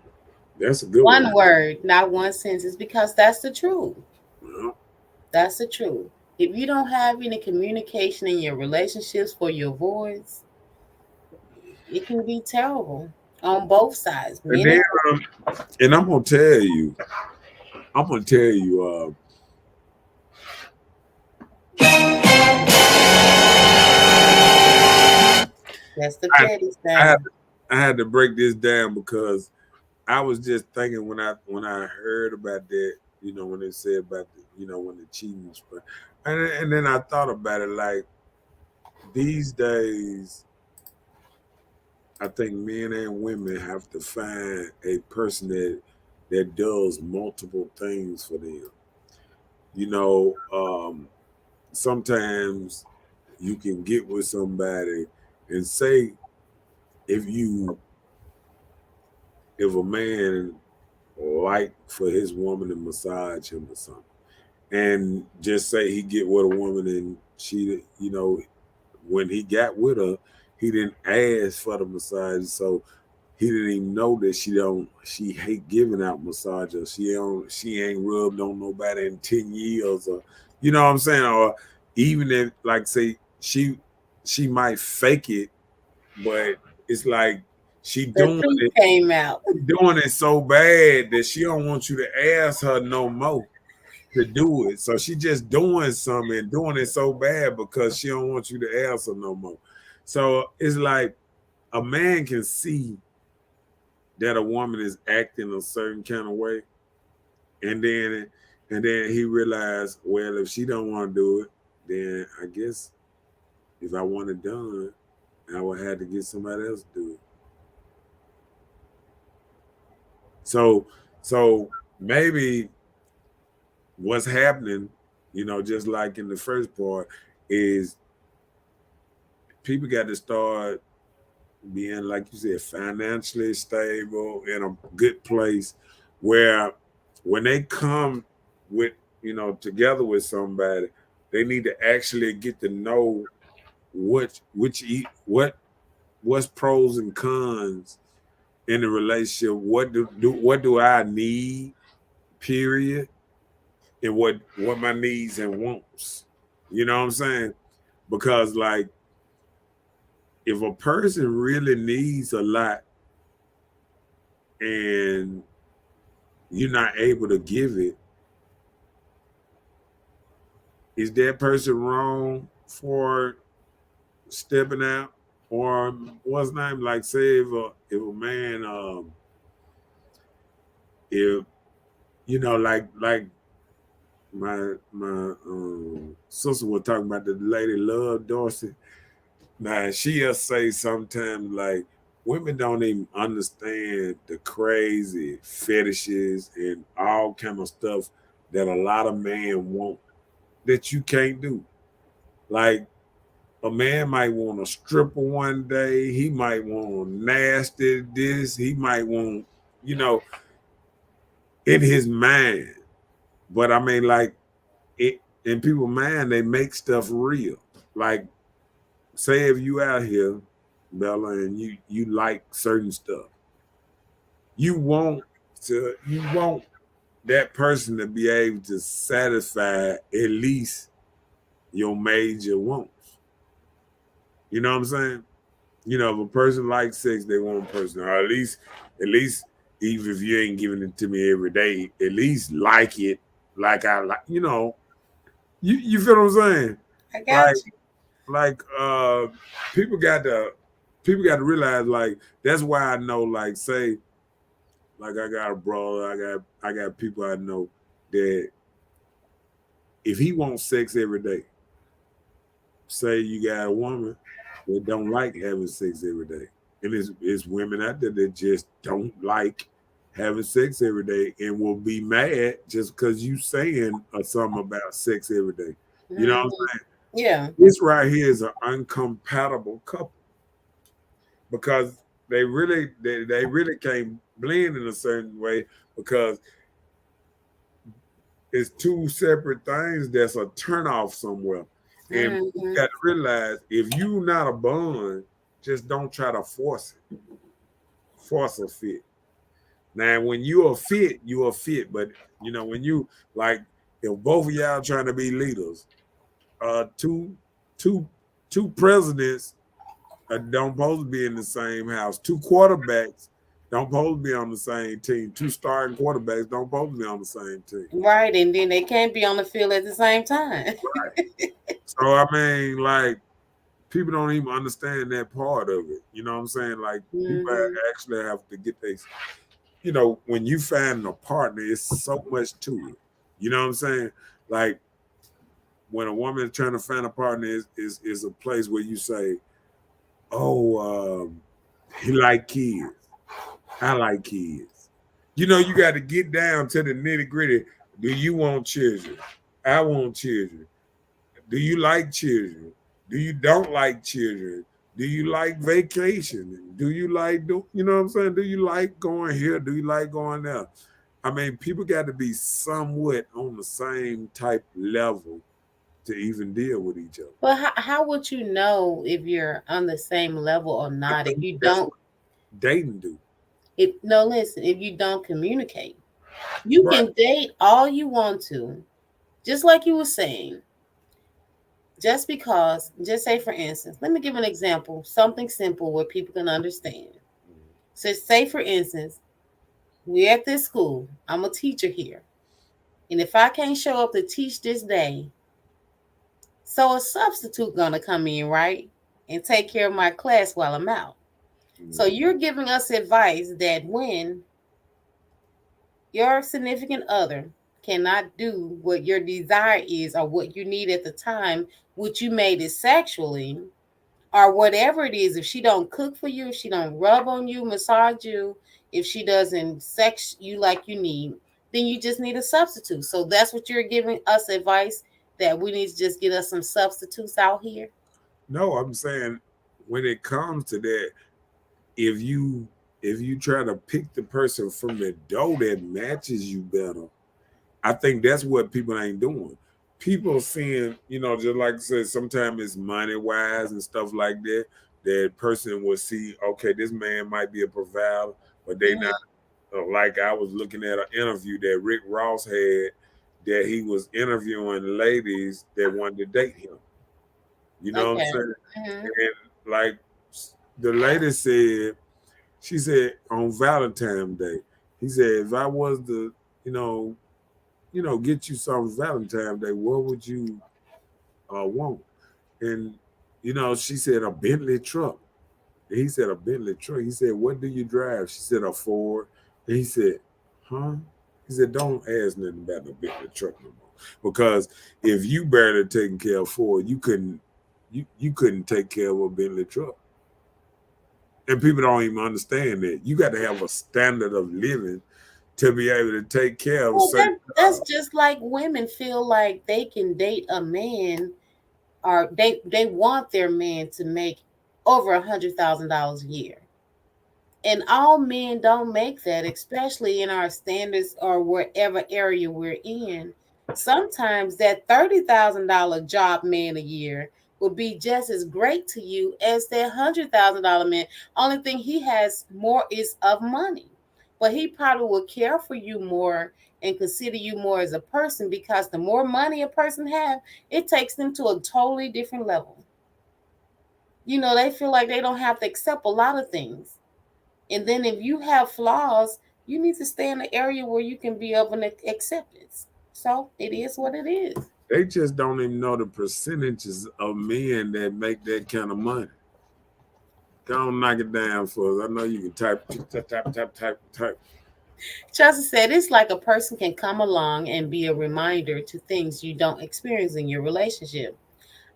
that's a good one. One word, not one sentence, because that's the truth. Well, That's the truth. If you don't have any communication in your relationships for your voids, it can be terrible on both sides, and men then, and um, and I'm gonna tell you, that's the I, petty I had thing. I had to break this down because I was just thinking when I heard about that, when they said about when the cheating was, and then I thought about it like these days, I think men and women have to find a person that does multiple things for them. You know, sometimes you can get with somebody and say if you if a man like for his woman to massage him or something, and just say he get with a woman and she, when he got with her, he didn't ask for the massage, so he didn't even know that she hate giving out massages. She ain't rubbed on nobody in 10 years, or you know what I'm saying, or even if like say she might fake it, but it's like she The doing truth it came out. doing it so bad that she don't want you to ask her no more to do it. So she just doing something and doing it so bad because she don't want you to ask her no more. So it's like a man can see that a woman is acting a certain kind of way, and then he realized, well, if she don't want to do it, then I guess if I want it done, I would have to get somebody else to do it. So maybe what's happening, just like in the first part, is people got to start being, like you said, financially stable in a good place where when they come with, together with somebody, they need to actually get to know what's pros and cons in the relationship. What do I need, period, and what my needs and wants. You know what I'm saying? Because like if a person really needs a lot and you're not able to give it, is that person wrong for stepping out? Or what's name? Like say if a man if like my sister was talking about the lady Love Dorsey. Now she'll say sometimes like women don't even understand the crazy fetishes and all kind of stuff that a lot of men want that you can't do. Like a man might want a stripper one day, he might want nasty this, he might want, you know, in his mind. But I mean, like it in people's mind, they make stuff real. Like say if you out here, Bella, and you like certain stuff, you want you want that person to be able to satisfy at least your major wants. You know what I'm saying? If a person likes sex, they want a person, or at least even if you ain't giving it to me every day, at least like it, like I like. You feel what I'm saying? I got Like you. like people got to realize like that's why I know like say like I got a brother, I got people I know that if he wants sex every day, say you got a woman that don't like having sex every day, and it's women out there that just don't like having sex every day and will be mad just because you saying something about sex every day. You know what I'm Mhm. saying? Yeah. This right here is an uncompatible couple because they really can't blend in a certain way because it's two separate things that's a turnoff somewhere. And you Hmm. got to realize if you not a bond, just don't try to force a fit. Now, when you are fit, you are fit. But when you like, if both of y'all trying to be leaders, two, two, two presidents don't supposed to be in the same house. Two quarterbacks don't supposed to be on the same team. Two starting quarterbacks don't supposed to be on the same team. Right, and then they can't be on the field at the same time. Right. So I mean, like people don't even understand that part of it. You know what I'm saying? Like people Hmm. actually have to get they. When you find a partner, it's so much to it. You know what I'm saying? Like when a woman is trying to find a partner is a place where you say, "Oh, he like kids. I like kids." You got to get down to the nitty gritty. Do you want children? I want children. Do you like children? Do you don't like children? Do you like vacation? Do you like you know what I'm saying? Do you like going here? Do you like going there? I mean, people got to be somewhat on the same type level to even deal with each other. But how would you know if you're on the same level or I not if think you that's don't? what dating do. If no, listen, if you don't communicate, you Right. can date all you want to, just like you were saying. Just say for instance, let me give an example, something simple where people can understand. So, say for instance, we're at this school. I'm a teacher here, and if I can't show up to teach this day, so a substitute gonna come in, right, and take care of my class while I'm out. So Mhm. you're giving us advice that when your significant other cannot do what your desire is or what you need at the time, which you made it sexually, or whatever it is, if she don't cook for you, if she don't rub on you, massage you, if she doesn't sex you like you need, then you just need a substitute. So that's what you're giving us advice, that we need to just get us some substitutes out here. No, I'm saying when it comes to that, if you if you try to pick the person from the dough that matches you better, I think that's what people ain't doing. People seeing, just like I said, sometimes it's money wise and stuff like that. That person will see, okay, this man might be a provider, but they not like I was looking at an interview that Rick Ross had that he was interviewing ladies that wanted to date him. You know what I'm Okay. saying? Hmm. And like the lady said, she said on Valentine's Day, he said, if I was to, you know, get you some Valentine's Day, what would you want? And she said a Bentley truck. And he said a Bentley truck. He said, what do you drive? She said a Ford. And he said, huh? He said, don't ask nothing about the Bentley truck no more. Because if you barely taking care of Ford, you couldn't take care of a Bentley truck. And people don't even understand that. You got to have a standard of living to be able to take care of Well, certain that's jobs. just like women feel like they can date a man, or they want their man to make over $100,000 a year. And all men don't make that, especially in our standards or wherever area we're in. Sometimes that $30,000 job man a year will be just as great to you as that $100,000 man. Only thing he has more is of money, but he probably will care for you more and consider you more as a person, because the more money a person have, it takes them to a totally different level. They feel like they don't have to accept a lot of things. And then if you have flaws, You need to stay in an area where you can be of an acceptance. So it is what it is. They just don't even know the percentages of men that make that kind of money. Go on, knock it down for us. I know you can type. Chelsea said it's like a person can come along and be a reminder to things you don't experience in your relationship.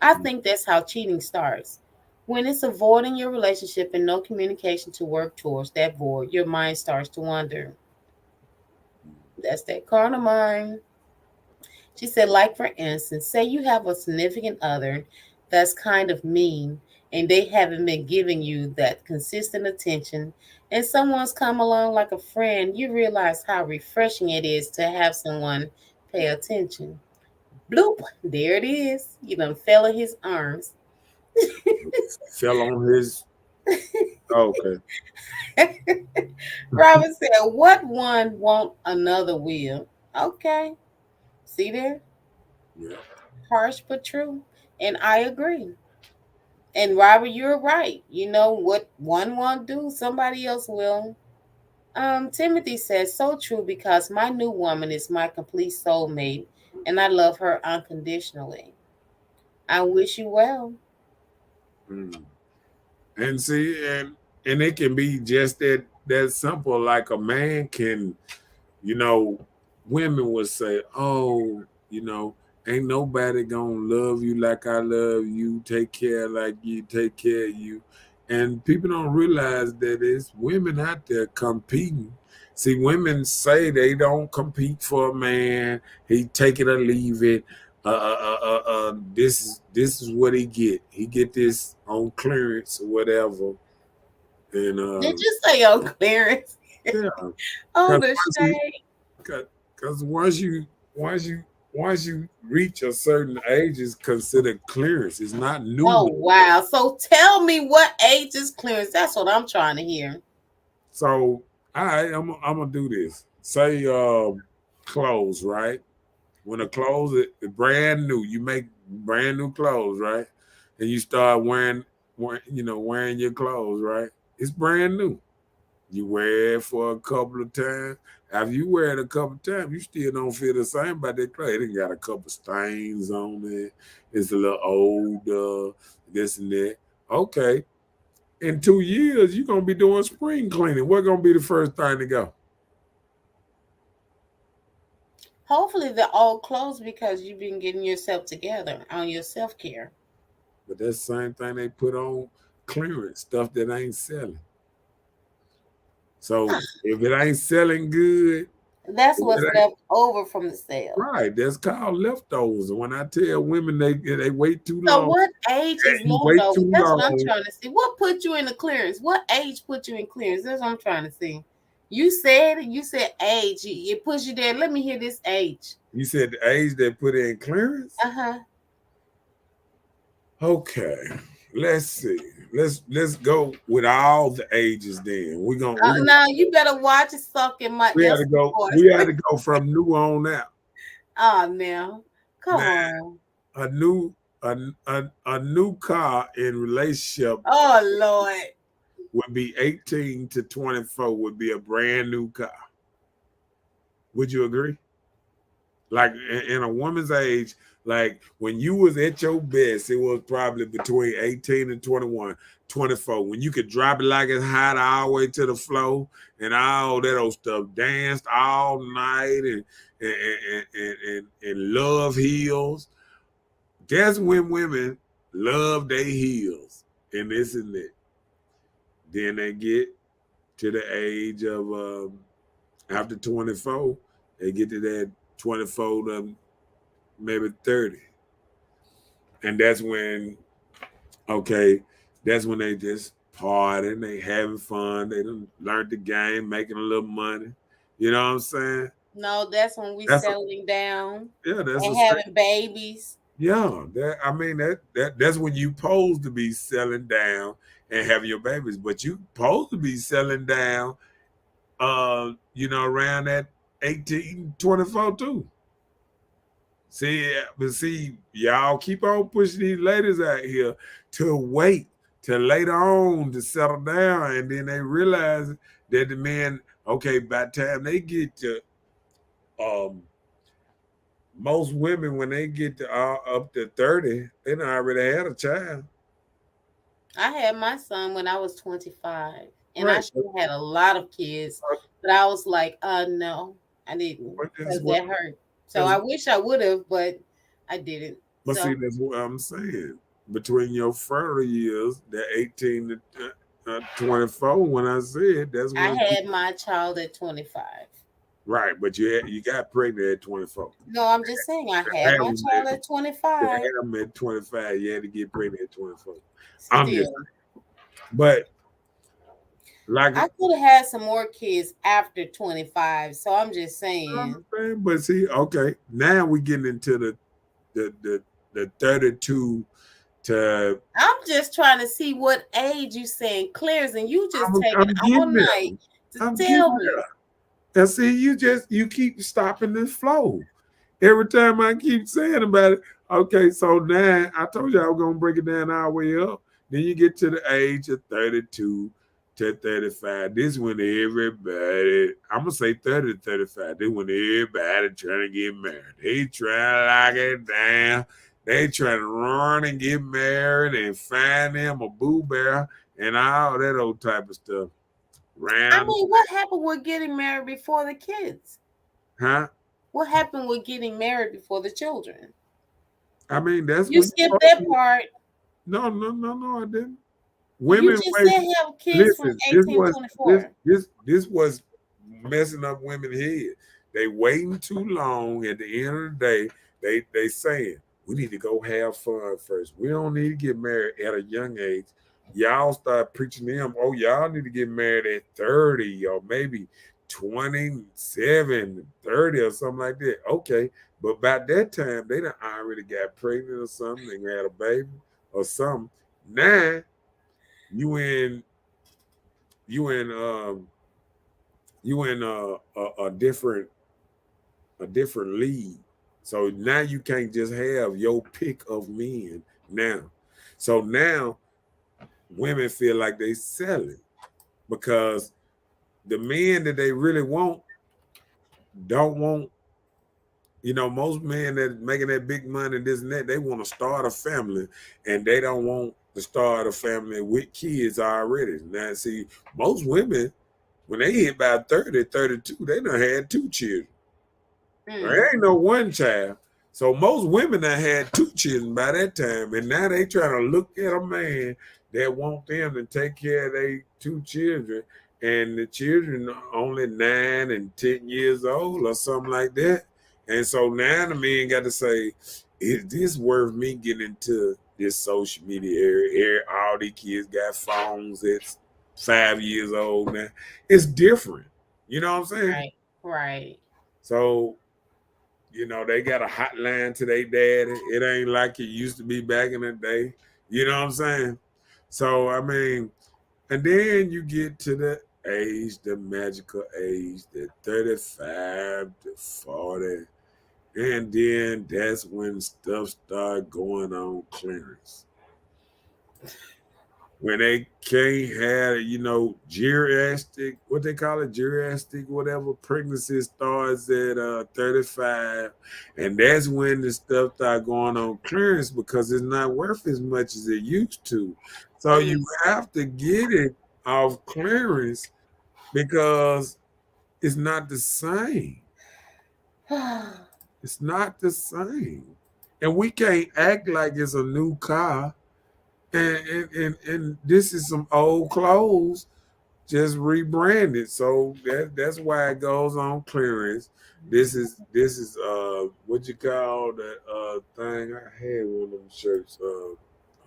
I think that's how cheating starts. When it's avoiding your relationship and no communication to work towards that void, your mind starts to wander. That's that carnal mind. She said, like for instance, say you have a significant other that's kind of mean and they haven't been giving you that consistent attention, and someone's come along like a friend, you realize how refreshing it is to have someone pay attention. Bloop, there it is. You done fell in his arms. Fell on his. Okay. Robert said, what one won't another will? Okay. See there? Yeah. Harsh but true. And I agree. And Robert, you're right. You know what one won't do, somebody else will. Timothy says, so true because my new woman is my complete soulmate and I love her unconditionally. I wish you well. Mm. And see, and it can be just that simple. Like a man can, you know, women would say, "Oh, ain't nobody gonna love you like I love you, take care like you take care of you." And people don't realize that it's women out there competing. See, women say they don't compete for a man. He take it or leave it. This is what he get. He get this on clearance or whatever. And Did you say on clearance? yeah, Oh, because the shade. once you reach a certain age, it's considered clearance. It's not new. Oh, wow. So tell me what age is clearance. That's what I'm trying to hear. So, all right, I'm gonna do this. Say, clothes, right? When a clothes is brand new, you make brand new clothes, right? And you start wearing your clothes, right? It's brand new. You wear it for a couple of times. After you wear it a couple of times, you still don't feel the same about that clothes. It got a couple stains on it. It's a little old, this and that. Okay. In 2 years, you're going to be doing spring cleaning. What's going to be the first thing to go? Hopefully they're all closed because you've been getting yourself together on your self-care. But that's the same thing they put on clearance, stuff that ain't selling. So if it ain't selling good, that's what's left over from the sale. Right, that's called leftovers. And when I tell women they wait too So long, what age is leftover? That's what I'm trying to see. What put you in the clearance? What age put you in clearance? That's what I'm trying to see. You said age. It puts you there. Let me hear this age. You said the age that put in clearance? Uh-huh. Okay. Let's see. Let's go with all the ages then. We're gonna now you better watch it suck in my we had to go from new on out. Oh now. Come on. A new car in relationship. Oh Lord. Would be 18 to 24 would be a brand new car. Would you agree? Like in a woman's age, like when you was at your best, it was probably between 18 and 21, 24. When you could drop it like it's hot all the way to the floor and all that old stuff, danced all night and love heels. That's when women love their heels and this and that. Then they get to the age of after 24, they get to that 24 to maybe 30. And that's when they just partying, they having fun, they done learned the game, making a little money. You know what I'm saying? No, that's when we settling down. Yeah, that's and having babies. Yeah, that's when you supposed to be selling down and having your babies, but you supposed to be selling down around that 18, 24 too. See, y'all keep on pushing these ladies out here to wait till later on to settle down, and then they realize that the men Okay, by the time they get to most women when they get to up to 30, they done already had a child. I had my son when I was 25, and I Right. should have had a lot of kids, but I was like, no, I didn't, But that's because what that hurt. So that's I wish I would have, but I didn't. but see, So that's what I'm saying. Between your fertile years, that 18 to 24, when I said that's I when had my child at 25. right, but you got pregnant at 24. No, I'm just saying I Have had my them child at, at 25. have them at 25. You had to get pregnant at 24. I'm just, Still, but like I could have had some more kids after 25. So I'm just I saying. understand, but see, okay, now we getting into the 32 to I'm just trying to see what age you saying clears, and you just taking I'm all getting night there. to I'm tell getting me. there. And see, you keep stopping this flow. Every time I keep saying about it, okay, so now I told you I was gonna break it down all the way up. Then you get to the age of 32 to 35. This when everybody, I'm gonna say 30 to 35. This when everybody trying to get married. They trying to lock it down. They trying to run and get married and find them a boo bear and all that old type of stuff. I Round, mean, what happened with getting married before the kids? huh? What happened with getting married before the children? I mean, that's You when you skipped supposed that to. part. No, I didn't. You Women just wait. said have kids from Listen, this was 1824. this was messing up women's head. They waiting too long. At the end of the day, they saying we need to go have fun first. We don't need to get married at a young age. Y'all start preaching to them. Oh, y'all need to get married at 30 or maybe 27, 30 or something like that. Okay, but by that time they done already got pregnant or something. They had a baby or something. Now you in you in you in a different league. So now you can't just have your pick of men now. So now women feel like they selling because the men that they really want don't want, most men that making that big money, this and that, they want to start a family and they don't want to start a family with kids already. Now see, most women when they hit about 30, 32, they done had two children. Mm. There ain't no one child. So most women that had two children by that time, and now they trying to look at a man that want them to take care of their two children, and the children are only 9 and 10 years old or something like that. And so now the man got to say, is this worth me getting into this social media area? All these kids got phones at 5 years old now. It's different. You know what I'm saying? Right, right. So they got a hotline to their daddy. It ain't like it used to be back in the day. You know what I'm saying? So, I mean, and then you get to the age, the magical age, the 35 to 40. And then that's when stuff start going on clearance. When they can't have, geriatric, what they call it, geriatric, whatever, pregnancy starts at 35. And that's when the stuff start going on clearance because it's not worth as much as it used to. So It you is. have to get it off clearance because it's not the same. It's not the same. And we can't act like it's a new car and this is some old clothes just rebranded. So that's why it goes on clearance. This is what you call that thing. I had one of them shirts,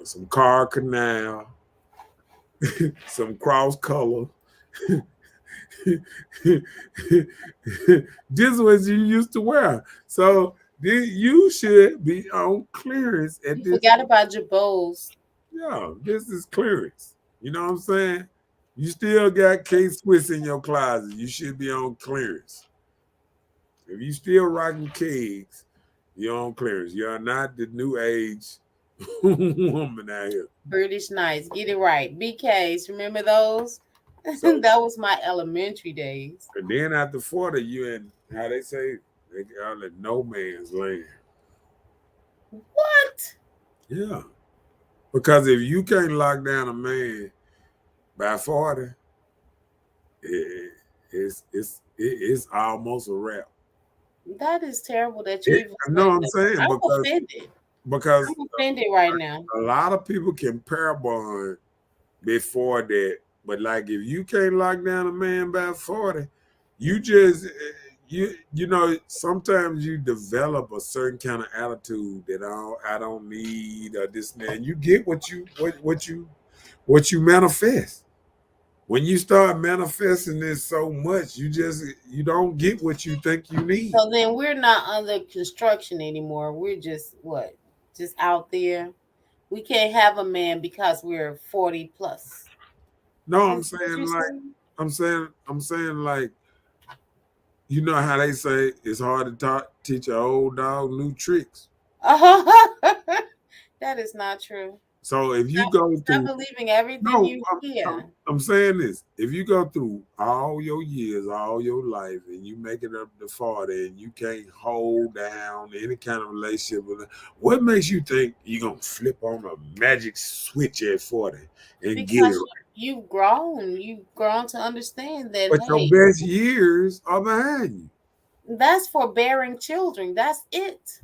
some car canal, some cross color. This was you used to wear. So you should be on clearance at You this. forgot about your bowls. Yeah, this is clearance. You know what I'm saying? You still got K Swiss in your closet. You should be on clearance. If you still rocking kegs, you're on clearance. You're not the new age woman out here. British Knights. Get it right. BKs. Remember those? So That was my elementary days. and then after 40, you in how they say they call it no man's land. What? Yeah. Because if you can't lock down a man by 40, it, it's almost a wrap. That is terrible that you even No, said I'm that. saying I'm offended. because I'm offended right now. a lot of people can pair bond before that, but like if you can't lock down a man by 40, you just sometimes you develop a certain kind of attitude that I don't need or this and that. And you get what you manifest. When you start manifesting this so much, you don't get what you think you need. So then we're not under construction anymore. We're just what? Just out there. We can't have a man because we're 40 plus. No, Is that what you're saying? I'm saying like you know how they say it's hard to teach an old dog new tricks. That is not true. So if you Stop, go stop through believing everything no, you I'm, hear. I'm saying this. If you go through all your years, all your life, and you make it up to 40 and you can't hold down any kind of relationship with it, what makes you think you're going to flip on a magic switch at 40 and get it? Because you've grown. You've grown to understand that, But your hey, best years are behind you. that's for bearing children. That's it.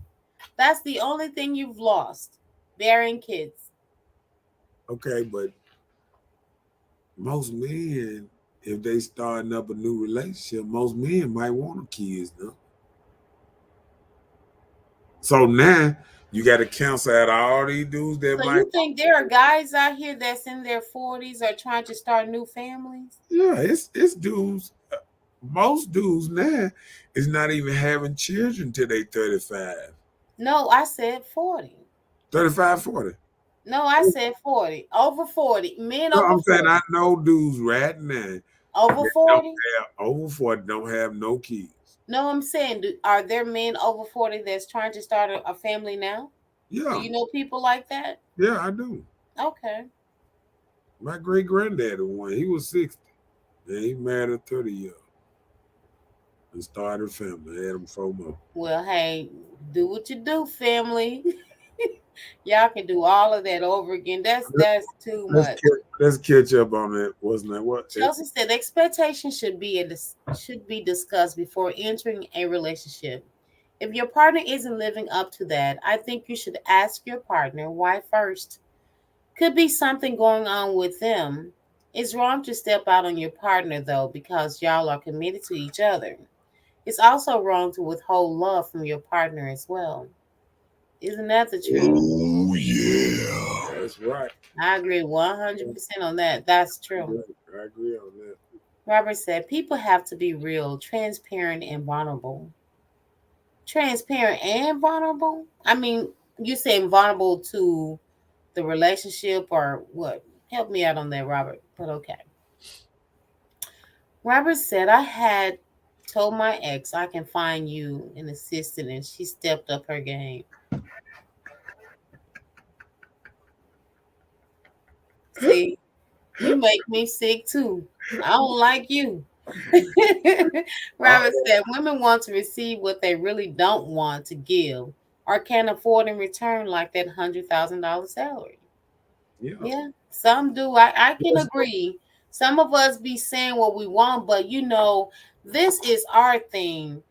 That's the only thing you've lost. Bearing kids. Okay, but most men, if they starting up a new relationship, most men might want kids now. So now you got to cancel out all these dudes that So might. you think there are guys out here that's in their 40s are trying to start new families? Yeah, it's dudes. Most dudes now is not even having children till they 35. No, I said 40. 35, 40. No, I said 40. Over 40. Men No, over I'm saying 40. I know dudes right now Over that 40? over 40 don't have no kids. No, I'm saying, are there men over 40 that's trying to start a family now? Do Yeah, you know people like that? yeah, I do. Okay. My great granddaddy one, he was 60. And he married a 30-year-old and started a family. Had him 4 more. Well, hey, do what you do, family. Y'all can do all of that over again. That's too Let's much. let's catch up on that. Wasn't that what? Chelsea said expectations should be discussed before entering a relationship. If your partner isn't living up to that, I think you should ask your partner why first. Could be something going on with them. It's wrong to step out on your partner though because y'all are committed to each other. It's also wrong to withhold love from your partner as well. Isn't that the truth? Oh yeah. That's right. I agree 100% on that. That's true. I agree on that. Robert said people have to be real, transparent, and vulnerable. Transparent and vulnerable? I mean, you saying vulnerable to the relationship or what? Help me out on that, Robert. But okay. Robert said, I had told my ex I can find you an assistant, and she stepped up her game. See, you make me sick too. I don't like you. Robert said, women want to receive what they really don't want to give or can't afford in return, like that $100,000 salary. Yeah. Yeah, some do. I can agree. Some of us be saying what we want, but this is our thing.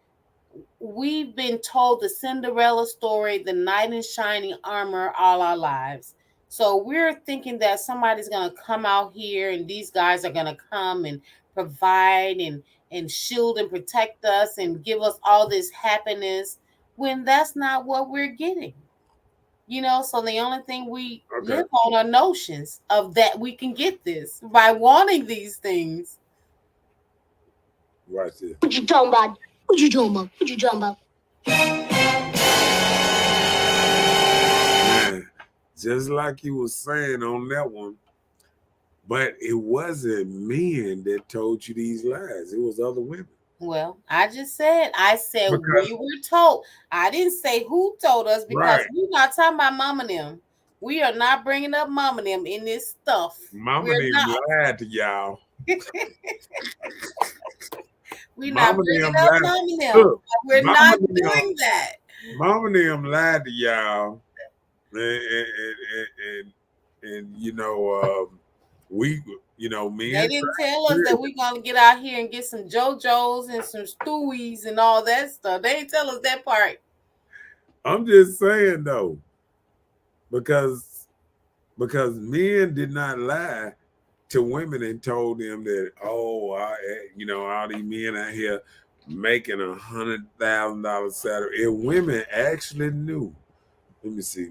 We've been told the Cinderella story, the knight in shining armor all our lives. So we're thinking that somebody's going to come out here and these guys are going to come and provide and shield and protect us and give us all this happiness when that's not what we're getting. So the only thing we live on are notions of that we can get this by wanting these things. Watch this. What you talking about? What you talking about? What you talking about? Man, just like you was saying on that one, but it wasn't men that told you these lies. It was other women. Well, I said Because- we were told. I didn't say who told us because we're not talking about mama them. We are not bringing up mama them in this stuff. Mama We're didn't not. lie to y'all. We're not Mama bringing them up lied. none of them. Look, We're mama not them, doing that. mama them lied to y'all, and we, They men. didn't tell us that we're gonna get out here and get some JoJo's and some Stewies and all that stuff. They didn't tell us that part. I'm just saying though, because men did not lie to women and told them that, all these men out here making $100,000 salary. And women actually knew. Let me see.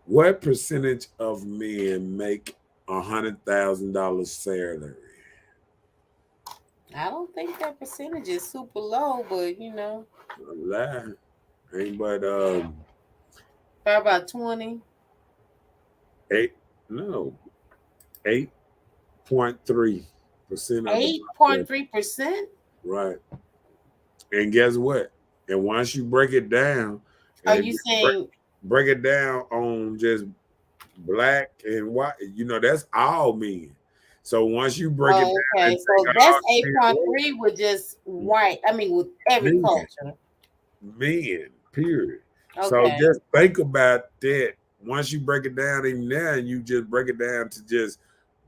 What percentage of men make $100,000 salary? I don't think that percentage is super low, but A lie. Ain't but probably about 20. 8.3% of the 8.3%? right. And guess what? And once you break it down, Are and you saying break it down on just black and white, that's all men. So once you break it down and okay, so take that's all 8.3 with just white. I mean with every men, culture. men, period. So Okay. just think about that. Once you break it down even now, and you just break it down to just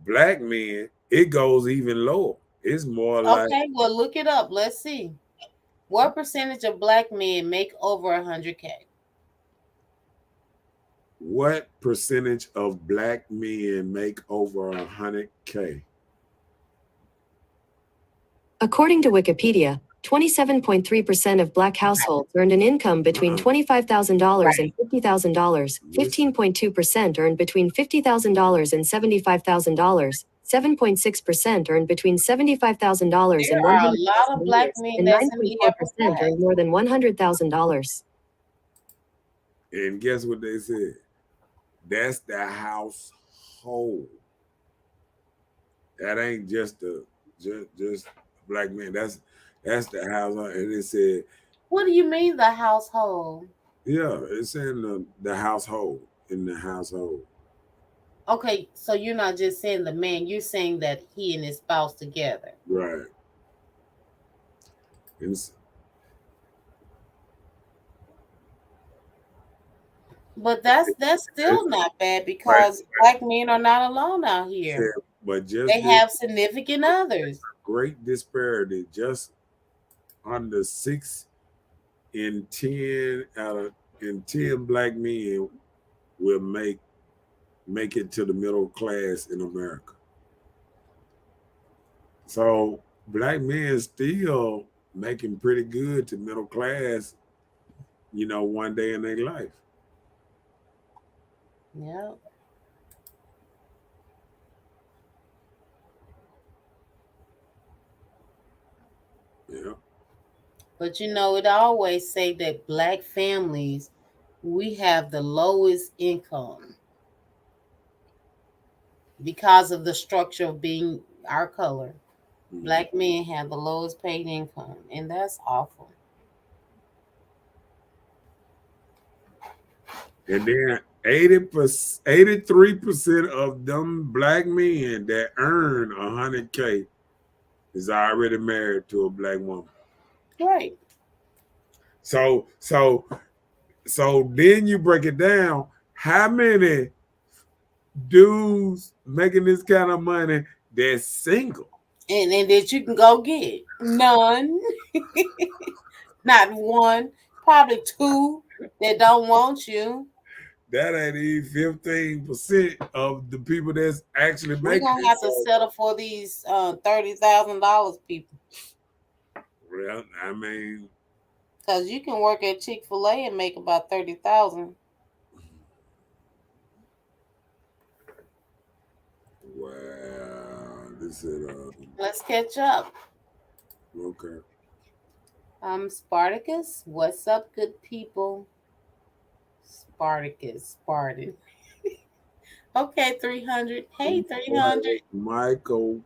black men, it goes even lower. It's more like Okay, well look it up. Let's see. What percentage of black men make over 100K? what percentage of black men make over 100K? According to Wikipedia, 27.3% of black households earned an income between $25,000 and $50,000, 15.2% earned between $50,000 and $75,000, 7.6% earned between $75,000 There and are a lot of black $100,000, men and that's in the upper 9.4% earned class. more than $100,000. And guess what they said? That's the household. That ain't just just black man. That's the household. And it said, What do you mean the household? yeah, it's in the household. In the household. Okay, so you're not just saying the man, you're saying that he and his spouse together. Right. It's, But that's still not bad because black men are not alone out here. but just They have significant others. great disparity. Just under 6 in 10 in 10 black men will make it to the middle class in America. So black men still making pretty good to middle class, one day in their life. Yeah. Yeah. But it always say that black families, we have the lowest income because of the structure of being our color. Mm-hmm. Black men have the lowest paid income, and that's awful. And then 83% of them black men that earn 100K is already married to a black woman. Right. So then you break it down. How many dudes making this kind of money that's single? And that you can go get? None. Not one. Probably two that don't want you. That ain't even 15% of the people that's actually We're making gonna it. have to settle for these $30,000 people. Well, I mean, Because you can work at Chick-fil-A and make about 30,000. wow, this is Let's catch up. okay. Spartacus, what's up, good people? Spartan. Okay, 300. Hey, 300. Michael.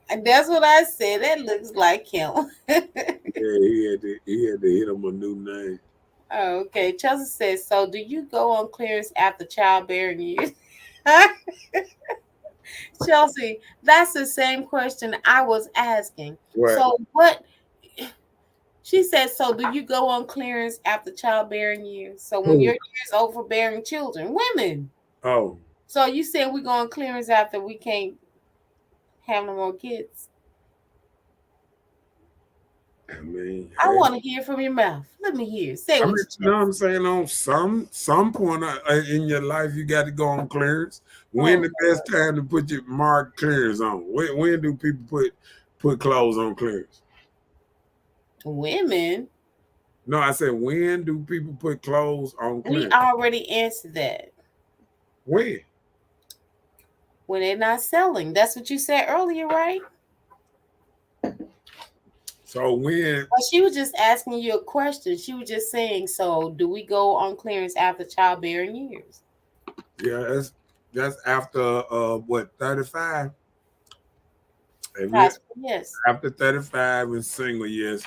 And that's what I said. That looks like him. Yeah, he had to hit him a new name. Okay, Chelsea says, so do you go on clearance after childbearing years? Chelsea, that's the same question I was asking. What? So what she said, so do you go on clearance after childbearing years? So when Who? your years over bearing children, women. Oh, So you said we go on clearance after we can't have no more kids. I mean, I hey. want to hear from your mouth. Let me hear. Say I what mean, you you know what just. I'm saying? On some point in your life, you got to go on clearance. When Oh, the best time to put your mark clearance on? When do people put clothes on clearance? women. No, I said when do people put clothes on We clearance? already answered that. When? When they're not selling. That's what you said earlier, right? So when? Well, she was just asking you a question. She was just saying, so do we go on clearance after childbearing years? Yeah, that's after what 35? Yes. After 35 and single, yes.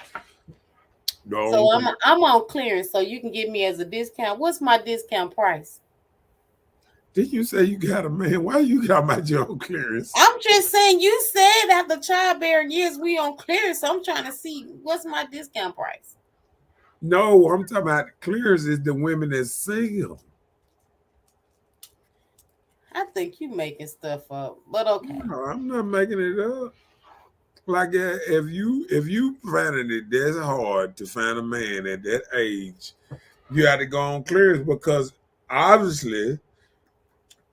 So No. I'm on clearance, so you can give me as a discount. What's my discount price? Did you say you got a man? Why you got my your own clearance? I'm just saying you said after childbearing years we on clearance, so I'm trying to see what's my discount price. No, I'm talking about clearance is the women that's single. I think you making stuff up, but okay. No, I'm not making it up. Like if you finding it that's hard to find a man at that age, you got to go on clearance because obviously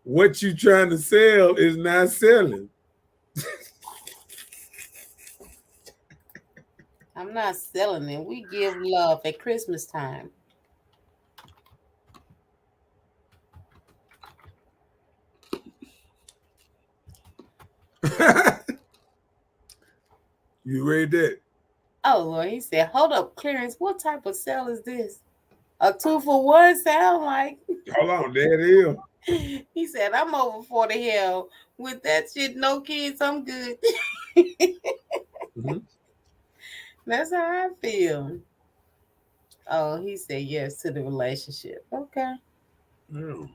what you trying to sell is not selling. I'm not selling it. We give love at Christmas time. You read that? Oh Lord, he said, hold up, clearance. What type of sale is this? A 2-for-1 sound like Hold on, there it is. he said, I'm over for the hell with that shit. No kids, I'm good. Mm-hmm. That's how I feel. Oh, he said yes to the relationship. Okay. Yeah.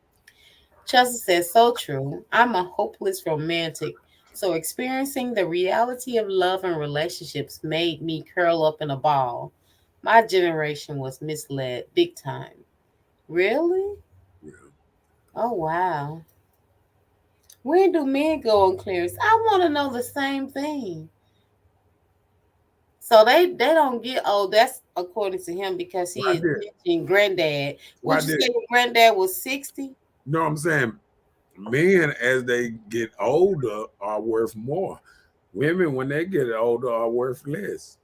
Chelsea says, so true. I'm a hopeless romantic. So experiencing the reality of love and relationships made me curl up in a ball. My generation was misled big time. Really? Yeah. Oh, wow. When do men go on clearance? I want to know the same thing. So they don't get old. That's according to him because he Why is did? mentioning granddad. Why Would you did? say your granddad was 60? No, I'm saying men as they get older are worth more. Women when they get older are worth less.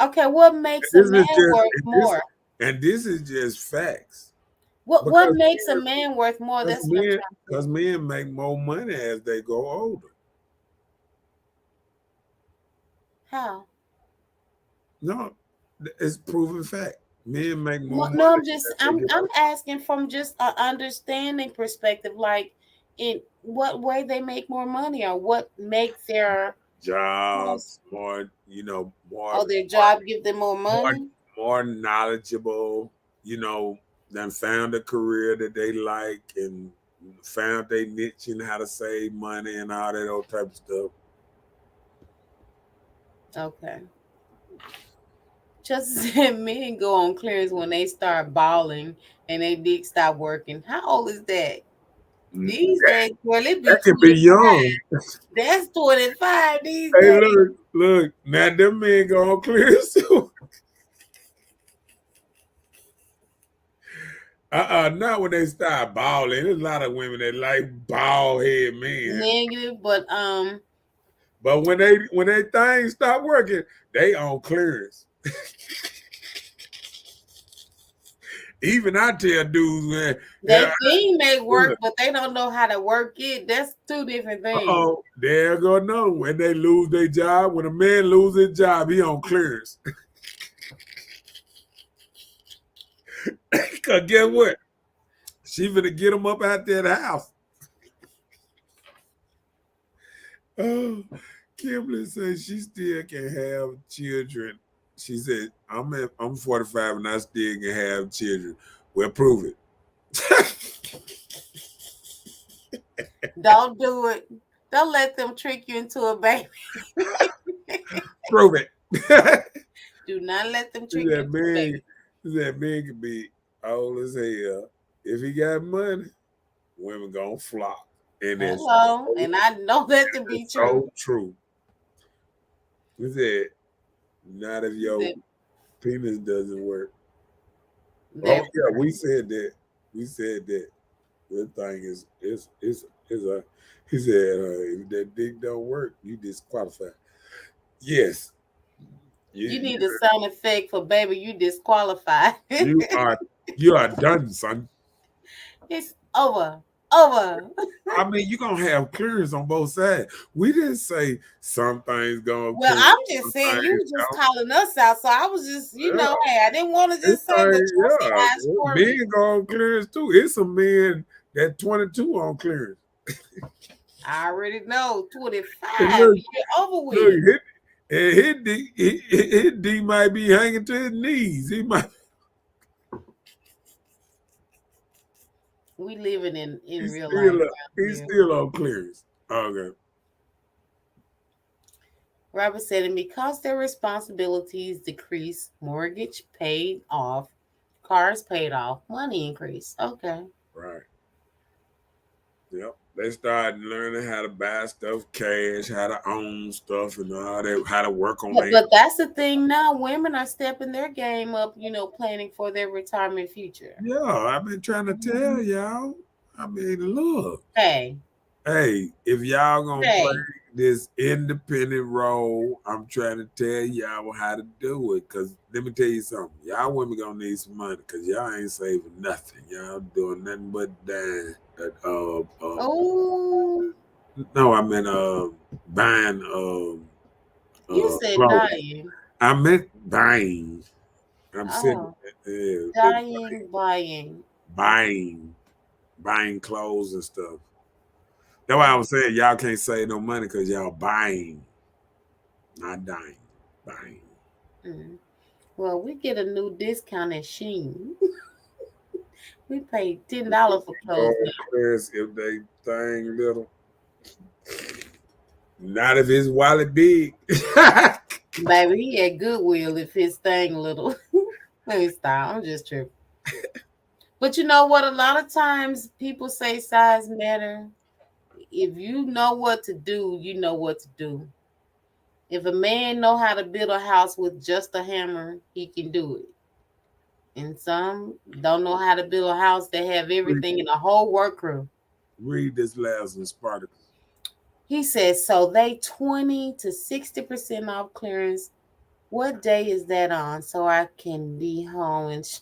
Okay, what makes a This man is just worth more? and this is just facts. What Because makes a man worth more? That's what I'm trying to because say. men make more money as they go older. How? No, it's proven fact. Men make more money No, as they get I'm older. asking from just an understanding perspective, like in what way they make more money or what makes their Jobs, more, or their job give them more more, money. more knowledgeable, than found a career that they like and found their niche in how to save money and all that old type of stuff. Okay. Just said men go on clearance when they start balling and they dick stop working. How old is that? Mm. These days, well, it be That can be 25. young. That's 25 these Hey, days. look. Now them men going clear soon. Not when they start balling. There's a lot of women that like bald head men. Negative, but But when they things stop working, they on clearance. Even I tell dudes, man, they yeah, think they work, look, but they don't know how to work it. That's two different things. there go no. When they lose their job, when a man loses his job, he on clearance. Cause guess what? She finna get him up out that house. Oh, Kimberly says she still can have children. She said, I'm 45 and I still can have children. Well, prove it. Don't do it. Don't let them trick you into a baby. Prove it. Do not let them trick you that into a baby. man can be old as hell. If he got money, women gonna flock. And Hello, and I know that to be true. so true. He said, not if your penis doesn't work. Oh yeah, we said that. We said that. That thing is a. He said, if that dick don't work, you disqualified. Yes. You need a sound effect for baby. You disqualified. you are done, son. It's over. Over. I mean, you're gonna have clearance on both sides. We didn't say some things gonna. Well, I'm just saying you were just calling us out, so I was just, hey, I didn't want to just say that. Men go on clearance too. It's a man that 22 on clearance. I already know 25. You're over with. Look, his D might be hanging to his knees. He might. We living in real life. He's still on clearance. Okay. Robert said, and because their responsibilities decrease, mortgage paid off, cars paid off, money increase. Okay. Right. Yep. They started learning how to buy stuff cash, how to own stuff, and all that, how to work on it. But that's the thing now. Women are stepping their game up, planning for their retirement future. Yeah, I've been trying to tell y'all. I mean, look. Hey, if y'all gonna play this independent role, I'm trying to tell y'all how to do it. Cause let me tell you something. Y'all women gonna need some money because y'all ain't saving nothing. Y'all doing nothing but dying. No, I meant buying. You said dying. I meant buying. I'm saying buying clothes and stuff. That's why I was saying y'all can't save no money because y'all buying, not dying, buying. Mm. Well, we get a new discount at Shein. We pay $10 for clothes. If they thing little, not if his wallet big. Baby, he at Goodwill if his thing little. Let me stop. I'm just tripping. But you know what? A lot of times people say size matter. If you know what to do, you know what to do. If a man know how to build a house with just a hammer, he can do it. And some don't know how to build a house that have everything in the whole work crew. Read this last one, Spartacus. He says, so they 20 to 60% off clearance. What day is that on so I can be home and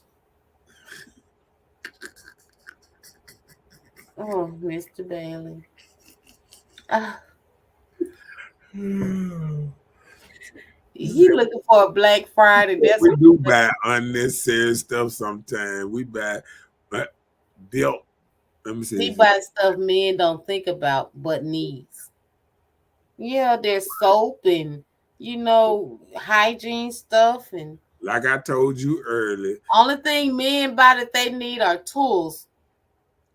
oh, Mr. Bailey. He looking for a Black Friday. That's we do buy unnecessary stuff sometimes. We buy built. Let me see. We buy stuff men don't think about but needs. Yeah, there's soap and hygiene stuff and like I told you earlier. Only thing men buy that they need are tools.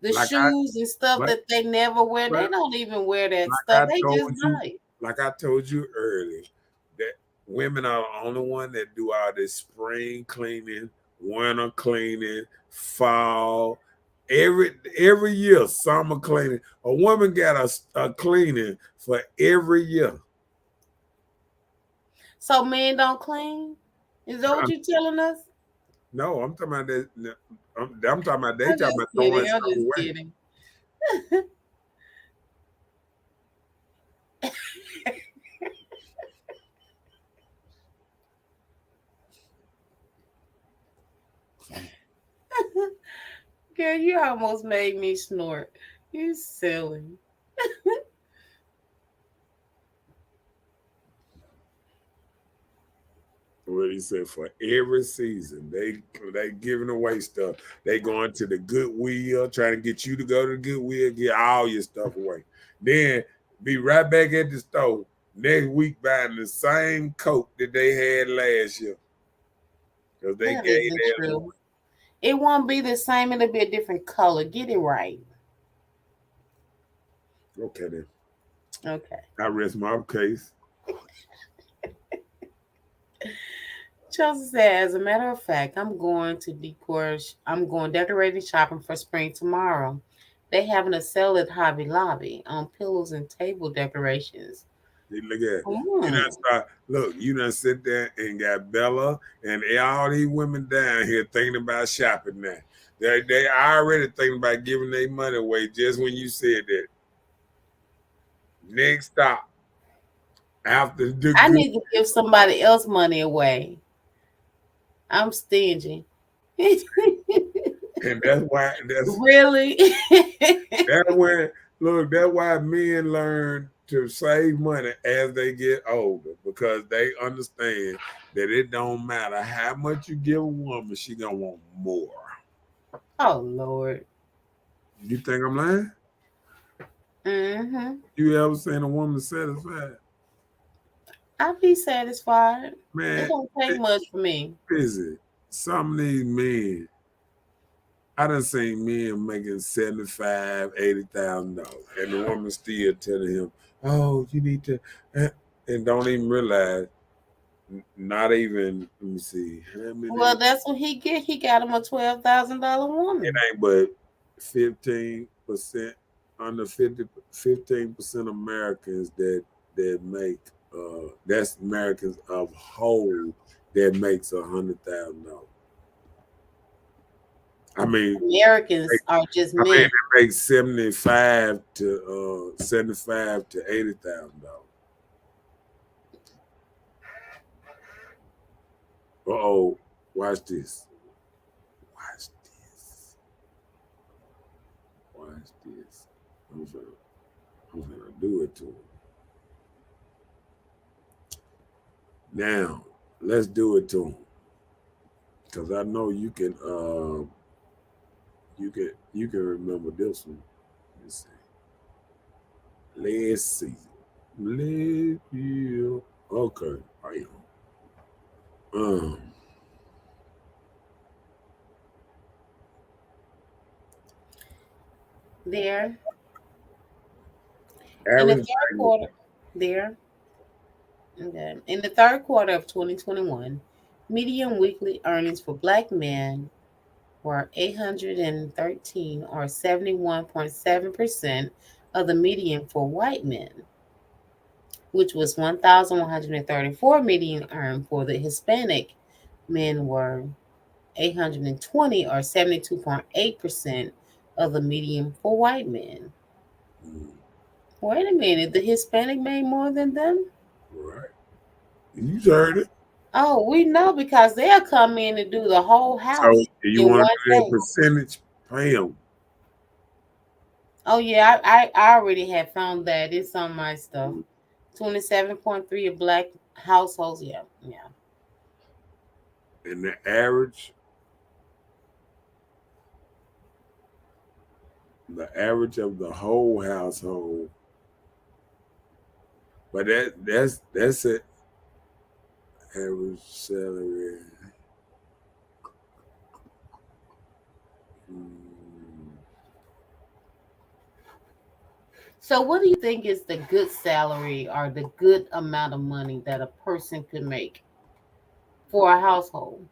The shoes and stuff that they never wear, they don't even wear that stuff. They just buy it. Like I told you earlier, that women are the only one that do all this spring cleaning, winter cleaning, fall. Every year, summer cleaning. A woman got a cleaning for every year. So men don't clean? Is that what you're telling us? No, I'm talking about that. I'm talking about they talking about throwing stuff away. Girl, you almost made me snort. You silly. What he said, for every season, they giving away stuff. They going to the Goodwill, trying to get you to go to the Goodwill, get all your stuff away. Then be right back at the store next week buying the same coat that they had last year. Because they gave that away. It won't be the same. It'll be a different color. Get it right. Okay then. Okay. I rest my case. Chelsea said, as a matter of fact, I'm going decorating shopping for spring tomorrow. They having a sale at Hobby Lobby on pillows and table decorations. You look at you Mm. done start look, you done sit there and got Bella and all these women down here thinking about shopping now. They already thinking about giving their money away just when you said that. Next stop after the I good need to give somebody else money away. I'm stingy. and that's Really? that's when look, that's why men learn to save money as they get older because they understand that it don't matter how much you give a woman, she gonna want more. Oh Lord. You think I'm lying? Mm-hmm. You ever seen a woman satisfied? I'll be satisfied. It Man, don't take much for me. is it? Some of these men, I done seen men making $75,000, $80,000, and the woman still telling him, "Oh, you need to," and don't even realize. Not even. Let me see. How many? Well, that's what he get. He got him a $12,000 It woman. ain't but 15%, under 15% Americans that make. That's Americans of whole that makes $100,000. I mean, Americans are just I mean, men. they make 75 to $80,000. Uh-oh, watch this. Watch this. Watch this. I'm gonna do it to him. Now, let's do it to him. Cause I know you can remember this one. Let's see. Let's see. Okay. Right. Um There. In the average third quarter, there. Okay. In the third quarter of 2021, median weekly earnings for Black men were 813, or 71.7% of the median for white men, which was 1,134 median earned for the Hispanic men were 820, or 72.8% of the median for white men. Wait a minute, the Hispanic made more than them? right. You heard it. Oh, we know because they'll come in and do the whole So house you in want one to do day. a percentage? Bam. Oh yeah, I already had found that. It's on my stuff. 27.3 of Black households. Yeah, yeah. And the average of the whole household. But that's it. Average salary. Hmm. So, what do you think is the good salary or the good amount of money that a person could make for a household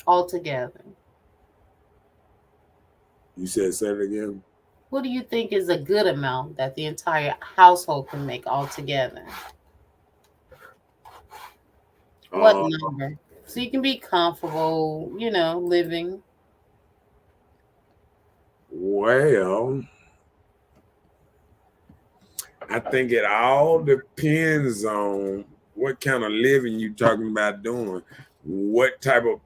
altogether? You said say it again. What do you think is a good amount that the entire household can make altogether? What Uh, number? So you can be comfortable, living. well, I think it all depends on what kind of living you talking about doing. What type of,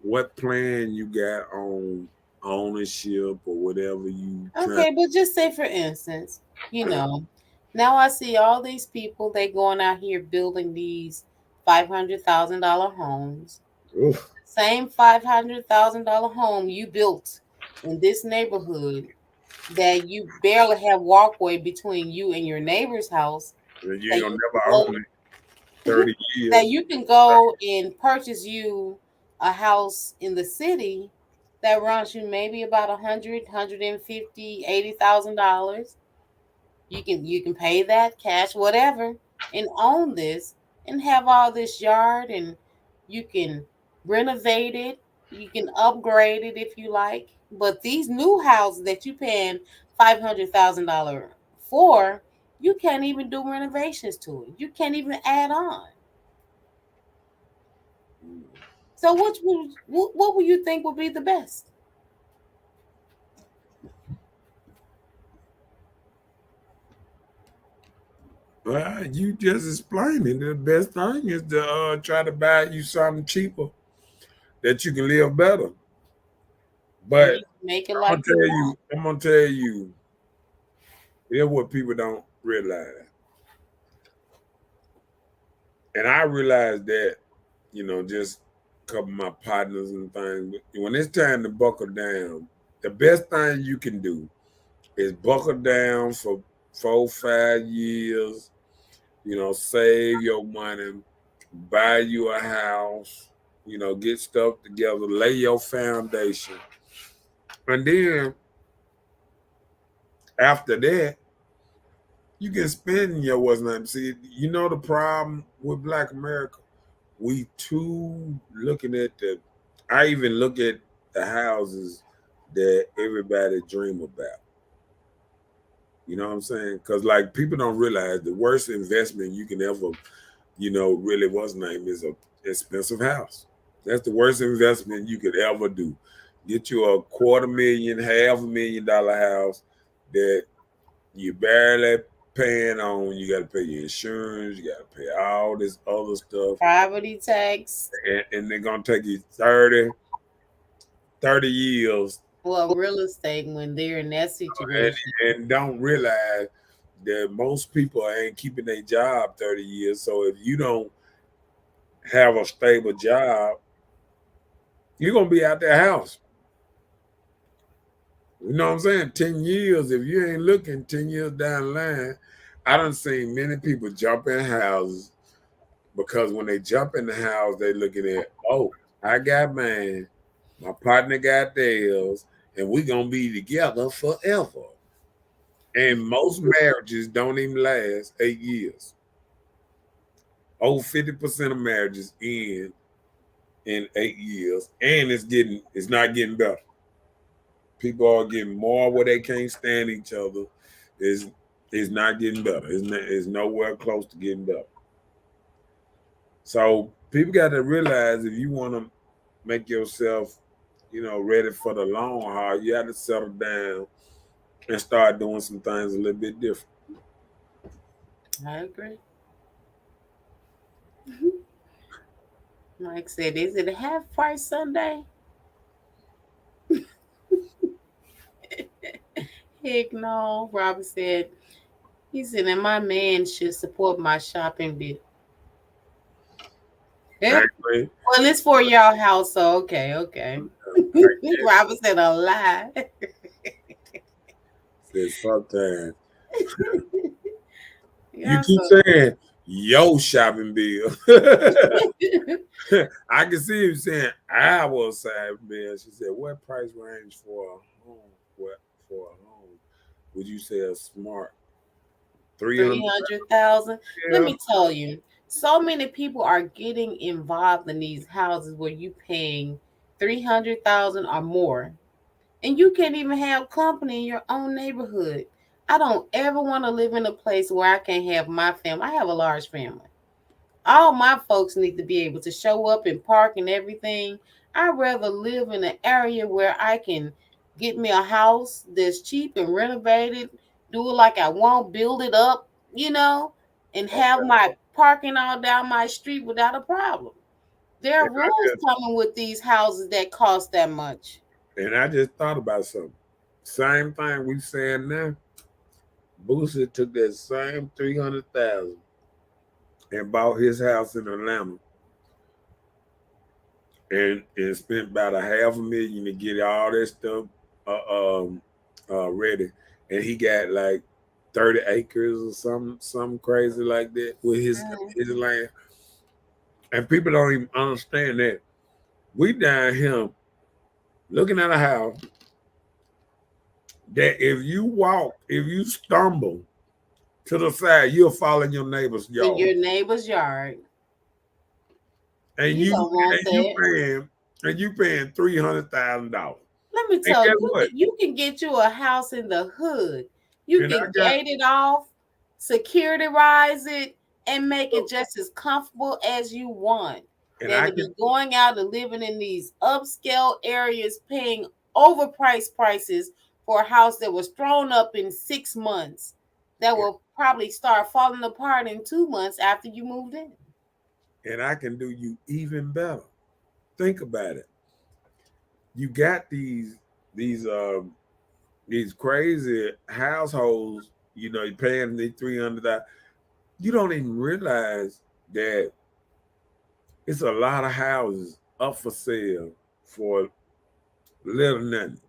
what plan you got on ownership or whatever you trying. Okay, but just say for instance, you know, now I see all these people they going out here building these $500,000 homes. Oof. Same $500,000 home you built in this neighborhood that you barely have walkway between you and your neighbor's house And you that ain't gonna you never can own it 30 that years. you can go and purchase you a house in the city that runs you maybe about $100, $150, $80,000. You can pay that cash, whatever, and own this and have all this yard, and you can renovate it, you can upgrade it if you like. But these new houses that you paying $500,000 for, you can't even do renovations to it. You can't even add on. So what would you think would be the best? Well, you just explained it. The best thing is to try to buy you something cheaper that you can live better. And But you can make it like you want. I'm gonna tell you, here's what people don't realize. And I realized that, just a couple of my partners and things. But when it's time to buckle down, the best thing you can do is buckle down for 4, 5 years, save your money, buy you a house, get stuff together, lay your foundation. And then after that, you can spend your what's name. See, the problem with Black America, we too looking at I even look at the houses that everybody dream about. You know what I'm saying? Because like people don't realize the worst investment you can ever, really what's name is a expensive house. That's the worst investment you could ever do. Get you a $250,000, $500,000 house that you barely paying on. You got to pay your insurance. You got to pay all this other stuff. Property tax. And they're going to take you 30 years. Well, real estate when they're in that situation. And don't realize that most people ain't keeping their job 30 years. So if you don't have a stable job, you're going to be out their house. You know what I'm saying? 10 years, if you ain't looking 10 years down the line, I done seen many people jump in houses because when they jump in the house, they looking at, oh, I got mine, my partner got theirs, and we going to be together forever. And most marriages don't even last 8 years. Over 50% of marriages end in 8 years, and it's not getting better. People are getting more where they can't stand each other. It's not getting better. It's nowhere close to getting better. So people got to realize if you want to make yourself, ready for the long haul, you have to settle down and start doing some things a little bit different. I agree. Like I said, is it a half price Sunday? Heck no. Robert said, he said, and my man should support my shopping bill. Exactly. Well, it's for your house, so okay. Robert said a lie. Said sometimes. Yeah, You keep saying your shopping bill. I can see him saying our shopping bill. She said, what price range for a home? What for a home? Would you say a smart 300,000. Yeah. Let me tell you, so many people are getting involved in these houses where you paying 300,000 or more, and you can't even have company in your own neighborhood. I don't ever want to live in a place where I can't have my family. I have a large family. All my folks need to be able to show up and park and everything. I'd rather live in an area where I can get me a house that's cheap and renovated, do it like I want, build it up, and have my parking all down my street without a problem. There are rules coming with these houses that cost that much. And I just thought about something. Same thing we saying now. Boosie took that same 300,000 and bought his house in Atlanta and spent about $500,000 to get all that stuff ready. And he got like 30 acres or something crazy like that with his land. And people don't even understand that. We down here looking at a house that if you stumble, to the side, you'll fall in your neighbor's in yard. your neighbor's yard. And You don't want you paying $300,000. Let me And tell guess you, what? you can get you a house in the hood. You And I can got gate it off, securitize it, and make it just as comfortable as you want. and Than I to can be going out and living in these upscale areas, paying overpriced prices for a house that was thrown up in 6 months, that will probably start falling apart in 2 months after you moved in. and I can do you even better. Think about it. You got these these crazy households, you're paying the 300. You don't even realize that it's a lot of houses up for sale for little nothing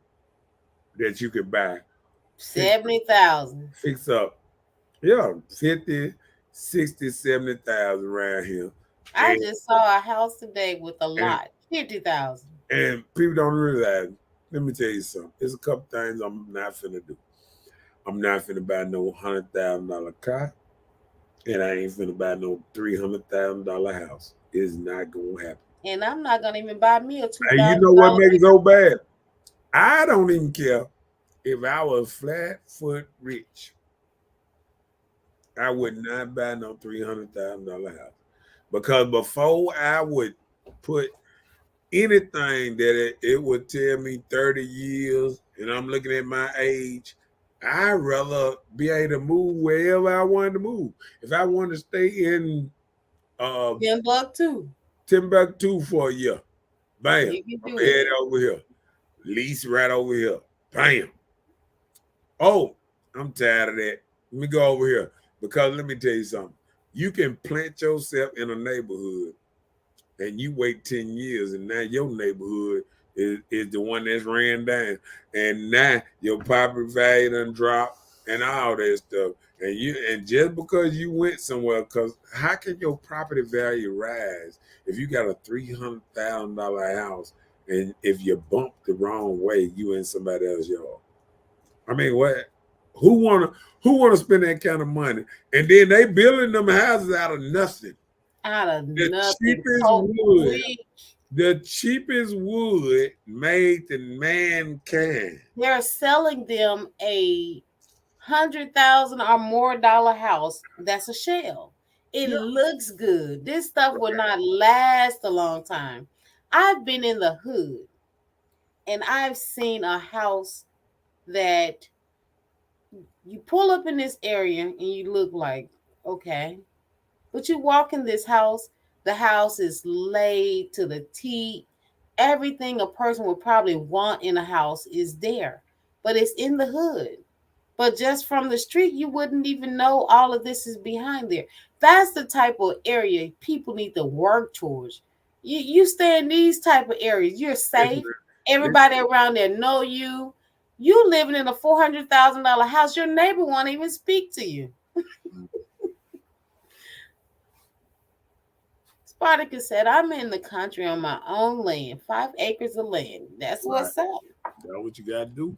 that you could buy, fix, 70,000. fix up. Yeah, 50, 60, 70,000 around here. I just saw a house today with a And, lot, 50,000. and people don't realize, let me tell you something. There's a couple things I'm not finna do. I'm not finna buy no $100,000 car, and I ain't finna buy no $300,000 house. It's not gonna happen. And I'm not gonna even buy me a And you know what $2,000. makes it so bad? I don't even care if I was flat foot rich. I would not buy no $300,000 house, because before I would put anything that it would tell me 30 years, and I'm looking at my age, I'd rather be able to move wherever I wanted to move. If I wanted to stay in Timbuktu for a year, bam, You can I'm do headed it. over here. Lease right over here, bam. Oh, I'm tired of that. Let me go over here, because let me tell you something. You can plant yourself in a neighborhood and you wait 10 years, and now your neighborhood is the one that's ran down. And now your property value done dropped and all that stuff. And just because you went somewhere, because how can your property value rise if you got a $300,000 house, and if you bump the wrong way, you in somebody else's yard? I mean, what? Who wanna spend that kind of money? And then they building them houses out of nothing. Out of The nothing. cheapest So wood, quick. the cheapest wood made to mankind. They're selling them a $100,000 or more house that's a shell. It Yeah. looks good. This stuff will not last a long time. I've been in the hood and I've seen a house that you pull up in this area and you look like, okay. But you walk in this house, the house is laid to the T. Everything a person would probably want in a house is there, but it's in the hood. But just from the street, you wouldn't even know all of this is behind there. That's the type of area people need to work towards. You stay in these type of areas, you're Listen, safe. Everybody around there know you. You living in a $400,000 house, your neighbor won't even speak to you. Spartacus said, I'm in the country on my own land, 5 acres of land. That's what's up. That's what you gotta do.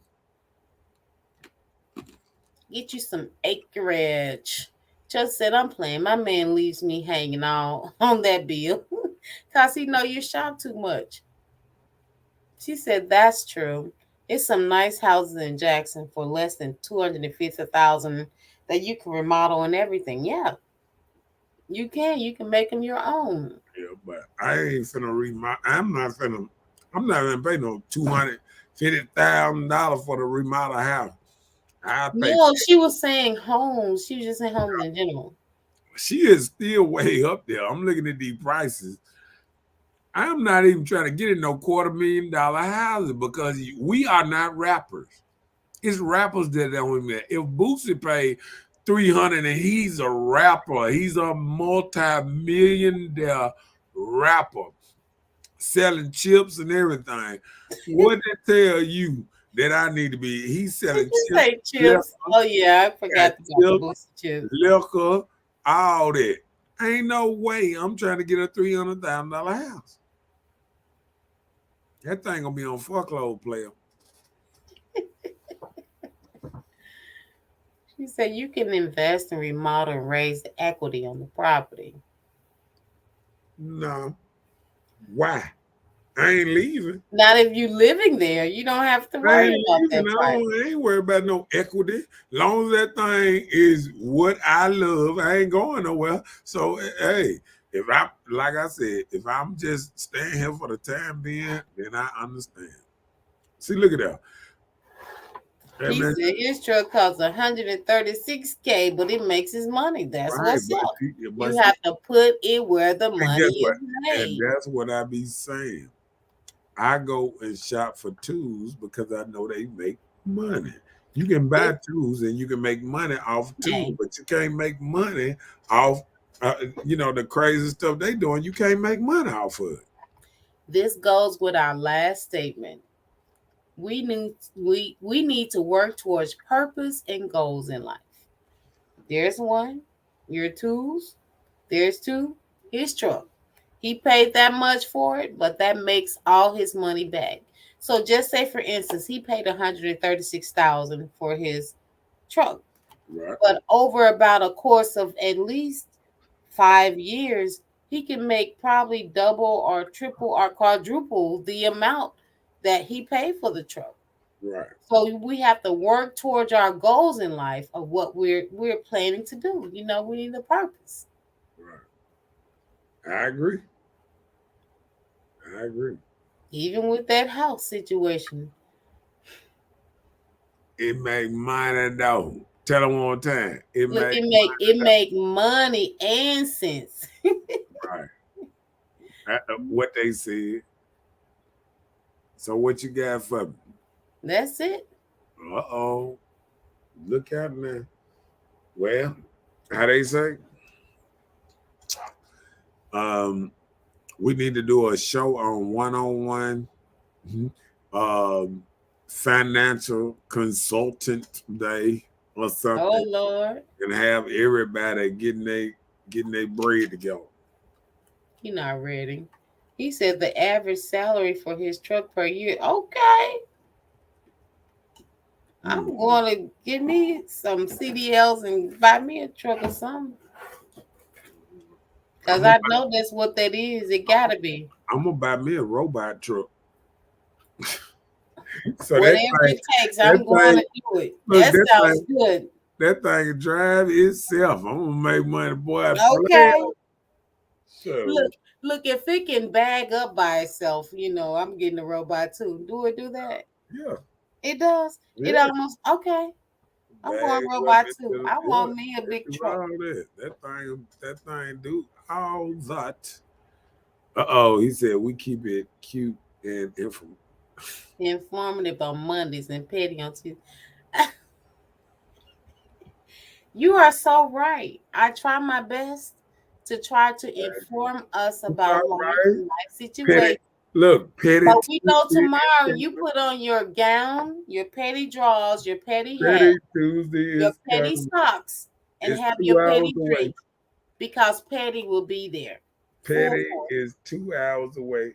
Get you some acreage. Just said, I'm playing. My man leaves me hanging all on that bill because he know you shop too much. She said, that's true. It's some nice houses in Jackson for less than $250,000 that you can remodel and everything. Yeah, you can. You can make them your own. Yeah, but I ain't finna remodel. I'm not gonna pay no $250,000 for the remodel house. I pay. No, she was saying homes. She was just saying homes in general. She is still way up there. I'm looking at these prices. I'm not even trying to get in no $250,000 houses, because we are not rappers. It's rappers that don't even. If Boosie paid 300 and he's a rapper, he's a multi-million-dollar rapper selling chips and everything. What they tell you that I need to be? He's selling chips. Chips. Oh yeah, I forgot about chips, chips. liquor, all that. Ain't no way I'm trying to get a $300,000 house. That thing gonna be on fuckload, player. She said you can invest and remodel and raise the equity on the property. No. Why? I ain't leaving. Not if you living there. You don't have to I worry ain't about leaving. that price. I ain't worried about no equity. Long as that thing is what I love, I ain't going nowhere. So hey, if I like I said, if I'm just staying here for the time being, then I understand. See, look at that. Hey, He man, said his truck costs $136K, but it makes his money. That's right, what's but, up. but You have to put it where the and money guess is what? And made. that's what I be saying. I go and shop for tools because I know they make money. You can buy tools and you can make money off tools, Hey, but you can't make money off, the crazy stuff they doing. You can't make money off of it. this goes with our last statement. We need to work towards purpose and goals in life. There's one, your tools. There's two, his truck. He paid that much for it, but that makes all his money back. So just say, for instance, he paid $136,000 for his truck, Right, but over about a course of at least 5 years, he can make probably double or triple or quadruple the amount that he paid for the truck. right, So we have to work towards our goals in life of what we're planning to do. We need a purpose. right. I agree. I agree. Even with that house situation. It make money though. Tell them one more time. It Look, make it make money and sense. right. What they said. So what you got for me? That's it. Uh-oh. Look out now. Well, how they say? We need to do a show on one-on-one financial consultant day or Oh something, Lord. and have everybody getting their bread together. He not ready. He said the average salary for his truck per year. Okay. I'm going to give me some CDLs and buy me a truck or something. Because I know that's what that is. It got to be. I'm gonna buy me a robot truck. So Whatever it takes, I'm going to do it. look, That sounds good. that thing can drive itself. I'm gonna make money, boy. Okay. So Look, if it can bag up by itself, I'm getting a robot too. Do that? yeah, It does. It yeah. almost okay. I'm Bag going up robot into too. the I water. want me a It big do truck. all that. That thing do all that. Uh-oh, he said we keep it cute and Informative on Mondays and petty on Tuesdays. You are so right. I try my best to try to inform us all about life right. and life Petty, situations. look, petty But we know Tuesday. tomorrow you put on your gown, your petty drawers, your petty hat, Petty Tuesday your is petty coming. socks, and It's have your 2 hours petty away. drink because Petty will be there. Full Petty force. is 2 hours away.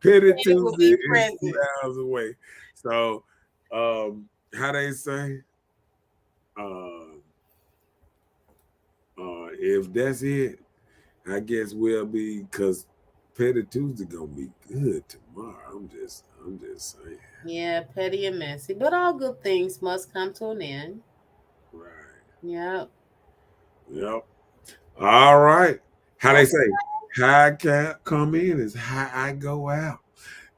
Petty Petty will Tuesday be is two present. hours away. So, how they say, uh, if that's it, I guess we'll be because Petty Tuesday gonna be good tomorrow. I'm just saying. Yeah, petty and messy. But all good things must come to an end. Right. Yep. Yep. All right. How they Okay. say, how I can come in is how I go out.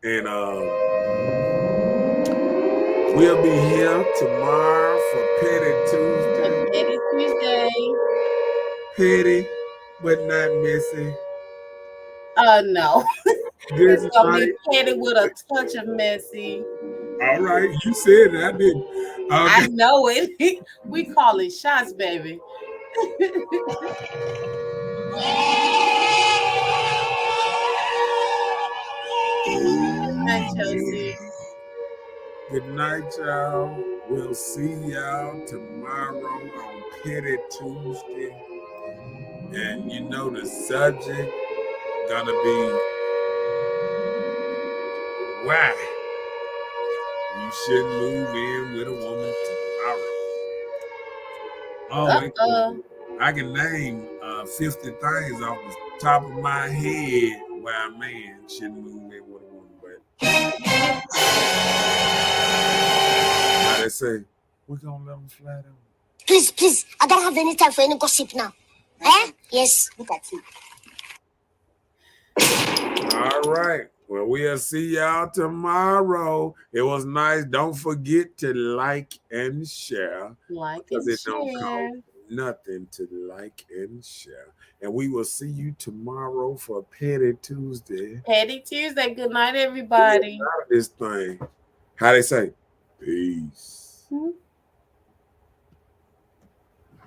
And we'll be here tomorrow for Petty Tuesday. Petty Tuesday. Petty, but not messy. No. Good It's gonna night. be petty with a touch of messy. All right, you said it. I didn't. I Okay. know it. We call it shots, baby. Good night, Chelsea. Good night, y'all. We'll see y'all tomorrow on Petty Tuesday. And the subject gonna be why you shouldn't move in with a woman tomorrow. I can name 50 things off the top of my head why a man shouldn't move in with a woman. But how they say, we're gonna let them fly down. Please, I don't have any time for any gossip now. Eh? Yes, look at it. All right. Well, we'll see y'all tomorrow. It was nice. Don't forget to like and share. Like Because and it don't share. cost nothing to like and share. And we will see you tomorrow for Petty Tuesday. Petty Tuesday. Good night, everybody. This thing. How they say? Peace. Hmm?